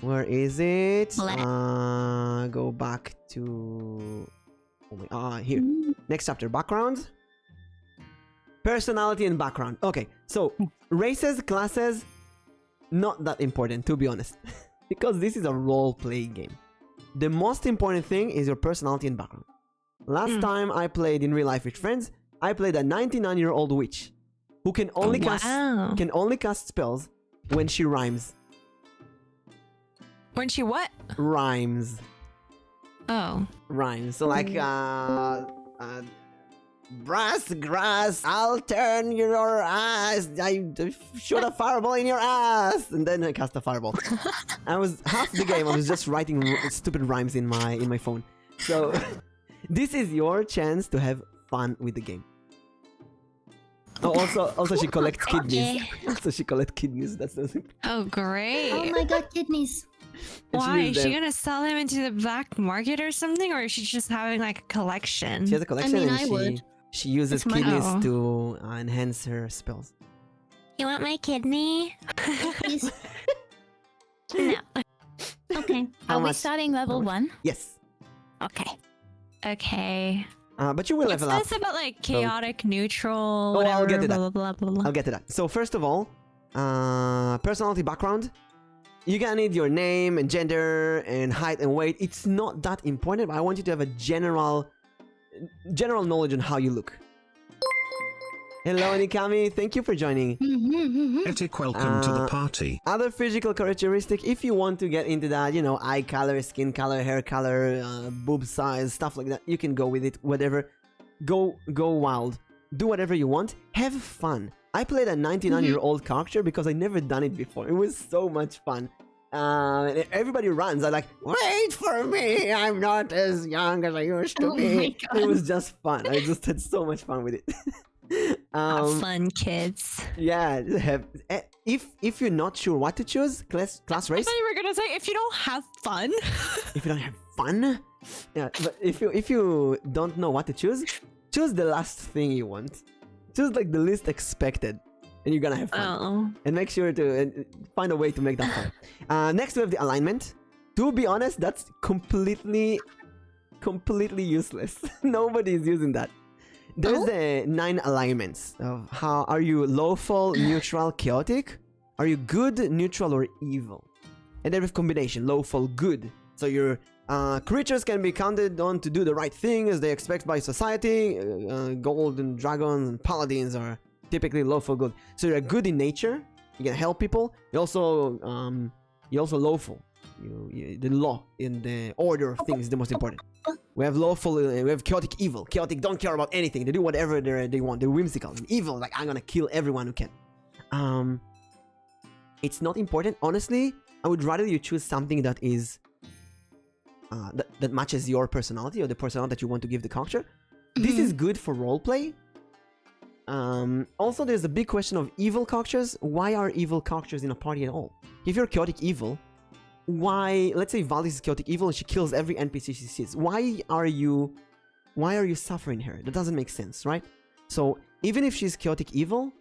Where is it? Go back to... here. Next chapter. Background. Personality and background. Okay, so races, classes, not that important, to be honest. Because this is a role-playing game. The most important thing is your personality and background. Last time I played in real life with friends, I played a 99-year-old witch who can only cast spells when she rhymes. When she what? Rhymes. Oh. Rhymes. So like brass grass, I'll turn your ass. I shoot a fireball in your ass, and then I cast a fireball. I was half the game. I was just writing stupid rhymes in my phone. So this is your chance to have fun with the game. Oh, also she collects kidneys. Yeah. Also she collects kidneys. That's the thing. Oh, great. Oh my god, kidneys. And Why? used Is she them- gonna sell them into the black market or something? Or is she just having like a collection? She has a collection mean, and I would. she uses It's my- kidneys Oh. to enhance her spells. You want my kidney? Please. No. Okay. How Are we much? starting level 1? Yes. Okay. Okay. But you will What's level up. this about like chaotic neutral? Oh, Whatever, I'll get to that. blah, blah, blah, blah, I'll get to that. So first of all, personality background. You're gonna need your name and gender and height and weight. It's not that important, but I want you to have a general knowledge on how you look. Hello, Nikami. Thank you for joining. Etic, welcome to the party. Other physical characteristic, if you want to get into that, you know, eye color, skin color, hair color, boob size, stuff like that, you can go with it. Whatever. Go wild. Do whatever you want. Have fun. I played a 99-year-old character because I never done it before. It was so much fun. And everybody runs. I'm like, wait for me. I'm not as young as I used to Oh be. my God. It was just fun. I just had so much fun with it. Have fun, kids. Yeah. If you're not sure what to choose, class I race. thought you were gonna say if you don't have fun. If you don't have fun, yeah. But if you don't know what to choose the last thing you want. Choose like the least expected, and you're gonna have fun. Oh. And make sure to find a way to make that fun. Next we have the alignment. To be honest, that's completely useless. Nobody is using that. There's 9 alignments of how are you lawful, neutral, chaotic? Are you good, neutral, or evil? And then with combination, lawful, good. So your creatures can be counted on to do the right thing as they expect by society. Golden dragons and paladins are typically lawful good. So you're good in nature. You can help people. You're also lawful. The law in the order of things is the most important. We have lawful. We have chaotic evil. Chaotic don't care about anything. They do whatever they want. They're whimsical. And evil, like I'm gonna kill everyone who can. It's not important. Honestly, I would rather you choose something that is that matches your personality or the personality that you want to give the character. This is good for roleplay. Also, there's a big question of evil characters. Why are evil characters in a party at all? If you're chaotic evil, why? Let's say Valis is chaotic evil and she kills every NPC she sees. Why are you suffering her? That doesn't make sense, right? So even if she's chaotic evil,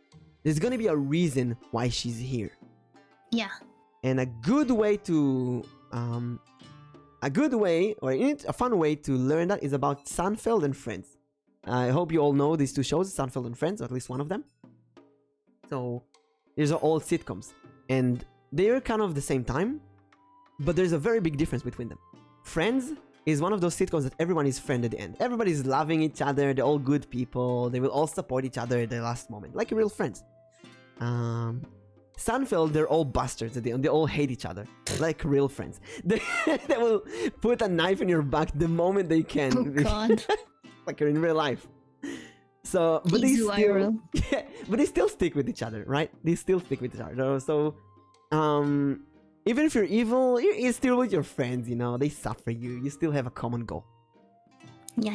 there's gonna be a reason why she's here. Yeah. And a good way to a fun way to learn that is about Seinfeld and Friends. I hope you all know these two shows, Seinfeld and Friends, or at least one of them. So these are all sitcoms, and they're kind of the same time, but there's a very big difference between them. Friends is one of those sitcoms that everyone is friend at the end. Everybody's loving each other. They're all good people. They will all support each other at the last moment, like real friends. Seinfeld, they're all bastards at the end. They all hate each other, like real friends. They will put a knife in your back the moment they can. Oh God. Like in real life. So, but Easy viral. but they still stick with each other, right? They still stick with each other. So, even if you're evil, you're still with your friends. You know, they suffer you. You still have a common goal. Yeah.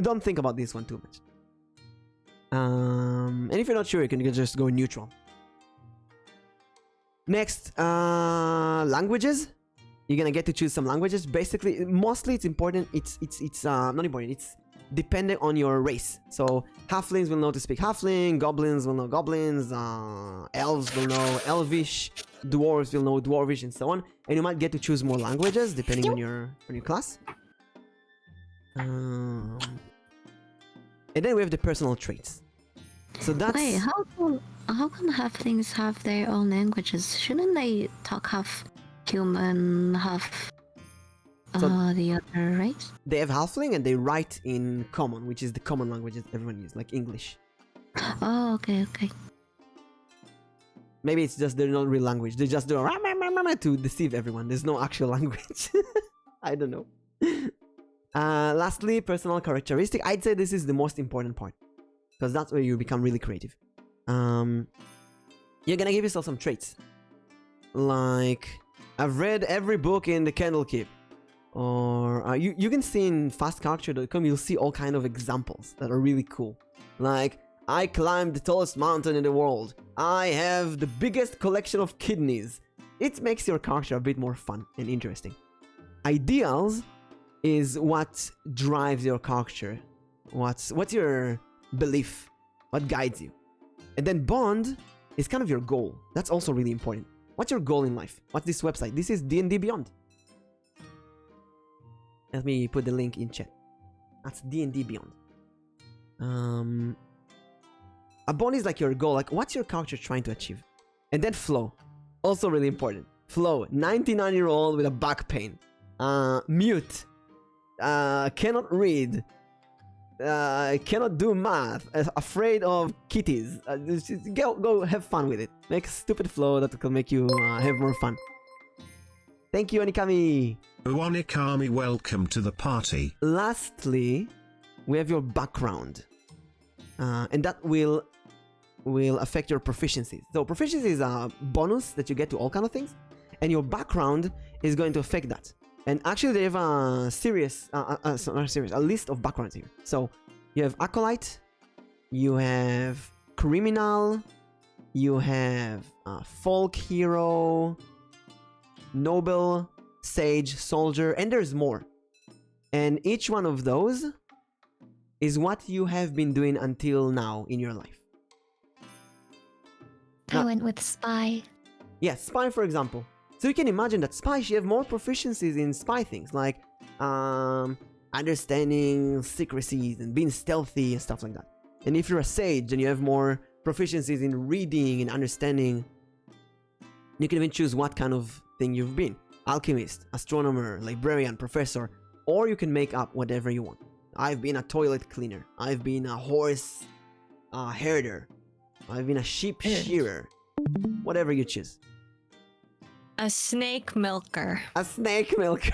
Don't think about this one too much. And if you're not sure, you can just go neutral. Next, languages. You're gonna get to choose some languages. Basically, mostly it's important. It's not important. It's dependent on your race. So halflings will know to speak halfling. Goblins will know goblins. Elves will know elvish. Dwarves will know dwarvish, and so on. And you might get to choose more languages depending on your class. And then we have the personal traits. So that's Wait, how come halflings have their own languages? Shouldn't they talk half human, half So- the other race? they have halfling and they write in common, which is the common language that everyone uses, like English. Oh, okay. Maybe it's just they're not real language. They just do to deceive everyone. There's no actual language. I don't know. Lastly, personal characteristic. I'd say this is the most important part because that's where you become really creative. You're gonna give yourself some traits. Like, I've read every book in the Candlekeep. Or you can see in fastcharacter.com, you'll see all kind of examples that are really cool. Like, I climbed the tallest mountain in the world. I have the biggest collection of kidneys. It makes your character a bit more fun and interesting. Ideals is what drives your character. What's your belief? What guides you? And then bond is kind of your goal. That's also really important. What's your goal in life? What's this website? This is D&D Beyond. Let me put the link in chat. That's D&D Beyond. A bond is like your goal. Like, what's your character trying to achieve? And then flow. Also really important. Flow. 99-year-old with a back pain. Mute. Cannot read. Cannot do math. Afraid of kitties. Go have fun with it. Make a stupid flow that will make you have more fun. Thank you, Anikami. Onikami, welcome to the party. Lastly, we have your background. And that will affect your proficiencies. So proficiency is a bonus that you get to all kind of things. And your background is going to affect that. And actually they have a list of backgrounds here. So you have Acolyte, you have Criminal, you have Folk Hero, Noble, Sage, Soldier, and there's more. And each one of those is what you have been doing until now in your life. I went with Spy. Yeah, Spy for example. So you can imagine that Spy, she have more proficiencies in spy things, like understanding secrecies and being stealthy and stuff like that. And if you're a Sage, then you have more proficiencies in reading and understanding. You can even choose what kind of thing you've been. Alchemist, astronomer, librarian, professor, or you can make up whatever you want. I've been a toilet cleaner. I've been a horse herder. I've been a sheep shearer. Whatever you choose. A snake milker. A snake milker.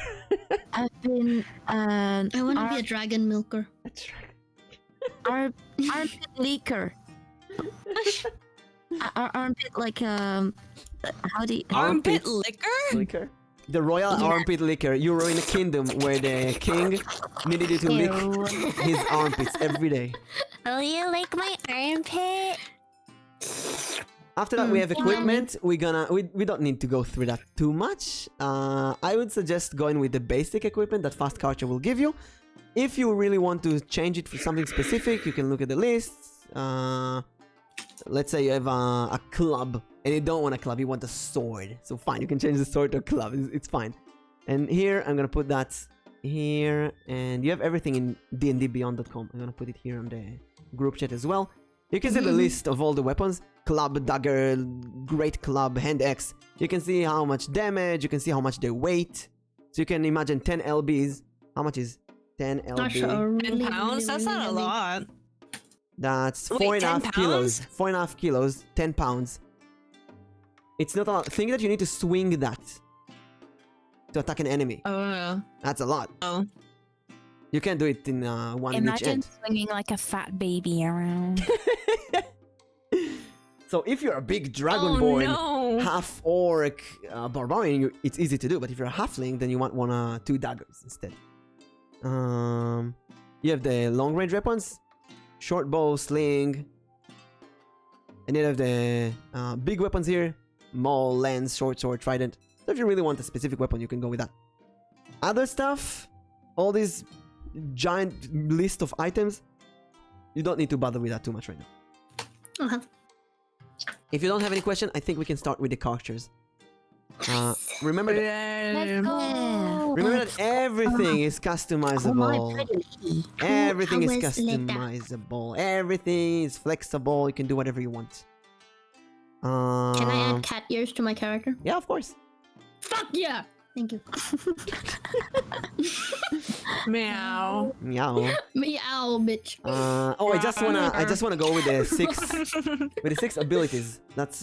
I've been I want to be a dragon milker. That's right. armpit leaker. Armpit like how do you Armpit liquor? Liquor. The royal armpit liquor. You were in a kingdom where the king needed you to lick his armpits every day. Will you lick my armpit? After that, we have equipment. We don't need to go through that too much. I would suggest going with the basic equipment that Fast Charger will give you. If you really want to change it for something specific, you can look at the lists. Let's say you have a club and you don't want a club, you want a sword. So fine, you can change the sword to a club. It's fine. And here, I'm gonna put that here, and you have everything in dndbeyond.com. I'm gonna put it here on the group chat as well. You can see the list of all the weapons. Club, dagger, great club, hand axe. You can see how much damage, you can see how much they weight. So you can imagine 10 LBs. How much is 10 LB? Not sure. Really, 10 pounds? That's not a lot. That's Wait, 4.5 kilos. 4.5 kilos, 10 pounds. It's not a lot. Think that you need to swing that to attack an enemy. Oh. That's a lot. Oh. You can't do it in one in each Imagine end. swinging like a fat baby around. So if you're a big dragonborn, no. half orc barbarian, it's easy to do. But if you're a halfling, then you want 2 daggers instead. You have the long range weapons, short bow, sling, and you have the big weapons here: maul, lance, short sword, trident. So if you really want a specific weapon, you can go with that. Other stuff, all these giant list of items, you don't need to bother with that too much right now. If you don't have any question, I think we can start with the characters. Remember that, Let's go. remember that everything is customizable. Everything is How was Leda? customizable. Everything is flexible. You can do whatever you want. Can I add cat ears to my character? Yeah, of course. Fuck yeah! Thank you. Meow. Meow. Meow, bitch. I just wanna go with the 6 abilities. That's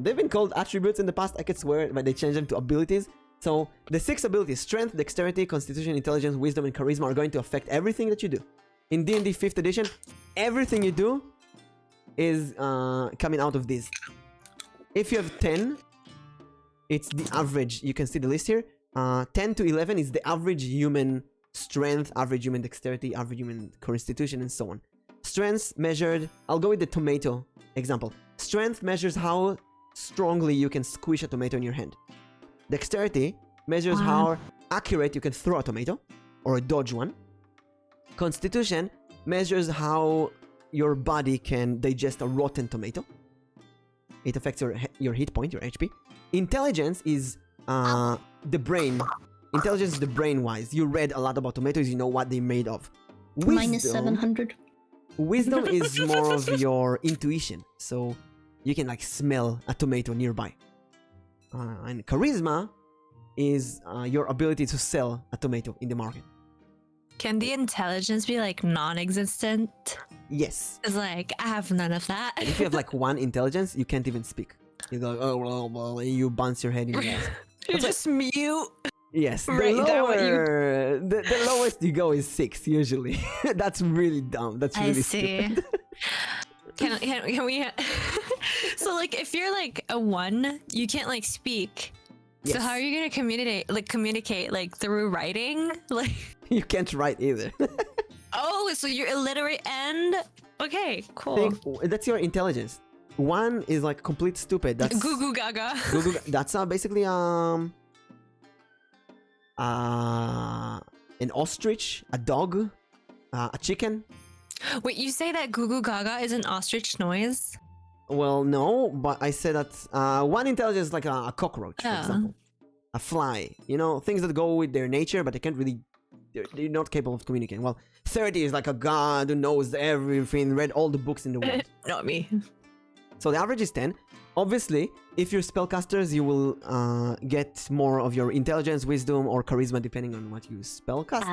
they've been called attributes in the past. I could swear, but they changed them to abilities. So the 6 abilities: strength, dexterity, constitution, intelligence, wisdom, and charisma are going to affect everything that you do. In D&D 5th edition, everything you do is coming out of these. If you have 10, it's the average. You can see the list here. 10 to 11 is the average human strength, average human dexterity, average human constitution, and so on. strength measured. I'll go with the tomato example. Strength measures how strongly you can squish a tomato in your hand. Dexterity measures how accurate you can throw a tomato or dodge one. Constitution measures how your body can digest a rotten tomato. It affects your hit point, your HP. Intelligence is the brain. Intelligence is the brain wise. You read a lot about tomatoes, you know what they're made of. Minus 700. Wisdom is more of your intuition. So you can like smell a tomato nearby. And charisma is your ability to sell a tomato in the market. Can the intelligence be like non-existent? Yes. It's like, I have none of that. And if you have like one intelligence, you can't even speak. You go, oh, well, you bounce your head in the ass. You just mute. Yes. Right, The lowest you go is 6 usually. That's really dumb. That's really stupid. Can we? So like, if you're like a 1, you can't like speak. Yes. So how are you gonna communicate like through writing? Like You can't write either. oh, so you're illiterate and okay, cool. That's your intelligence. 1 is like complete stupid. That's Goo goo gaga. That's basically an ostrich, a dog, a chicken. Wait, you say that goo goo gaga is an ostrich noise? Well, no, but I said that 1 intelligence is like a cockroach, for example. A fly, you know, things that go with their nature, but they can't really, they're not capable of communicating. Well, 30 is like a god who knows everything, read all the books in the world. Not me. So the average is 10. Obviously, if you're spellcasters, you will get more of your intelligence, wisdom, or charisma, depending on what you spellcast.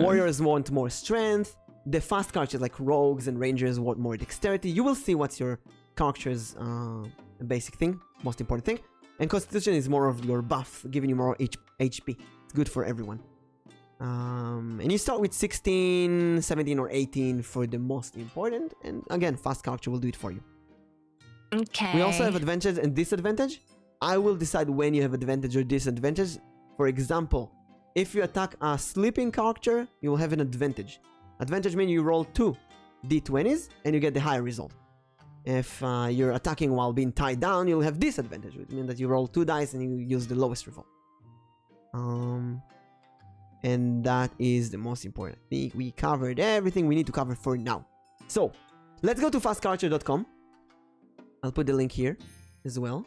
Warriors want more strength. The fast characters like rogues and rangers want more dexterity. You will see what's your character's basic thing, most important thing. And constitution is more of your buff, giving you more HP. It's good for everyone. And you start with 16, 17, or 18 for the most important. And again, fast character will do it for you. Okay. We also have advantage and disadvantage. I will decide when you have advantage or disadvantage. For example, if you attack a sleeping character, you will have an advantage. Advantage means you roll 2 d20s and you get the higher result. If you're attacking while being tied down, you'll have disadvantage, which means that you roll 2 dice and you use the lowest result. And that is the most important. I think we covered everything we need to cover for now. So, let's go to fastculture.com. I'll put the link here as well.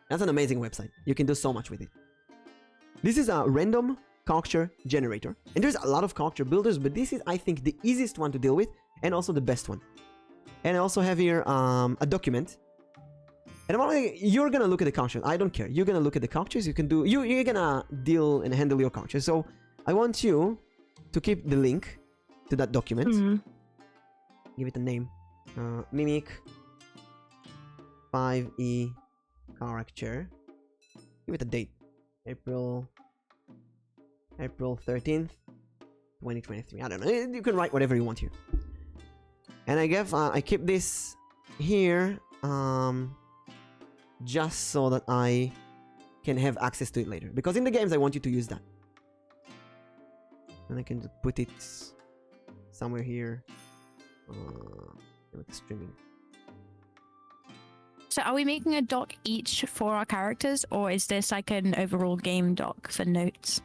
That's an amazing website. You can do so much with it. This is a random character generator. And there's a lot of character builders, but this is, I think, the easiest one to deal with and also the best one. And I also have here a document. And you're gonna look at the characters. I don't care. You're gonna look at the characters. You can do. You're gonna deal and handle your characters. So I want you to keep the link to that document. Give it a name. Mimic 5e character. Give it a date. April 13th, 2023. I don't know. You can write whatever you want here. And I keep this here just so that I can have access to it later. Because in the games I want you to use that. And I can put it somewhere here. With the streaming. So are we making a doc each for our characters, or is this like an overall game doc for notes?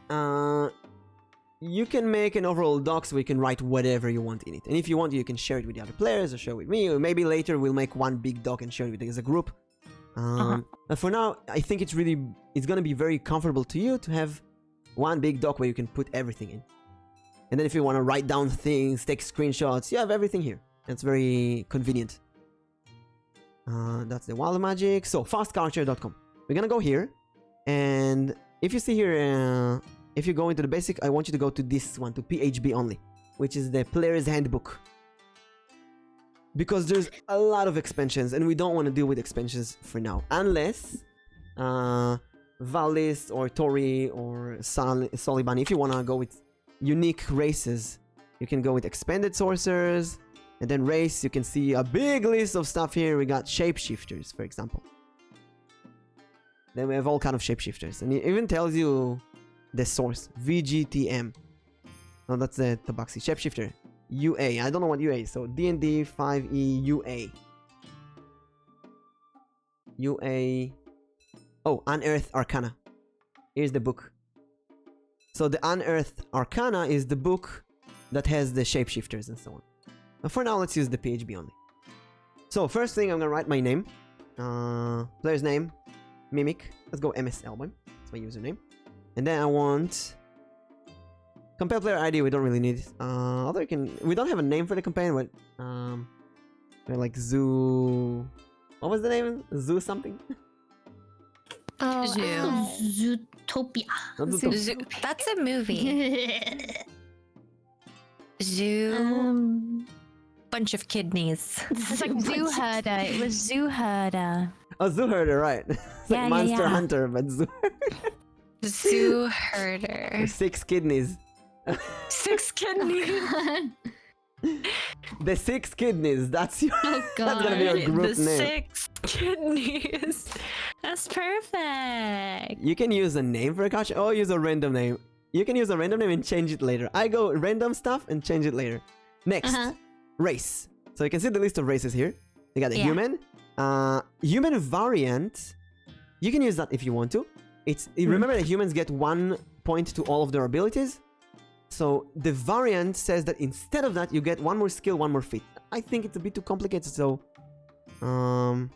You can make an overall doc so we can write whatever you want in it. And if you want, you can share it with the other players or share it with me. Or maybe later we'll make one big doc and share it with as a group. But for now, I think it's gonna be very comfortable to you to have one big doc where you can put everything in. And then if you want to write down things, take screenshots, you have everything here. It's very convenient. That's the wild magic. So fastculture.com. We're gonna go here, and if you see here, if you go into the basic, I want you to go to this one, to PHB only, which is the player's handbook. Because there's a lot of expansions, and we don't want to deal with expansions for now, unless Valis or Tori or Soliban. If you want to go with unique races, you can go with expanded sorcerers. And then race, you can see a big list of stuff here. We got shapeshifters, for example. Then we have all kind of shapeshifters. And it even tells you the source, VGTM. No, that's the Tabaxi. Shapeshifter, UA. I don't know what UA is. So DND 5e UA. UA. Oh, Unearthed Arcana. Here's the book. So the Unearthed Arcana is the book that has the shapeshifters and so on. And for now, let's use the PHB only. So first thing, I'm gonna write my name. Player's name, Mimic. Let's go MS Elboim. That's my username. And then I want compare player ID. We don't really need. Although you can. We don't have a name for the campaign, but we're like Zoo. What was the name? Zoo something. Zootopia. Not Zootopia. That's a movie. Zoo. Bunch of kidneys. It's like Zoo Herder. It was Zoo Herder. Oh, Zoo Herder, right? It's like Yeah, Monster yeah. Hunter, but Zoo. Zoo herder. 6 kidneys. 6 kidneys. The 6 kidneys. That's your. Oh That's gonna be your god. group The name. 6 kidneys. That's perfect. You can use a name for a couch or use a random name. You can use a random name and change it later. I go random stuff and change it later. Next, race. So you can see the list of races here. You got the human. Human variant. You can use that if you want to. Remember that humans get 1 point to all of their abilities. So the variant says that instead of that, you get 1 more skill, 1 more feat. I think it's a bit too complicated, so go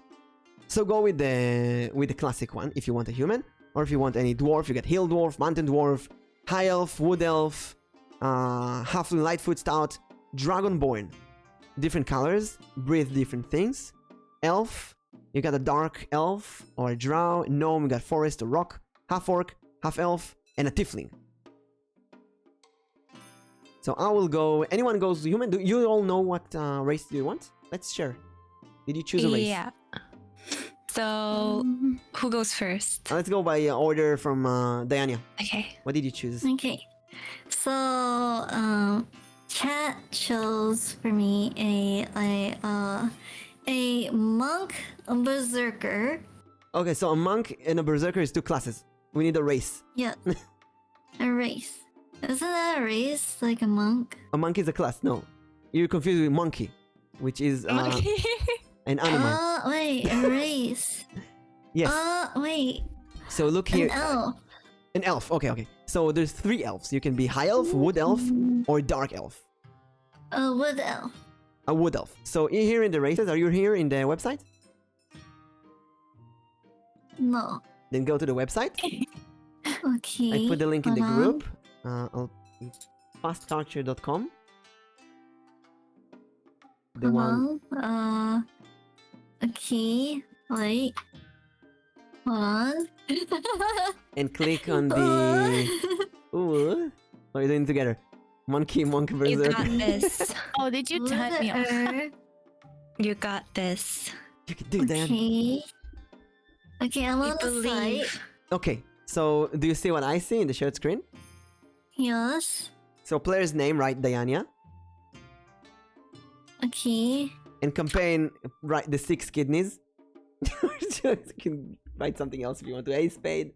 with the classic one if you want a human, or if you want any dwarf, you get hill dwarf, mountain dwarf, high elf, wood elf, halfling, lightfoot, stout, dragonborn. Different colors, breathe different things. Elf, you got a dark elf or a drow. Gnome, you got forest or rock. Half orc, half elf, and a tiefling. So I will go. Anyone goes human? Do you all know what race do you want? Let's share. Did you choose a race? Yeah. So, who goes first? Let's go by order from Diana. Okay. What did you choose? Okay. So, chat chose for me a monk, a berserker. Okay, so a monk and a berserker is 2 classes. We need a race. Yeah. A race. Isn't that a race? Like a monk? A monk is a class. No, you're confused with monkey, which is an animal. Wait, a race. Yes. Wait. So look here. An elf. An elf. Okay. So there's 3 elves. You can be high elf, wood elf, or dark elf. A wood elf. A wood elf. So here in the races, are you here in the website? No. Then go to the website. Okay. I put the link in the hold group. Fastculture.com. The on. one. Hold on. Okay. Wait. Hold on. And click on the. Ooh. Oh, you're doing it together. Monkey, monk, You berserker. got this. Oh, did you turn me off? Wood You got this. You can do it, Dan. Okay. Okay, I'm on the believe. site. Okay. So do you see what I see in the shared screen? Yes. So player's name, write Diana. Okay. And campaign, write the 6 kidneys. You can write something else if you want to. A spade.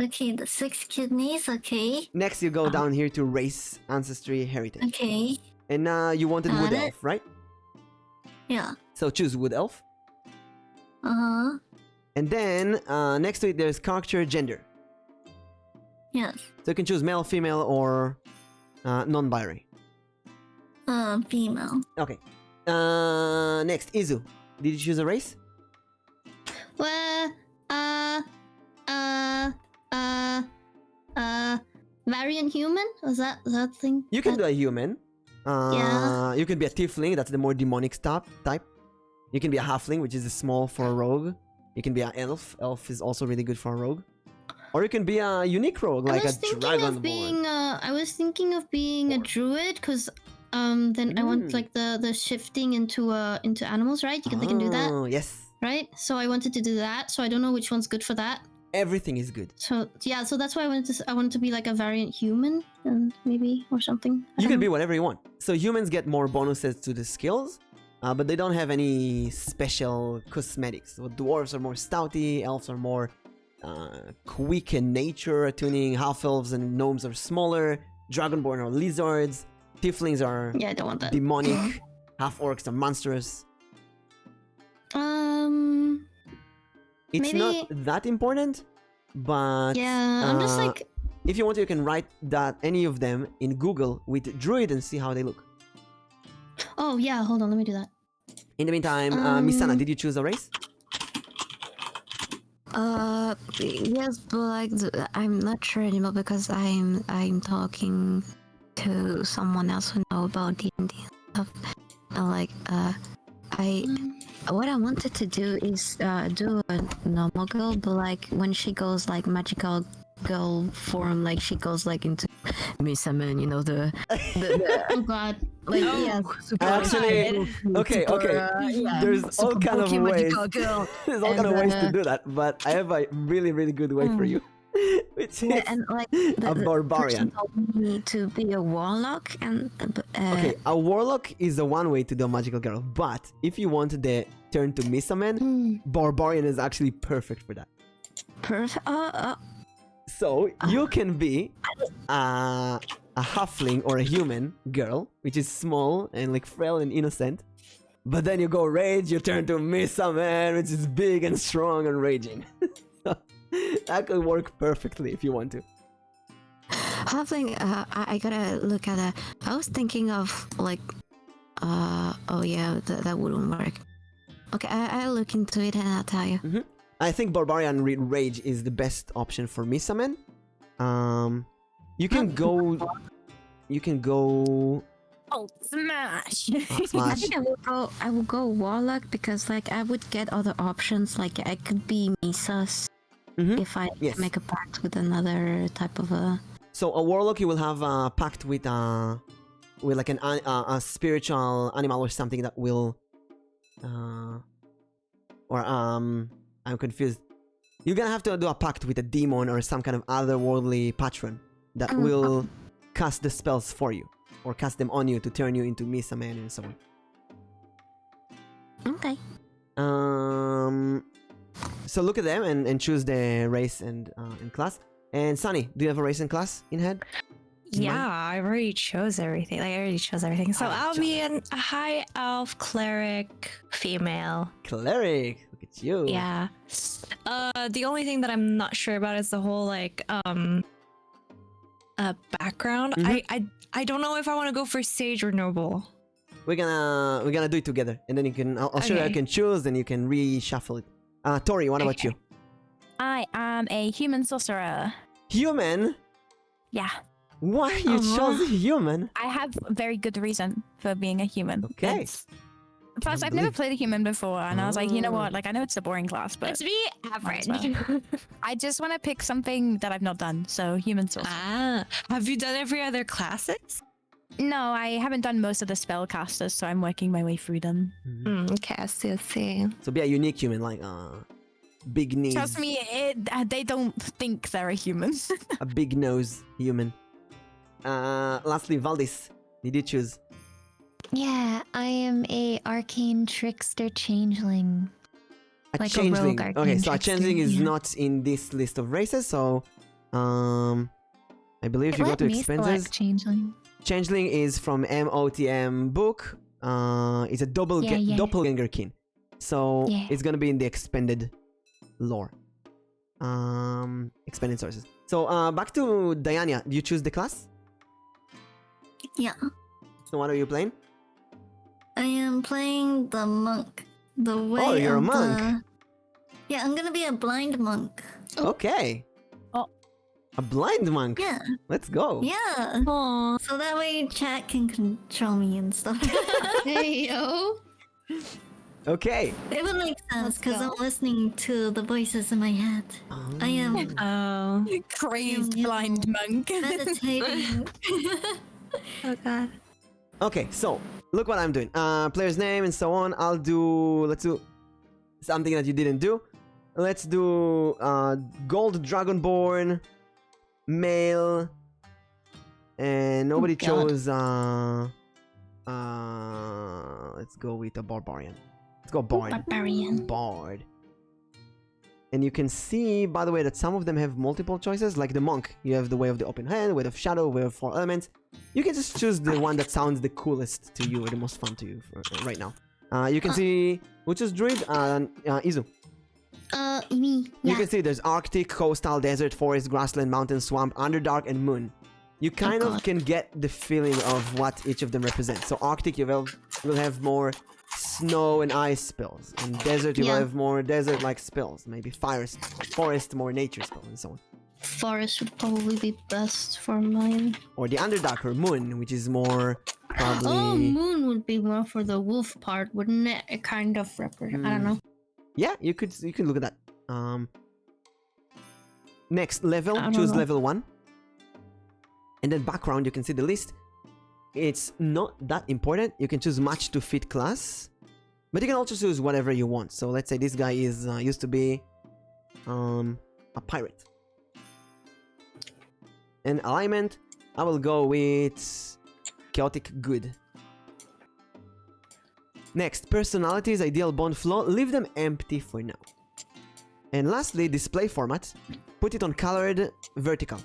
Okay, the 6 kidneys. Okay. Next, you go down here to race, ancestry, heritage. Okay. And you wanted Got wood it. elf, right? Yeah. So choose wood elf. Uh-huh. And then next to it, there's character gender. Yes. So you can choose male, female, or non-binary. Female. Okay. Next, Izu. Did you choose a race? Well, variant human? Was that thing? You can do a human. Yeah. You can be a tiefling. That's the more demonic type. You can be a halfling, which is a small for a rogue. You can be an elf. Elf is also really good for a rogue. Or you can be a unique rogue, like a dragonborn. I was thinking of being a druid, because then I want like the shifting into animals, right? They can do that, Oh, yes. right? So I wanted to do that. So I don't know which one's good for that. Everything is good. So yeah, so that's why I wanted to be like a variant human, and maybe or something. You can be whatever you want. So humans get more bonuses to the skills, but they don't have any special cosmetics. So dwarves are more stouty, elves are more quick in nature tuning, half elves and gnomes are smaller, dragonborn are lizards, Tieflings are Yeah, I don't want that. demonic. Half orcs are monstrous. It's Maybe- not that important, but Yeah, I'm just like. if you want, you can write that any of them in Google with druid and see how they look. Oh yeah, hold on, let me do that. In the meantime, Misana, did you choose a race? Yes, but like I'm not sure anymore because I'm talking to someone else who know about D&D stuff. And like what I wanted to do is do a normal girl, but like when she goes like magical girl form, like she goes like into Misaman, you know, the Oh god. like Oh. yeah, Actually, okay. There's all kind of ways. There's all kind of ways to do that, but I have a really, really good way for you, which is and like a barbarian. person told me to be a warlock, and Okay, a warlock is a one way to do a magical girl, but if you want the turn to Misaman, barbarian is actually perfect for that. perfect. So you can be a halfling or a human girl, which is small and like frail and innocent. But then you go rage, you turn to Misaman, which is big and strong and raging. So that could work perfectly if you want to. Halfling, I gotta look at that. I was thinking of like, oh yeah, that wouldn't work. Okay, I'll look into it and I'll tell you. I think barbarian rage is the best option for Misaman. You can go. Oh, smash! I Smash. think I will go warlock because like I would get other options. Like I could be Misas if I Yes. make a pact with another type of a. So a warlock, you will have a pact with like a spiritual animal or something that will, I'm confused. You're gonna have to do a pact with a demon or some kind of otherworldly patron that will cast the spells for you or cast them on you to turn you into Misaman and so on. Okay. So look at them and choose the race and class. And Sunny, do you have a race and class in head? Yeah, I already chose everything. Like, I already chose everything. So I'll be a high elf cleric female. Cleric. Look at you. Yeah. The only thing that I'm not sure about is the whole like background. I don't know if I want to go for sage or noble. We're gonna do it together, and then you can. I'll show you. I Okay. can choose, and you can reshuffle it. Tori, what about you? I am a human sorcerer. Human. Yeah, Why you chose human? I have a very good reason for being a human. Okay. Plus, I've never played a human before, and I was like, you know what? Like, I know it's a boring class, but Let's be might average. as well. I just want to pick something that I've not done. So, human sorcerer. Have you done every other classes? No, I haven't done most of the spellcasters, so I'm working my way through them. Okay, I see. So be a unique human, like big knees, Trust me, they don't think they're a human. a big nose human. Lastly, Valdis, did you choose? Yeah, I am a arcane trickster changeling. A Like a changeling. rogue Okay, so a arcane changeling is trickster, yeah. not in this list of races. So, I believe if you go Let to me expenses, select changeling. changeling is from MOTM book. It's a Yeah. doppelganger kin. So Yeah. it's gonna be in the expanded lore. Expanded sources. So back to Diana. Do you choose the class? Yeah. So what are you playing? I am playing the monk. The way Oh, you're a of monk. Yeah, I'm gonna be a blind monk. Okay. Oh. A blind monk. Yeah. Let's go. Yeah. Aww. So that way chat can control me and stuff. Hey yo. Okay. It would make sense because go. I'm listening to the voices in my head. I am Oh. Crazed Yeah. blind monk. meditating. Oh god. Okay, so look what I'm doing. Player's name and so on. Let's do something that you didn't do. Let's do Gold Dragonborn, male, and nobody God. chose. Let's go with a barbarian. Let's go bard. Barbarian. Bard. And you can see, by the way, that some of them have multiple choices, like the monk. You have the way of the open hand, way of shadow, way of 4 elements. You can just choose the one that sounds the coolest to you or the most fun to you right now. You can see which is druid and Izu. Me. You Yeah. can see there's Arctic, Coastal, Desert, Forest, Grassland, Mountain, Swamp, Underdark, and Moon. You kind of God. can get the feeling of what each of them represents. So Arctic, you will have more snow and ice spells. And Desert, you will Yeah. have more desert-like spells. Maybe Forest, more nature spells, and so on. Forest would probably be best for mine. Or the Underdark or Moon, which is more probably... Oh, moon would be more for the wolf part, wouldn't it? It kind of represent. I don't know. Yeah, you could look at that. Next level, I don't choose know. level 1. And then background, you can see the list. It's not that important. You can choose match to fit class, but you can also choose whatever you want. So let's say this guy is used to be a pirate. And alignment, I will go with chaotic good. Next, personalities, ideal bond flow, leave them empty for now. And lastly, display format, put it on colored vertical.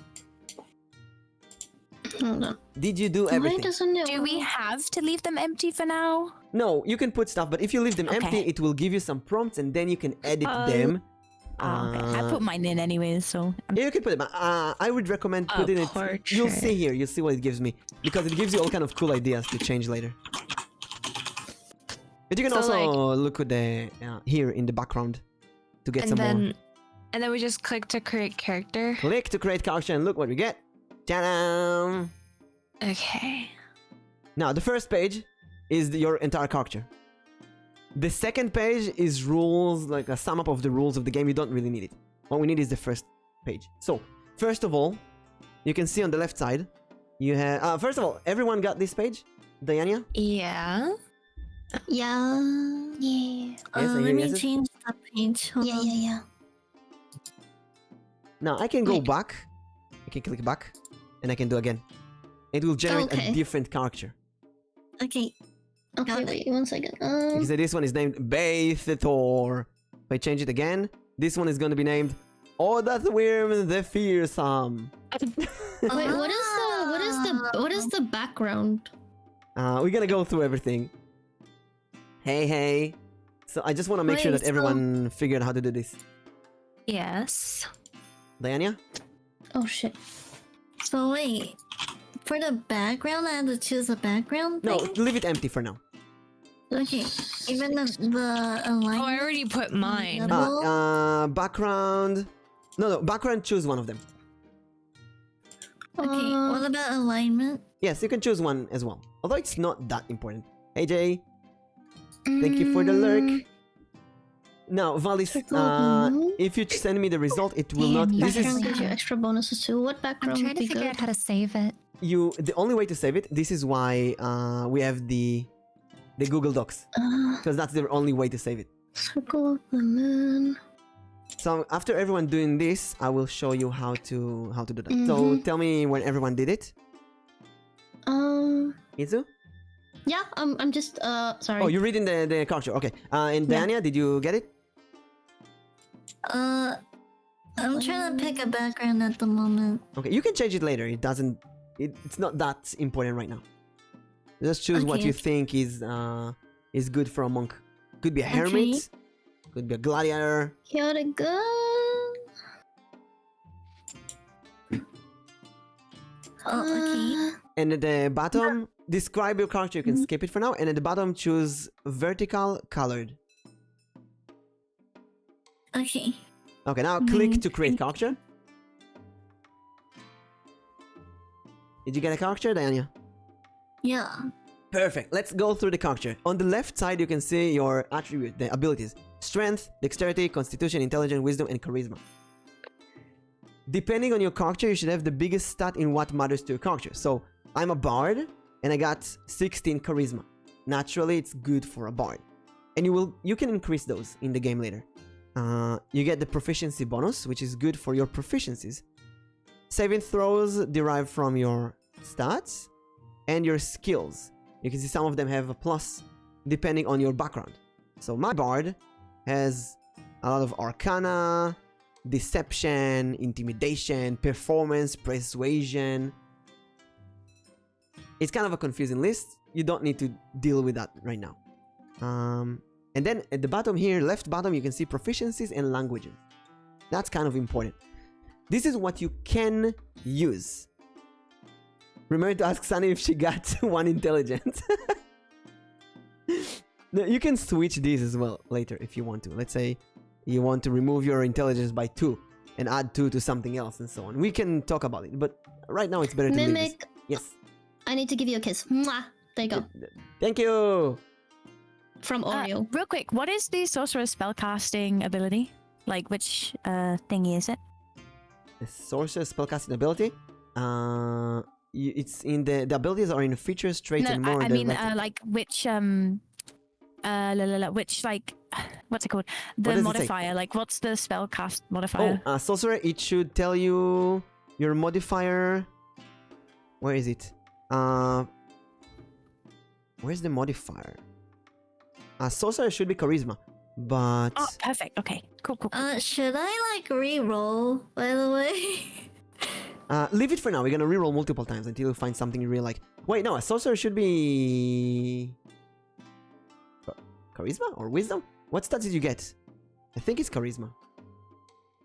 Hold on. Did you do Why everything? doesn't it Do we work? have to leave them empty for now? No, you can put stuff, but if you leave them empty, Okay. it will give you some prompts and then you can edit them. Oh, okay. I put mine in anyways, so. Yeah, you can put it, but I would recommend putting it. You'll see here, you'll see what it gives me. Because it gives you all kind of cool ideas to change later. But you can So, also look at the here in the background to get some more. And then we just click to create character. Click to create character and look what we get. Ta-da! Okay. Now, the first page is your entire character. The second page is rules, like a sum up of the rules of the game. You don't really need it. What we need is the first page. So, first of all, you can see on the left side, you have... first of all, everyone got this page? Diana? Yeah. Yeah. Yeah. Yes, I hear Let me yeses. change the page. Hold Yeah, on. yeah, yeah. Now, I can go Wait. back. I can click back. And I can do again. It will generate a Okay. different character. Okay. Okay, Got it. wait 1 second. Because this one is named Baithator. If I change it again, this one is going to be named Odathwyrm the Fearsome. Wait, what is the background? We're gonna go through everything. Hey. So I just want to make sure Wait, that so- everyone figured out how to do this. Yes. Diana? Oh shit. So wait. For the background, I have to choose a background No, thing? leave it empty for now. Okay. Even the alignment. Oh, I already put mine. Well- Background. No, background, choose one of them. Okay. What about alignment? Yes, you can choose one as well. Although it's not that important. Hey, Jay. Thank you for the lurk. Now, Valis, if you send me the result, it will not... Damn, This Background is... gives you extra bonuses too. What I'm background trying would to be figure good? out how to save it. The only way to save it, this is why we have the Google Docs. Because that's the only way to save it. Circle of the moon. So after everyone doing this, I will show you how to do that. So tell me when everyone did it. Itzu? Yeah, I'm just sorry. Oh, you're reading the character. Okay. And Yeah. Dania, did you get it? I'm trying to pick a background at the moment. Okay, you can change it later. It doesn't. It's not that important right now. Just choose what Okay. you think is good for a monk. Could be a hermit. Could be a gladiator. Chaotic good. Oh, okay. And at the bottom, describe your character. You can skip it for now. And at the bottom, choose vertical colored. Okay. Okay, now click to create character. Did you get a character, Diana? Yeah. Perfect. Let's go through the character. On the left side, you can see your attribute, the abilities. Strength, dexterity, constitution, intelligence, wisdom, and charisma. Depending on your character, you should have the biggest stat in what matters to your character. So, I'm a bard, and I got 16 charisma. Naturally, it's good for a bard. And you can increase those in the game later. You get the proficiency bonus, which is good for your proficiencies. Saving throws derive from your stats and your skills. You can see some of them have a plus depending on your background. So my bard has a lot of arcana, deception, intimidation, performance, persuasion. It's kind of a confusing list. You don't need to deal with that right now. And then at the bottom here, left bottom, you can see proficiencies and languages. That's kind of important. This is what you can use. Remember to ask Sunny if she got 1 intelligence. No, you can switch these as well later if you want to. Let's say you want to remove your intelligence by 2 and add 2 to something else and so on. We can talk about it, but right now it's better to leave this. Mimic. Yes. I need to give you a kiss. Mwah. There you go. Thank you. From Oreo. Real quick, what is the sorcerer spellcasting ability? Like, which thingy is it? The sorcerer spellcasting ability. It's in the abilities are in features, traits, and more. I mean, like which which like what's it called? The modifier. Like, what's the spellcast modifier? Oh, sorcerer. It should tell you your modifier. Where is it? Where's the modifier? Sorcerer should be charisma, but Oh, perfect. Okay, cool. Should I like re-roll, by the way? leave it for now. We're gonna reroll multiple times until you find something you really like. Wait, no, a sorcerer should be charisma or wisdom. What stats did you get? I think it's charisma,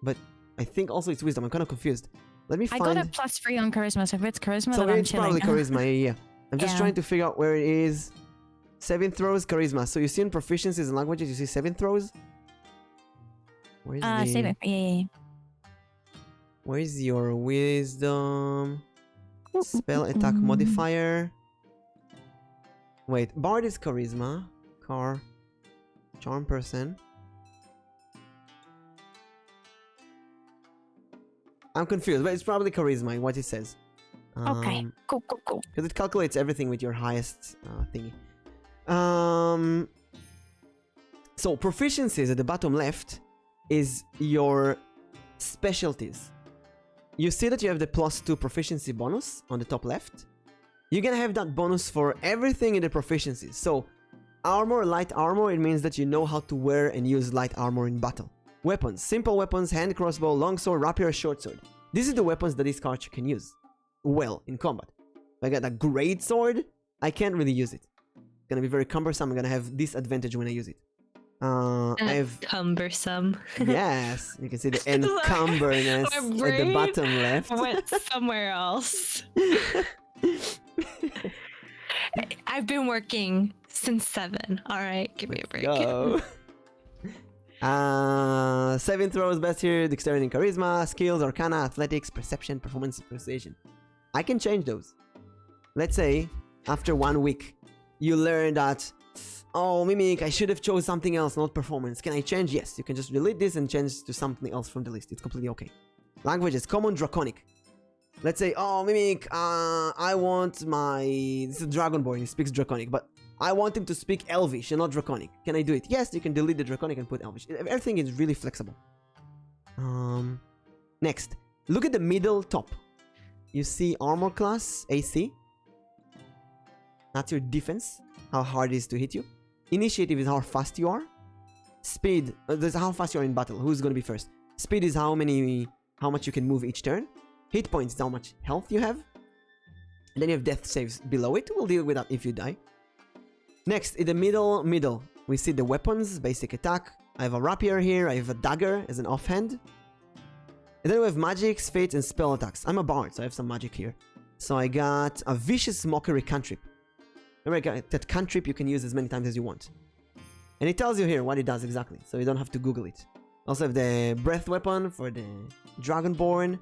but I think also it's wisdom. I'm kind of confused. Let me find. I got a +3 on charisma, so if it's charisma, So then I'm it's chilling. probably charisma. Yeah. I'm just trying to figure out where it is. 7 throws, charisma. So you see in proficiencies and languages, you see 7 throws. Where's the? Saving. Yeah. Where's your wisdom? Spell attack modifier. Wait, bard is charisma. Charm person. I'm confused, but it's probably charisma in what it says. Okay. Cool. Because it calculates everything with your highest thingy. So proficiencies at the bottom left is your specialties. You see that you have the +2 proficiency bonus on the top left. You're gonna have that bonus for everything in the proficiencies. So armor, light armor, it means that you know how to wear and use light armor in battle. Weapons, simple weapons, hand crossbow, longsword, rapier, short sword. These are the weapons that this character can use well in combat. If I got a great sword, I can't really use it. It's gonna be very cumbersome. I'm gonna have disadvantage when I use it. I have cumbersome. Yes, you can see the encumberness at the bottom left. Went somewhere else. I've been working since 7. All right, give me a break. Go. 7 throws best here, dexterity and charisma, skills, arcana, athletics, perception, performance, persuasion. I can change those. Let's say after 1 week you learn that, oh, Mimic, I should have chose something else, not performance. Can I change? Yes, you can just delete this and change to something else from the list. It's completely okay. Languages, common, draconic. Let's say, oh, Mimic, I want my... This is Dragonborn, he speaks draconic, but I want him to speak Elvish and not draconic. Can I do it? Yes, you can delete the draconic and put Elvish. Everything is really flexible. Next, look at the middle top. You see armor class, AC. That's your defense, how hard it is to hit you. Initiative is how fast you are. Speed, there's how fast you are in battle. Who's going to be first? Speed is how much you can move each turn. Hit points is how much health you have. And then you have death saves below it. We'll deal with that if you die. Next, in the middle, we see the weapons, basic attack. I have a rapier here. I have a dagger as an offhand. And then we have magics, fates, and spell attacks. I'm a bard, so I have some magic here. So I got a vicious mockery cantrip. Remember, that cantrip you can use as many times as you want. And it tells you here what it does exactly, so you don't have to Google it. Also have the breath weapon for the Dragonborn.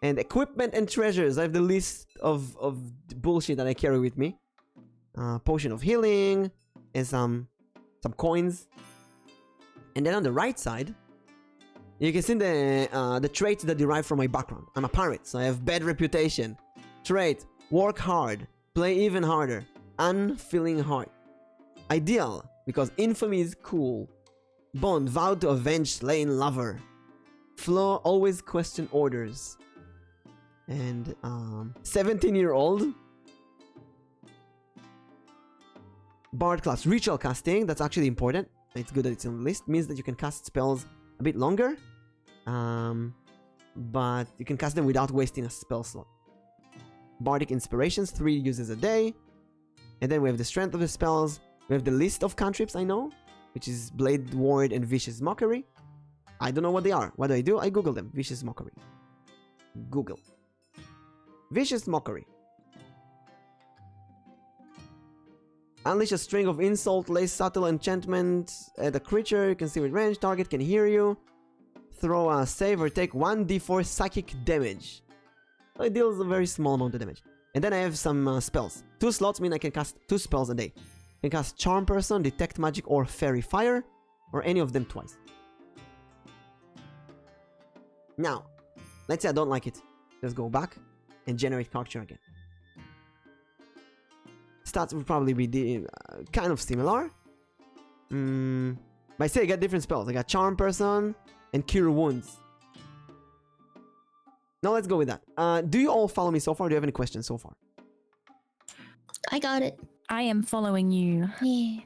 And equipment and treasures. I have the list of bullshit that I carry with me. Potion of healing. And some coins. And then on the right side, you can see the traits that derive from my background. I'm a pirate, so I have bad reputation. Trait, work hard. Play even harder. Unfeeling heart. Ideal, because infamy is cool. Bond, vow to avenge slain lover. Flaw, always question orders. And 17-year-old. Bard class, ritual casting, that's actually important. It's good that it's on the list. Means that you can cast spells a bit longer. But you can cast them without wasting a spell slot. Bardic Inspirations, 3 uses a day. And then we have the strength of the spells. We have the list of cantrips I know, which is Blade Ward and Vicious Mockery. I don't know what they are. What do? I Google them. Vicious Mockery. Google. Vicious Mockery. Unleash a string of insult, lay subtle enchantment at a creature. You can see with range. Target can hear you. Throw a save or take 1d4 psychic damage. So it deals a very small amount of damage. And then I have some spells. 2 slots mean I can cast 2 spells a day. I can cast Charm Person, Detect Magic, or Fairy Fire, or any of them twice. Now, let's say I don't like it. Just go back and generate character again. Stats would probably be kind of similar. But I say I got different spells. I got Charm Person and Cure Wounds. Now let's go with that. Do you all follow me so far? Do you have any questions so far? I got it. I am following you. Yeah.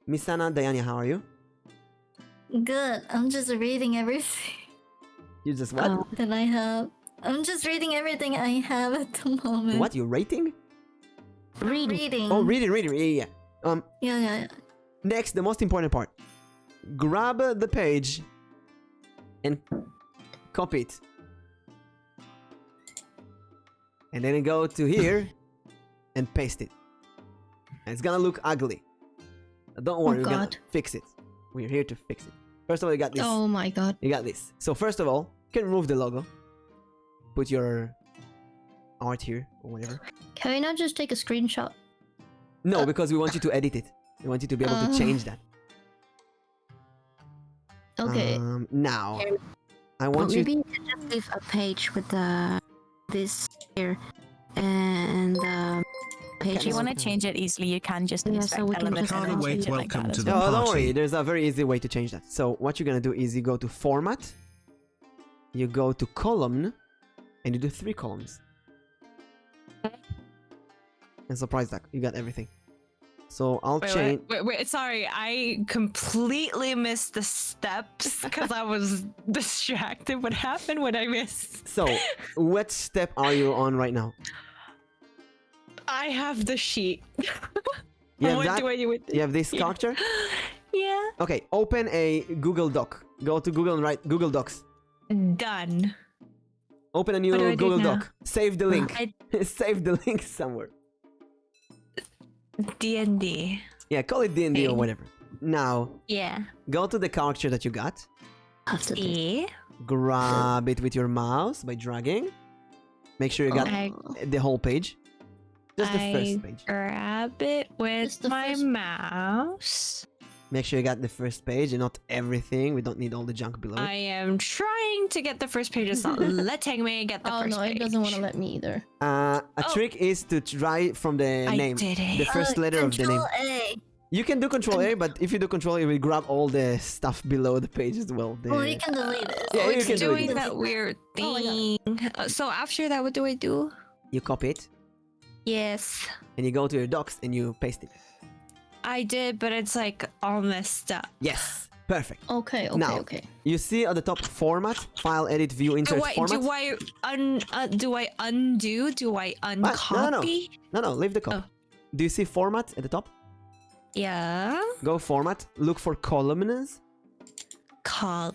Misana, Diana, how are you? Good. I'm just reading everything You just what? that I have. I'm just reading everything I have at the moment. What? You're rating? Reading. Oh, reading. Yeah. Yeah. Next, the most important part. Grab the page and copy it. And then go to here and paste it. And it's gonna look ugly. Don't worry, we're gonna fix it. We're here to fix it. First of all, you got this. Oh my god. You got this. So first of all, you can remove the logo. Put your art here or whatever. Can we not just take a screenshot? No, because we want you to edit it. We want you to be able to change that. Okay. Now, I want you. Maybe you can just leave a page with this here and page. If you want to change it easily, you can just so we can elements just and Can't wait, change it like welcome that to as the well. Oh, don't party. worry. There's a very easy way to change that. So what you're gonna do is you go to Format, you go to Column, and you do 3 columns. And surprise that you got everything. So I'll change. Wait, sorry, I completely missed the steps because I was distracted. What happened? What I missed? So, what step are you on right now? I have the sheet. You have What that? do I do with it? You have this character? Yeah. Okay, open a Google Doc. Go to Google and write Google Docs. Done. Open a new What do I do Google now? Doc. Save the link. I Save the link somewhere. DND. Yeah, call it D&D or whatever. Now, Yeah. go to the character that you got. E. Grab it with your mouse by dragging. Make sure you got I the whole page. Just the first page. grab it with Just the my first- mouse. Make sure you got the first page and not everything. We don't need all the junk below I it. am trying to get the first page. It's not letting me get the Oh first no, page. it doesn't want to let me either. A trick is to try from the I name. did it. The first letter of the name. Control A. You can do Control A, but if you do Control A, it will grab all the stuff below the page as well. Well, you can delete it. Yeah, Oh, you it's can do doing it. that weird Oh, I got thing. So after that, what do I do? You copy it, Yes, and you go to your docs and you paste it. I did, but it's like all messed up. Yes, perfect. Okay, Now, okay. You see at the top Format, File, Edit, View, Insert, Format. Do I undo? Do I uncopy? No, leave the copy. Do you see Format at the top? Yeah. Go Format, look for columns,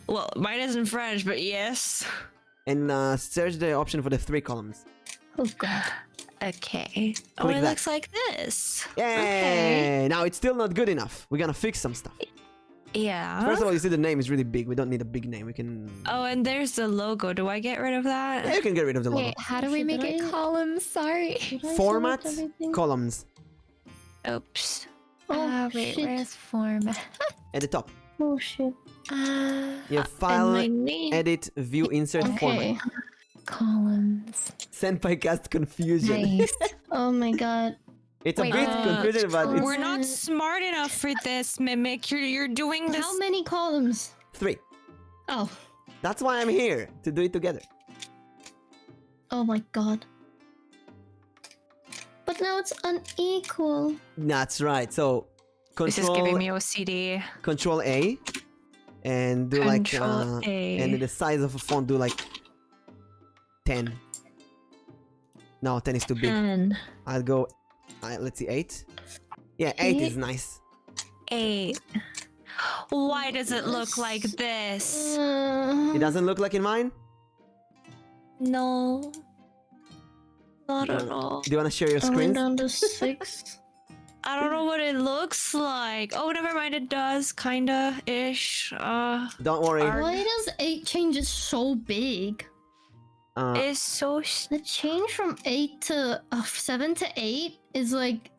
Well, mine is in French, but yes. and search the option for the 3 columns. Oh god. Okay. Oh, Click it that. looks like this. Yay! Okay. Now it's still not good enough. We're gonna fix some stuff. Yeah. First of all, you see the name is really big. We don't need a big name. We can. Oh, and there's the logo. Do I get rid of that? Yeah, you can get rid of the logo. Wait, how do we make it columns? Sorry. Format, columns Oops. Wait, shit. where's format? at the top. Oh shit. You have And File, my name. Edit, View, Insert, Okay. Format. Columns. Senpai cast confusion. Nice. Oh my god. It's a Wait, bit confusing, but it's We're not smart enough for this, Mimic. You're doing this. How many columns? 3. Oh. That's why I'm here to do it together. Oh my god. But now it's unequal. That's right. So This is giving Control me OCD. Control A, and do Control A. and the size of a font do like 10. No, 10 is too big. 10. I'll go. Let's see, 8. Yeah, 8 is nice. 8. Why does it look like this? It doesn't look like in mine. No. Not at all. Do you want to share your I went screen? down to 6. I don't know what it looks like. Oh, never mind. It does, kinda ish. Don't worry. Why does 8 change it so big? It's so. The change from 8 to 7 to 8 is like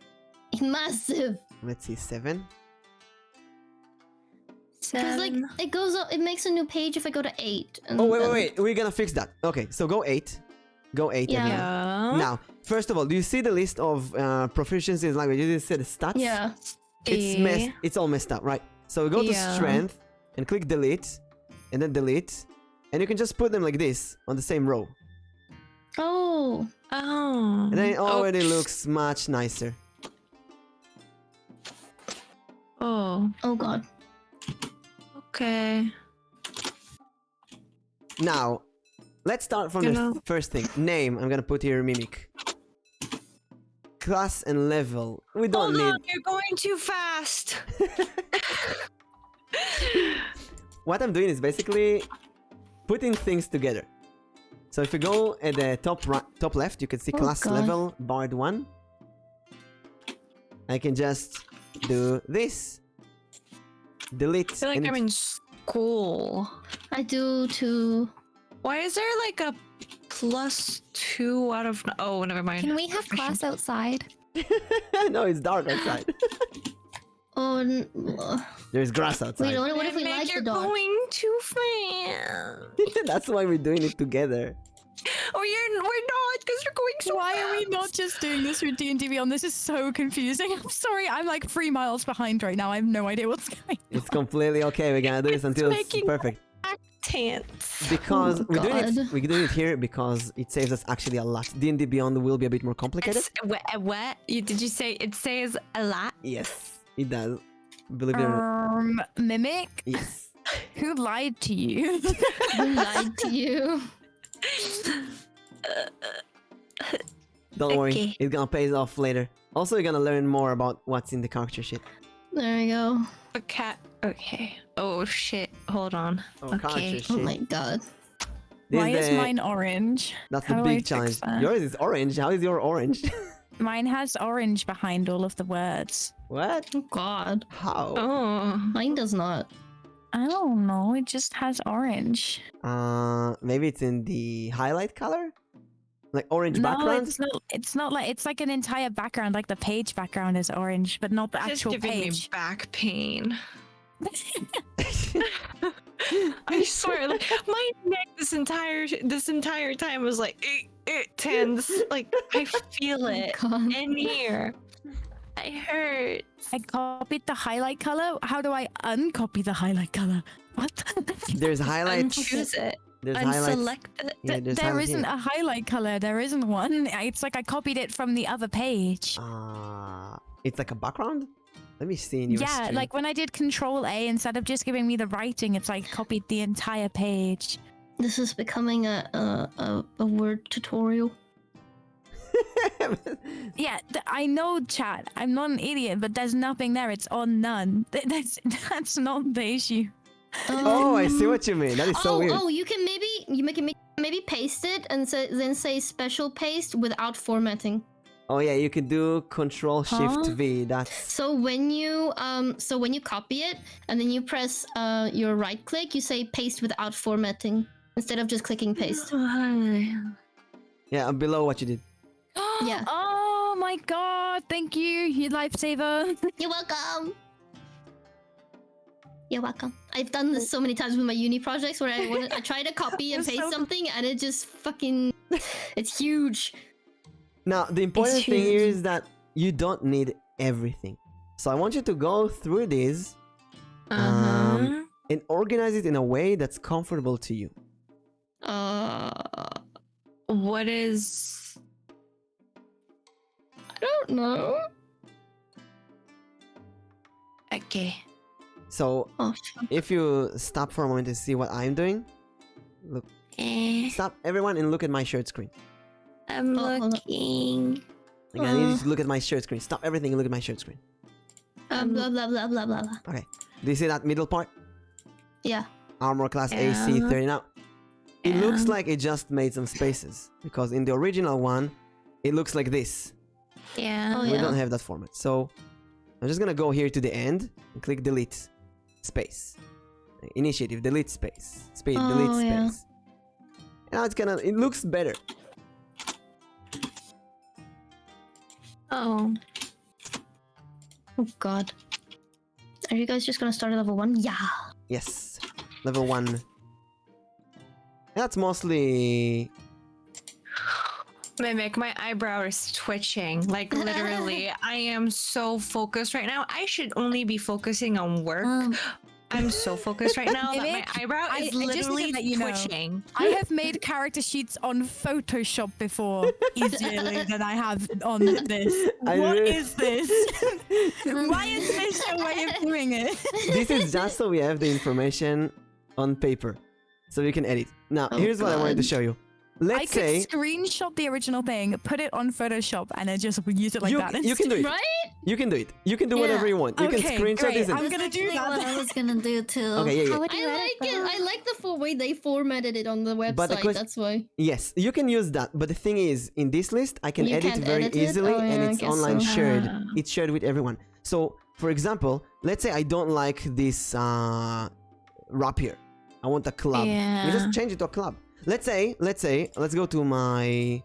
massive. Let's see, 7. Because like it goes up, it makes a new page if I go to 8. And Oh wait, then- wait, wait. We're gonna fix that. Okay, so go 8. Go 8. Yeah. everyone. Yeah. Now, first of all, do you see the list of proficiencies in language? You just said the stats. Yeah. It's messed. It's all messed up, right? So go to Yeah. strength and click delete, and then delete, and you can just put them like this on the same row, Oh. Oh. and then it already looks much nicer. Oh. Oh god. Okay. Now, let's start from the first thing. Name. I'm gonna put here Mimic. Class and level. We don't Hold need. on, you're going too fast. What I'm doing is basically putting things together. So if you go at the top left, you can see Oh, class God. level bard 1. I can just do this. Delete. I feel like and I'm in school. I do too. Why is there like a +2 out of? Oh, never mind. Can we have class outside? no, it's dark outside. Oh, There's grass outside. wait, what if we like the You're dog? going too fast. That's why we're doing it together. Oh, we're not, because you're going so Why fast. are we not just doing this with D&D Beyond? This is so confusing. I'm sorry, I'm like 3 miles behind right now. I have no idea what's going on. It's completely okay. We're gonna do this until it's making perfect. Tense. Because Oh, we're doing it. God. We're doing it here because it saves us actually a lot. D&D Beyond will be a bit more complicated. It's, what? Did you say it says a lot? Yes, it does. Believe it or not. Mimic? Yes. Who lied to you? Who lied to you? Don't worry, Okay. it's gonna pay off later. Also, you're gonna learn more about what's in the character sheet. There we go. A cat. Okay. Oh shit. Hold on. Oh, Okay. character sheet. Oh my god. This Why is the- mine orange? That's How the do I big fix challenge. that? Yours is orange. How is your orange? Mine has orange behind all of the words. What? Oh god. How? Oh. Mine does not. I don't know. It just has orange. Maybe it's in the highlight color, like orange No, background. it's not. It's not like it's like an entire background. Like the page background is orange, but not the Just actual giving me page. back pain. I swear, like my neck this entire time was like tense. Like I feel it God. in here. I hurt. I copied the highlight color. How do I uncopy the highlight color? What? There's highlights. Unchoose it. There's highlights. Unselect it. Yeah, there's There highlights isn't here. a highlight color. There isn't one. It's like I copied it from the other page. It's like a background. Let me see in your Yeah, stream. like when I did Control A, instead of just giving me the writing, it's like copied the entire page. This is becoming a word tutorial. Yeah, I know, chat. I'm not an idiot, but there's nothing there. It's on none. That's not the issue. Oh, I see what you mean. That is so weird. Oh, you can maybe paste it and then say special paste without formatting. Oh yeah, you could do Control Shift V. That's So when you copy it and then you press your right click, you say paste without formatting instead of just clicking paste. yeah, below what you did. Yeah. Oh my god, thank you, you lifesaver. You're welcome. You're welcome. I've done this so many times with my uni projects where I try to copy and You're paste so- something and it just fucking it's huge. Now, the important thing here huge. is that you don't need everything. So I want you to go through this and organize it in a way that's comfortable to you. What is? I don't know. Okay. So Oh, fuck. if you stop for a moment and see what I'm doing, look. Stop, everyone, and look at my shared screen. I'm hold on. looking. Like, I need you to look at my shared screen. Stop everything and look at my shared screen. Blah blah blah blah blah blah. Okay. Do you see that middle part? Yeah. Armor class Yeah. AC 30 now. It looks Yeah. like it just made some spaces because in the original one, it looks like this. Yeah. Oh, We yeah. don't have that format. So I'm just gonna go here to the end and click delete space. Initiative, delete space. Speed, Oh, delete yeah. space. Now it looks better. Oh. Oh god. Are you guys just gonna start at level 1? Yeah. Yes. Level 1. That's mostly... Mimic, my eyebrow is twitching. Like literally, I am so focused right now. I should only be focusing on work. I'm so focused right now that my Mimic, eyebrow I is just need to literally let you know. twitching. I have made character sheets on Photoshop before easily than I have on this. I What really- is this? Why is this your way of doing it? This is just so we have the information on paper. So we can edit. Now, Oh, here's what I wanted to God. show you. I Let's could say... screenshot the original thing, put it on Photoshop, and then just use it like you, that. you can do it. Right? You can do it. You can do Yeah. whatever you want. You can Okay, screenshot great. this and... I'm gonna do That's actually that. what I was gonna do too. Okay, yeah, yeah. How would you I edit like it. that? I like the full way they formatted it on the website. But the quest- That's why. Yes, you can use that. But the thing is, in this list, I can You edit can't very edit it? easily Oh, and yeah, I it's guess online so. shared. Ah. It's shared with everyone. So, for example, let's say I don't like this rapier. I want a club. Yeah. We just change it to a club. Let's go to my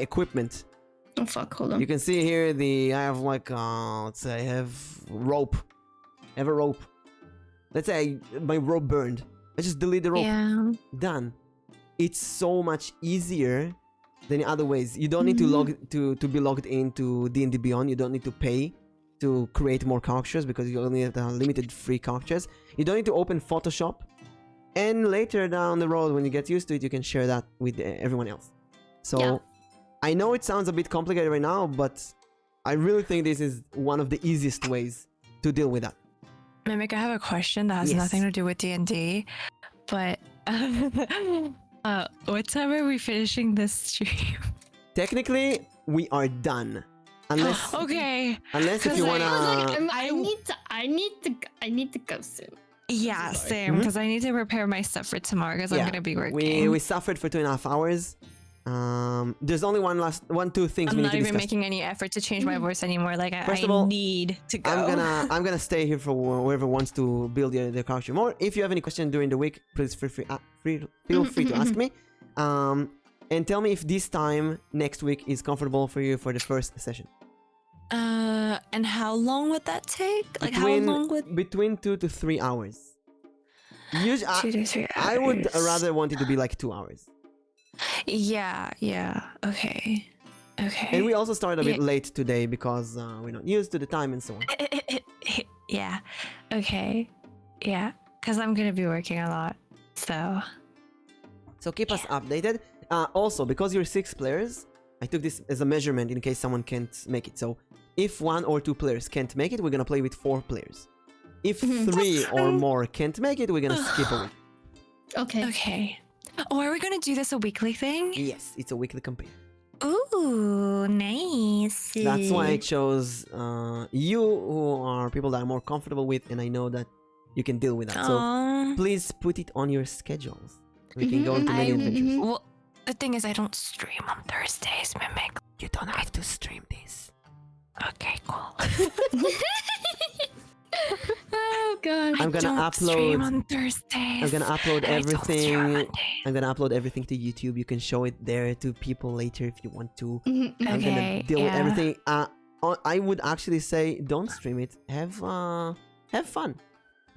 equipment. Oh fuck! Hold on. You can see here I have like let's say I have rope. I have a rope. Let's say my rope burned. I just delete the rope. Yeah. Done. It's so much easier than other ways. You don't need to be logged into D&D Beyond. You don't need to pay to create more characters because you only have limited free characters. You don't need to open Photoshop. And later down the road, when you get used to it, you can share that with everyone else. So Yeah. I know it sounds a bit complicated right now, but I really think this is one of the easiest ways to deal with that. Mimic, I have a question that has Yes. nothing to do with D&D, but what time are we finishing this stream? Technically, we are done. Unless, Okay. unless if 'Cause you I wanna... was like, I need to go soon. Yeah, same. Mhm. Because I need to prepare my stuff for tomorrow because I'm Yeah, gonna be working. we suffered for 2.5 hours. There's only two things I'm we need not to even discuss. making any effort to change my voice anymore. Like First I of all, need to go. I'm gonna stay here for whoever wants to build their character more. If you have any question during the week, please feel free to ask me. And tell me if this time next week is comfortable for you for the first session. And how long would that take? Like how long would Between 2 to 3 hours. Usually, 2 to 3 hours? I would rather want it to be like 2 hours. Yeah. Okay. And we also started a bit Yeah. late today because we're not used to the time and so on. Yeah. Okay. Yeah. Because I'm gonna be working a lot. So keep us updated. Also, because you're 6 players, I took this as a measurement in case someone can't make it. So if 1 or 2 players can't make it, we're gonna play with 4 players. If 3 or more can't make it, we're gonna skip a week. okay. Oh, are we gonna do this a weekly thing? Yes, it's a weekly campaign. Ooh, nice. That's why I chose you, who are people that I'm more comfortable with, and I know that you can deal with that. So Aw. please put it on your schedules. We can go into many adventures. Well, the thing is, I don't stream on Thursdays, Mimic. You don't have to stream this. Okay, cool. Oh god. I'm gonna don't stream on Thursdays. I'm gonna upload and I don't stream on everything. Mondays. I'm gonna upload everything to YouTube. You can show it there to people later if you want to. I'm gonna Okay, deal with yeah. everything. I would actually say don't stream it. Have fun.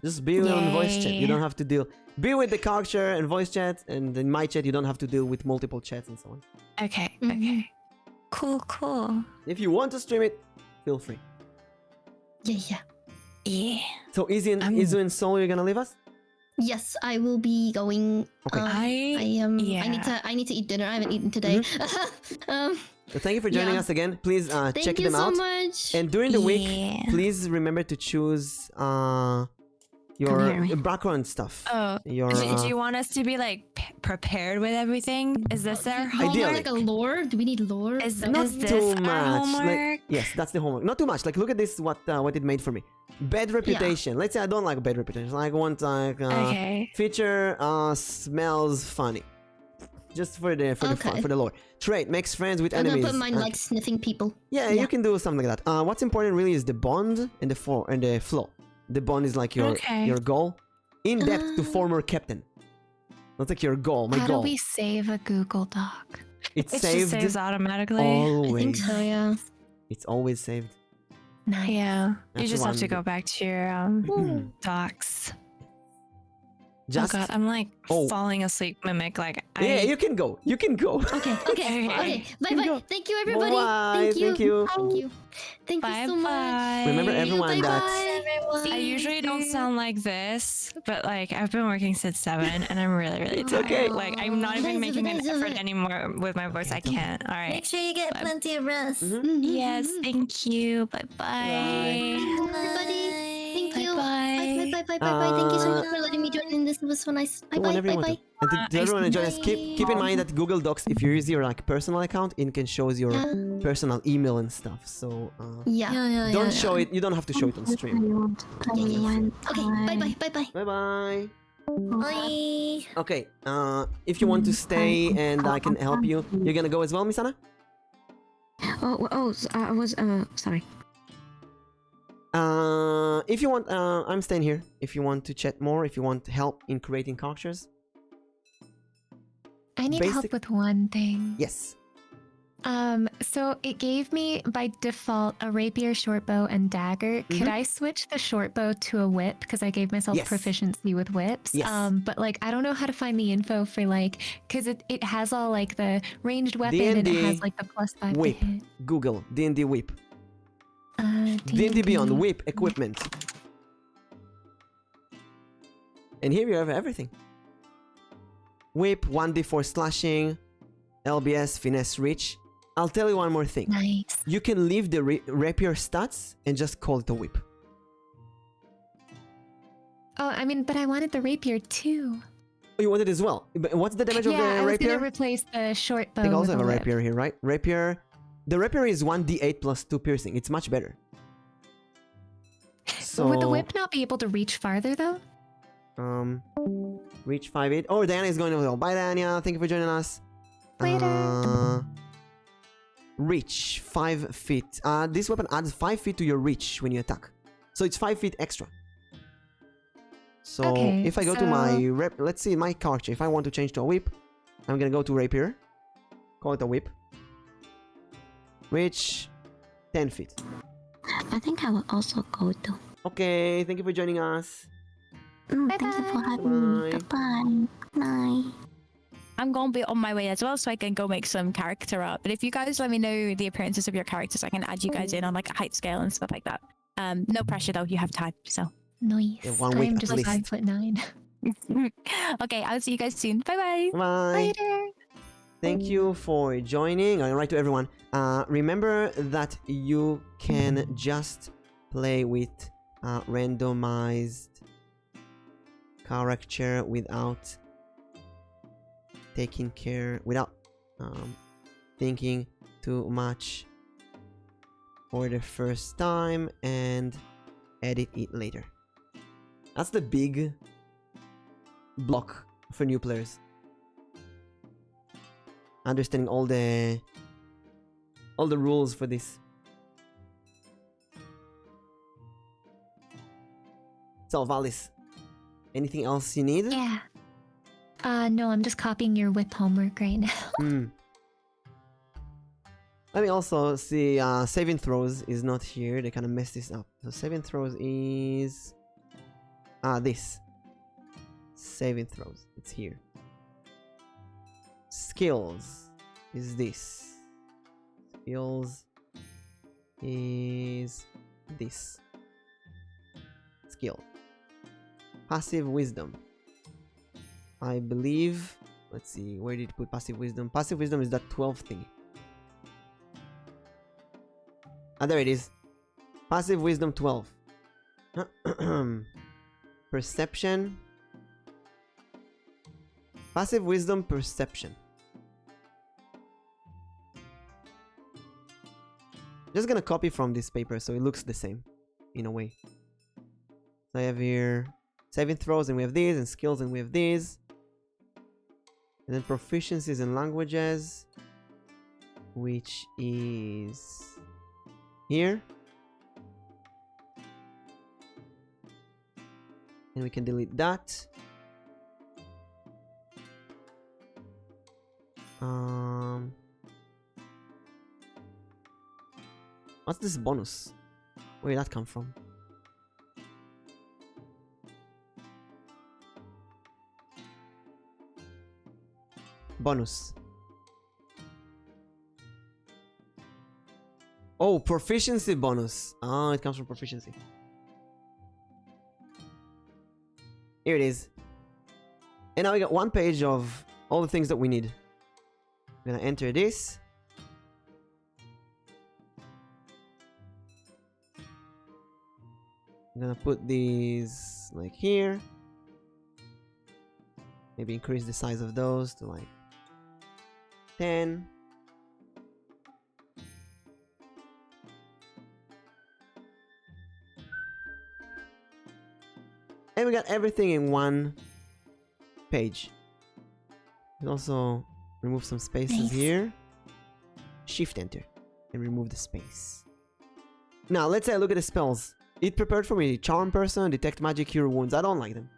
Just be on voice chat. You Yay. don't have to deal. Be with the character and voice chat, and in my chat you don't have to deal with multiple chats and so on. Okay. Mhm. Okay. Cool. If you want to stream it, feel free. Yeah. Yeah. So Izu and Soul, you're gonna leave us? Yes, I will be going. Okay. I Yeah. I need to eat dinner. I haven't eaten today. So thank you for joining Yeah. us again. Please Thank check you them so out. much. And during the week, Yeah. please remember to choose your hear me. background stuff. Oh, Your do you want us to be like prepared with everything? Is this our Do we need Ideally. like a lore? Do we need lore? Is not is this too our much. homework? Yes, that's the homework. Not too much. Like, look at this. What it made for me. Bad reputation. Let's say I don't like bad reputation. Like, want like Okay. feature smells funny. Just for the Okay. for the lore. Trait makes friends with I'm gonna enemies. put mine like sniffing people. Yeah, Yeah. you can do something like that. What's important really is the bond and the flow. The bond is like Okay. your goal. In depth to former captain. That's like your goal. My How goal. do we save a Google Doc? It's It saved just saves automatically. always. I think so, yeah. It's always saved. Nice. Yeah. You That's just the have to one. go back to your docs. Just Oh god, I'm like Oh. falling asleep, Mimic. Like yeah, you can go. You can go. Okay, okay, okay. Bye go. bye. Thank you, everybody. Bye, Thank you. thank you. Thank you. Thank you Bye so much. bye. Remember everyone that Bye-bye. I usually don't sound like this, but like I've been working since 7 and I'm really, really tired. okay. Like I'm not even making an That's effort okay. anymore with my voice. I can't. All Make right. sure you get plenty of rest. Yes, thank you. Bye bye. Everybody. Thank you. Bye-bye. Bye bye bye bye bye. Thank you so much for letting me join in. This was so nice. Bye Go bye whenever you bye want bye. to. And to I everyone see. enjoy us, keep in mind that Google Docs, if you use your like personal account, it can show your personal email and stuff. So Yeah. don't show it. You don't have to show it on stream. Okay. Bye bye bye bye. Bye bye. Bye. Okay. If you want to stay and I can help you, you're gonna go as well, Misana. I was sorry. If you want, I'm staying here. If you want to chat more, if you want help in creating characters, I need help Basic- with one thing. yes. So it gave me by default a rapier, shortbow, and dagger. Could I switch the shortbow to a whip because I gave myself Yes. proficiency with whips? Yes. But like I don't know how to find the info for like because it has all like the ranged weapon and it D&D has like the +5 whip. to hit. Google D&D whip. D&D D&D. Beyond whip equipment. And here you have everything. Whip, 1d4 slashing, LBS, finesse, reach. I'll tell you one more thing. Nice. You can leave the rapier stats and just call it a whip. Oh, I mean, but I wanted the rapier too. Oh, you want it as well? But what's the damage of Yeah, the I was rapier? gonna replace the short bow. I think I also with have a whip. rapier here, right? Rapier. The rapier is 1d8 plus 2 piercing. It's much better. So Would the whip not be able to reach farther though? reach 5'8". Oh, Diana is going to go. Bye, Diana. Thank you for joining us. Later. Reach 5 feet. This weapon adds 5 feet to your reach when you attack. So it's 5 feet extra. So Okay, if I go to my let's see my character. If I want to change to a whip, I'm gonna go to rapier. Call it a whip. Reach 10 feet. I think I will also go to. Okay, thank you for joining us. Thank you for having me. Bye. Goodbye. Bye. I'm gonna be on my way as well, so I can go make some character art. But if you guys let me know the appearances of your characters, I can add you guys in on like a height scale and stuff like that. No pressure though. You have time, so. Nice. Yeah, 1 week I'm at just least. 5'9". Okay, I'll see you guys soon. Bye bye. Bye. Later. Thank you for joining. All right, to everyone. Remember that you can just play with randomized character without taking care, without thinking too much for the first time and edit it later. That's the big block for new players. Understanding all the rules for this. So Valis, anything else you need? Yeah. No, I'm just copying your whip homework right now. Let me also see, saving throws is not here. They kind of messed this up. So saving throws is this. Saving throws. It's here. Skills is this. Skills is this. Skill. Passive wisdom. I believe. Let's see. Where did you put passive wisdom? Passive wisdom is that 12 thing. Ah, there it is. Passive wisdom 12. Perception. Passive wisdom perception. Just gonna copy from this paper so it looks the same in a way. So I have here saving throws and we have these, and skills and we have these. And then proficiencies in languages, which is here. And we can delete that. What's this bonus? Where did that come from? Bonus. Oh, proficiency bonus. Oh, it comes from proficiency. Here it is. And now we got one page of all the things that we need. I'm gonna enter this. I'm gonna put these like here. Maybe increase the size of those to like 10. And we got everything in one page. And also remove some spaces here. Shift enter and remove the space. Now let's say I look at the spells. It prepared for me Charm Person, Detect Magic, Cure Wounds. I don't like them.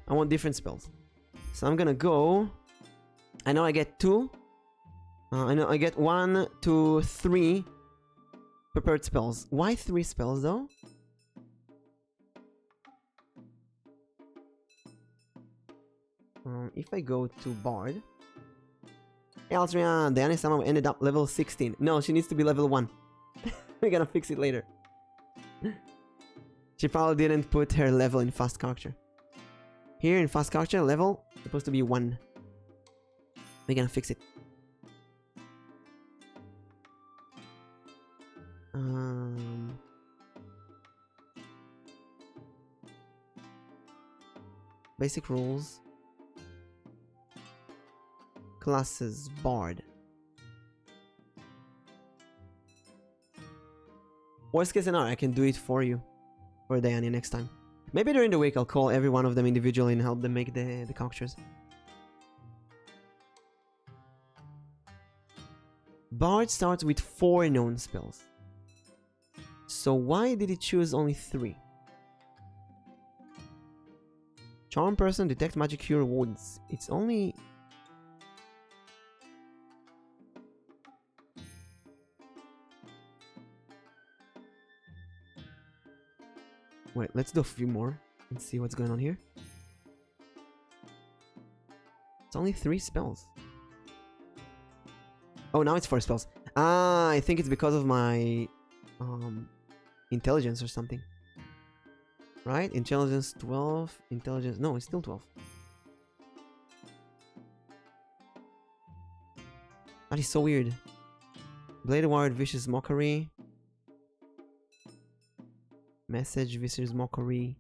I want different spells. So I'm gonna go. I know I get 2. I know I get 1, 2, 3 prepared spells. Why 3 spells though? If I go to Bard. Hey Altrian, Diana somehow ended up level 16. No, she needs to be level 1. We're gonna fix it later. She probably didn't put her level in fast character. Here in fast character, level supposed to be 1. We're gonna fix it. Basic rules. Classes, Bard. Worst case scenario, I can do it for you. For Diana next time. Maybe during the week I'll call every one of them individually and help them make the characters. Bard starts with 4 known spells. So why did it choose only 3? Charm Person, Detect Magic, Cure Wounds. It's only... Wait, let's do a few more and see what's going on here. It's only 3 spells. Oh, now it's 4 spells. Ah, I think it's because of my intelligence or something. Right? Intelligence 12. Intelligence... No, it's still 12. That is so weird. Blade Ward, Vicious Mockery. Message, Vicious Mockery.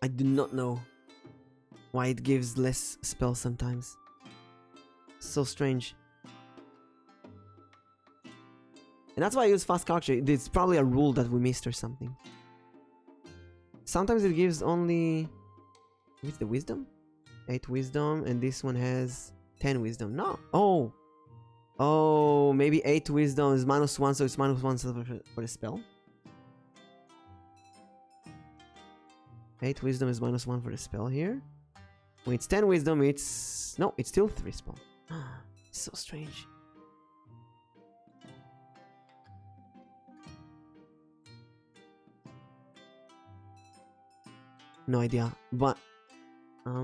I do not know why it gives less spells sometimes. So strange. And that's why I use fast character. It's probably a rule that we missed or something. Sometimes it gives only... What's the wisdom? 8 wisdom, and this one has 10 wisdom. No! Oh! Oh, maybe 8 wisdom is -1, so it's -1 for the spell. 8 wisdom is -1 for the spell here. When it's 10 wisdom, it's... No, it's still 3 spell. So strange. No idea, but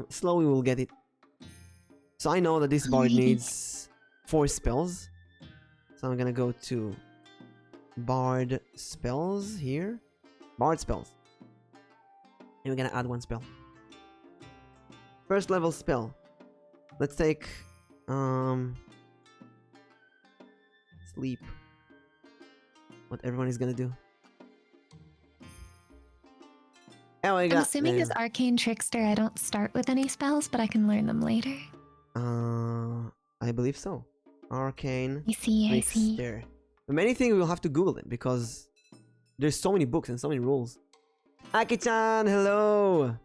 slowly we'll get it. So I know that this bard needs 4 spells. So I'm gonna go to Bard spells here. Bard spells. And we're gonna add 1 spell. First level spell. Let's take sleep. What everyone is gonna do. Oh, I'm assuming as Arcane Trickster, I don't start with any spells, but I can learn them later. I believe so. Arcane I see. Trickster. The many things we'll have to Google it because there's so many books and so many rules. Aki-chan, hello!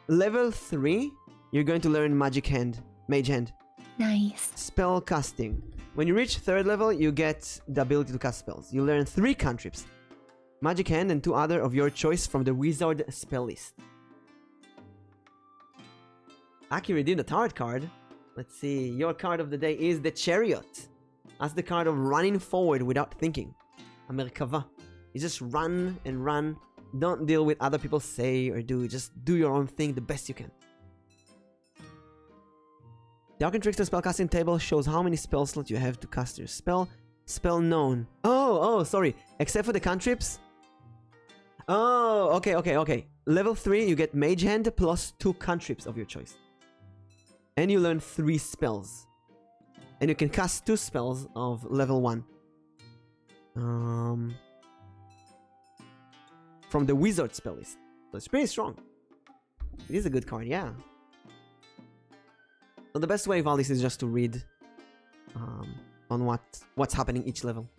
Level 3, you're going to learn Magic Hand, Mage Hand. Nice. Spell casting. When you reach 3rd level, you get the ability to cast spells. You learn 3 cantrips. Magic Hand and 2 other of your choice from the Wizard spell list. Aki redeemed a tarot card. Let's see, your card of the day is the Chariot. That's the card of running forward without thinking. Merkava. You just run and run. Don't deal with other people say or do. Just do your own thing the best you can. The Arcane Trickster spellcasting table shows how many spell slots you have to cast your spell. Spell known. Oh, sorry. Except for the cantrips. Oh, okay. Level 3, you get Mage Hand plus 2 cantrips of your choice. And you learn 3 spells. And you can cast 2 spells of level 1. From the Wizard spell list. So it's pretty strong. It is a good card, yeah. So the best way of all this is just to read on what's happening each level.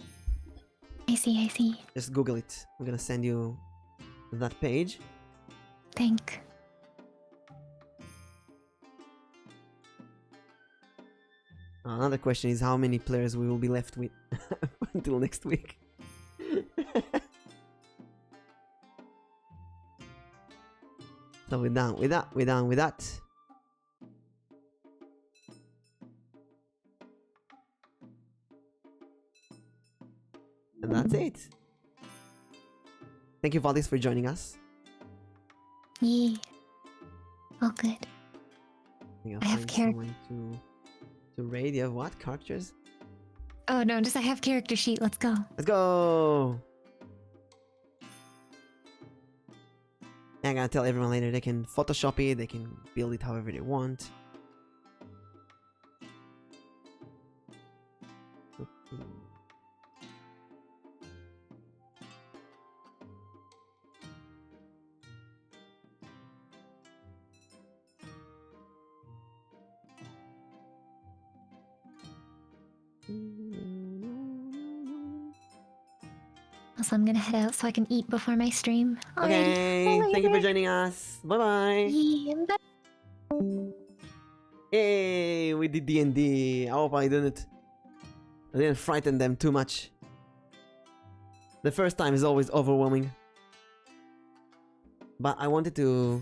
I see. Just Google it. I'm gonna send you that page. Thank. Another question is how many players we will be left with until next week. So we're done with that. And that's it. Thank you, Valdis, for joining us. Yeah. All good. I have someone to raid. You have what? Characters? Oh no, I have character sheet. Let's go. Let's go! I'm gonna tell everyone later they can Photoshop it, they can build it however they want. Also, I'm gonna head out so I can eat before my stream. Okay, thank you for joining us. Bye bye. Yeah, bye. Hey, we did D&D. I hope I didn't frighten them too much. The first time is always overwhelming. But I wanted to...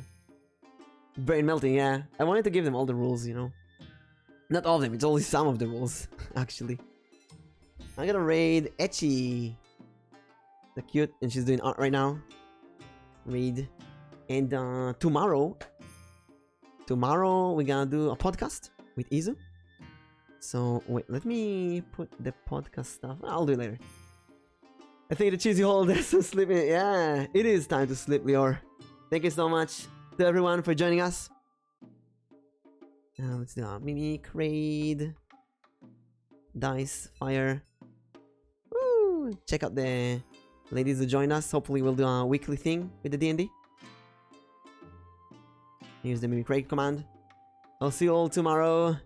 Brain melting, yeah. I wanted to give them all the rules, you know. Not all of them, it's only some of the rules, actually. I'm gonna raid Etchy. The cute, and she's doing art right now. Raid. And tomorrow we're gonna do a podcast with Izu. So wait, let me put the podcast stuff. I'll do it later. I think the cheesy hole there's some sleeping. Yeah, it is time to sleep, Lior. Thank you so much to everyone for joining us. Let's do a Mimic raid. Dice, fire. Woo! Check out the ladies who join us. Hopefully we'll do a weekly thing with the D&D. Here's the Mimic raid command. I'll see you all tomorrow.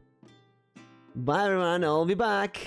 Bye everyone, I'll be back.